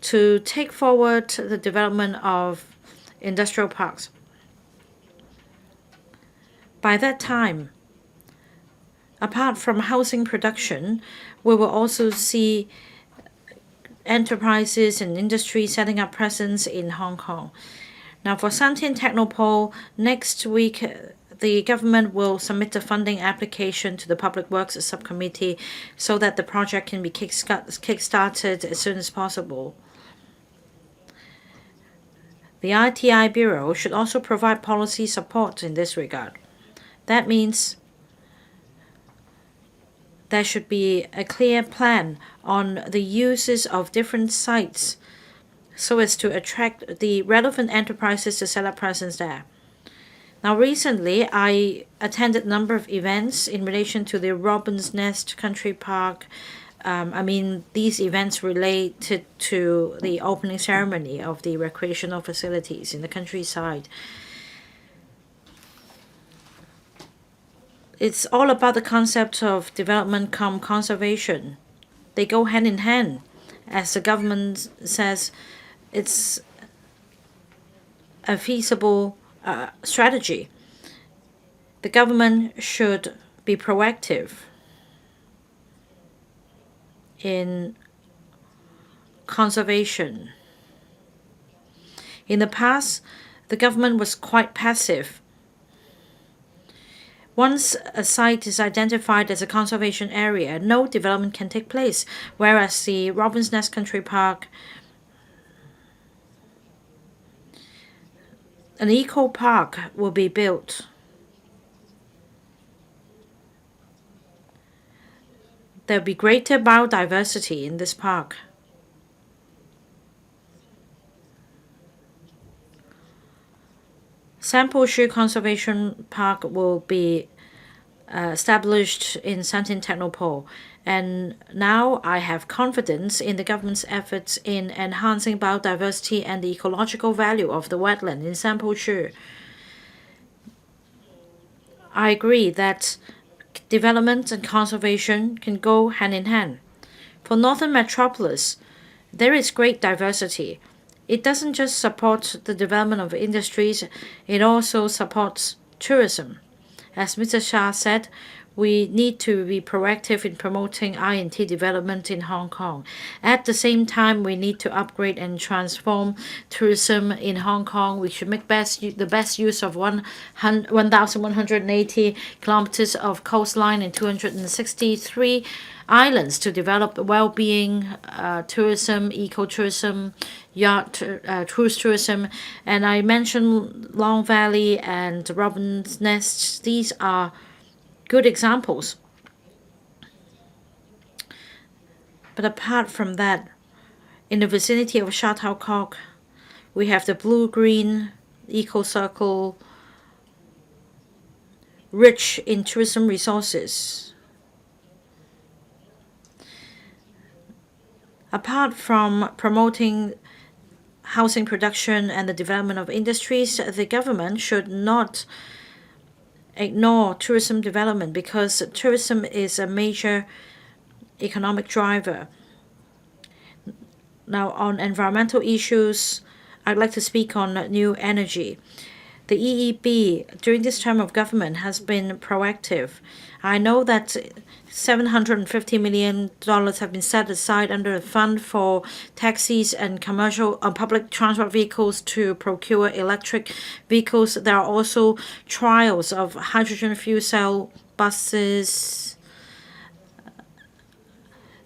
to take forward the development of industrial parks. By that time, apart from housing production, we will also see enterprises and industry setting up presence in Hong Kong. Now for Shantin Technopole, next week the government will submit a funding application to the Public Works Subcommittee so that the project can be kick-started as soon as possible. The ITI Bureau should also provide policy support in this regard. That means there should be a clear plan on the uses of different sites so as to attract the relevant enterprises to set up presence there. Now recently, I attended a number of events in relation to the Robin's Nest Country Park. These events related to the opening ceremony of the recreational facilities in the countryside. It's all about the concept of development cum conservation. They go hand in hand. As the government says, it's a feasible strategy. The government should be proactive in conservation. In the past, the government was quite passive. Once a site is identified as a conservation area, no development can take place, whereas the Robin's Nest Country Park, an eco park will be built. There will be greater biodiversity in this park. Sampo-Shu Conservation Park will be established in Shantin Technopole, and now I have confidence in the government's efforts in enhancing biodiversity and the ecological value of the wetland in Sampo-Shu. I agree that development and conservation can go hand in hand. For Northern Metropolis, there is great diversity. It doesn't just support the development of industries, it also supports tourism. As Mr. Shah said, we need to be proactive in promoting I&T development in Hong Kong. At the same time, we need to upgrade and transform tourism in Hong Kong. We should make the best use of 1,180 kilometers of coastline and 263 islands to develop well-being tourism, ecotourism, yacht cruise tourism. And I mentioned Long Valley and Robin's Nest. These are good examples. But apart from that, in the vicinity of Sha Tau Kok, we have the blue-green eco circle rich in tourism resources. Apart from promoting housing production and the development of industries, the government should not ignore tourism development because tourism is a major economic driver. Now, on environmental issues, I'd like to speak on new energy. The EEB, during this term of government, has been proactive. I know that $750 million have been set aside under a fund for taxis and commercial public transport vehicles to procure electric vehicles. There are also trials of hydrogen fuel cell buses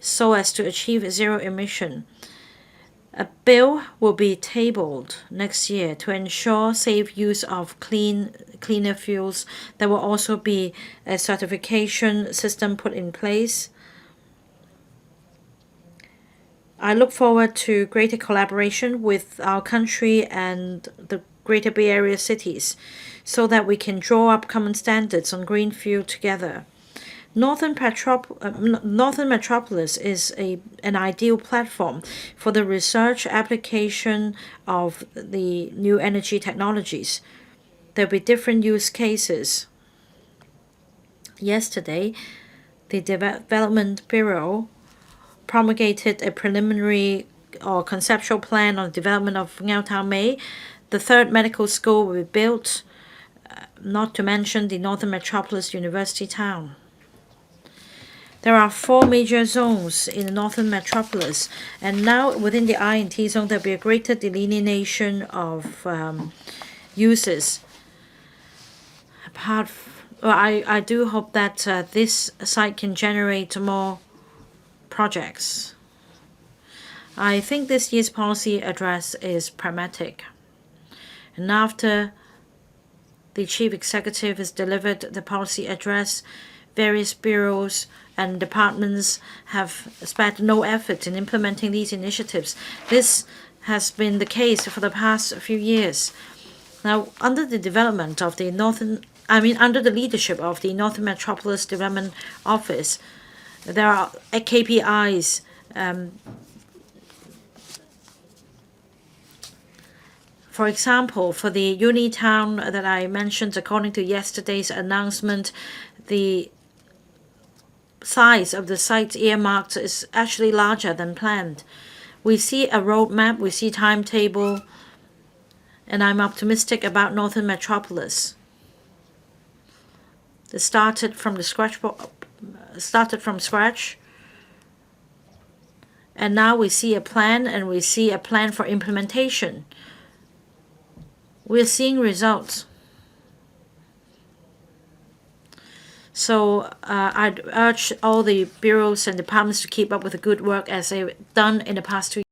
so as to achieve zero emission. A bill will be tabled next year to ensure safe use of cleaner fuels. There will also be a certification system put in place. I look forward to greater collaboration with our country and the Greater Bay Area cities so that we can draw up common standards on green fuel together. Northern Metropolis is an ideal platform for the research application of the new energy technologies. There will be different use cases. Yesterday, the Development Bureau promulgated a preliminary or conceptual plan on the development of Ngau Tau Mei. The third medical school will be built, not to mention the Northern Metropolis University Town. There are 4 major zones in the Northern Metropolis, and now within the I&T zone there will be a greater delineation of uses. I do hope that this site can generate more projects. I think this year's policy address is pragmatic. And after the chief executive has delivered the policy address, various bureaus and departments have spared no effort in implementing these initiatives. This has been the case for the past few years. Now, under the leadership of the Northern Metropolis Development Office, there are KPIs. For example, for the uni town that I mentioned, according to yesterday's announcement, the size of the site earmarked is actually larger than planned. We see a roadmap, we see timetable, and I'm optimistic about Northern Metropolis. It started from scratch, and now we see a plan, and we see a plan for implementation. We're seeing results. So I'd urge all the bureaus and departments to keep up with the good work as they've done in the past 2 years.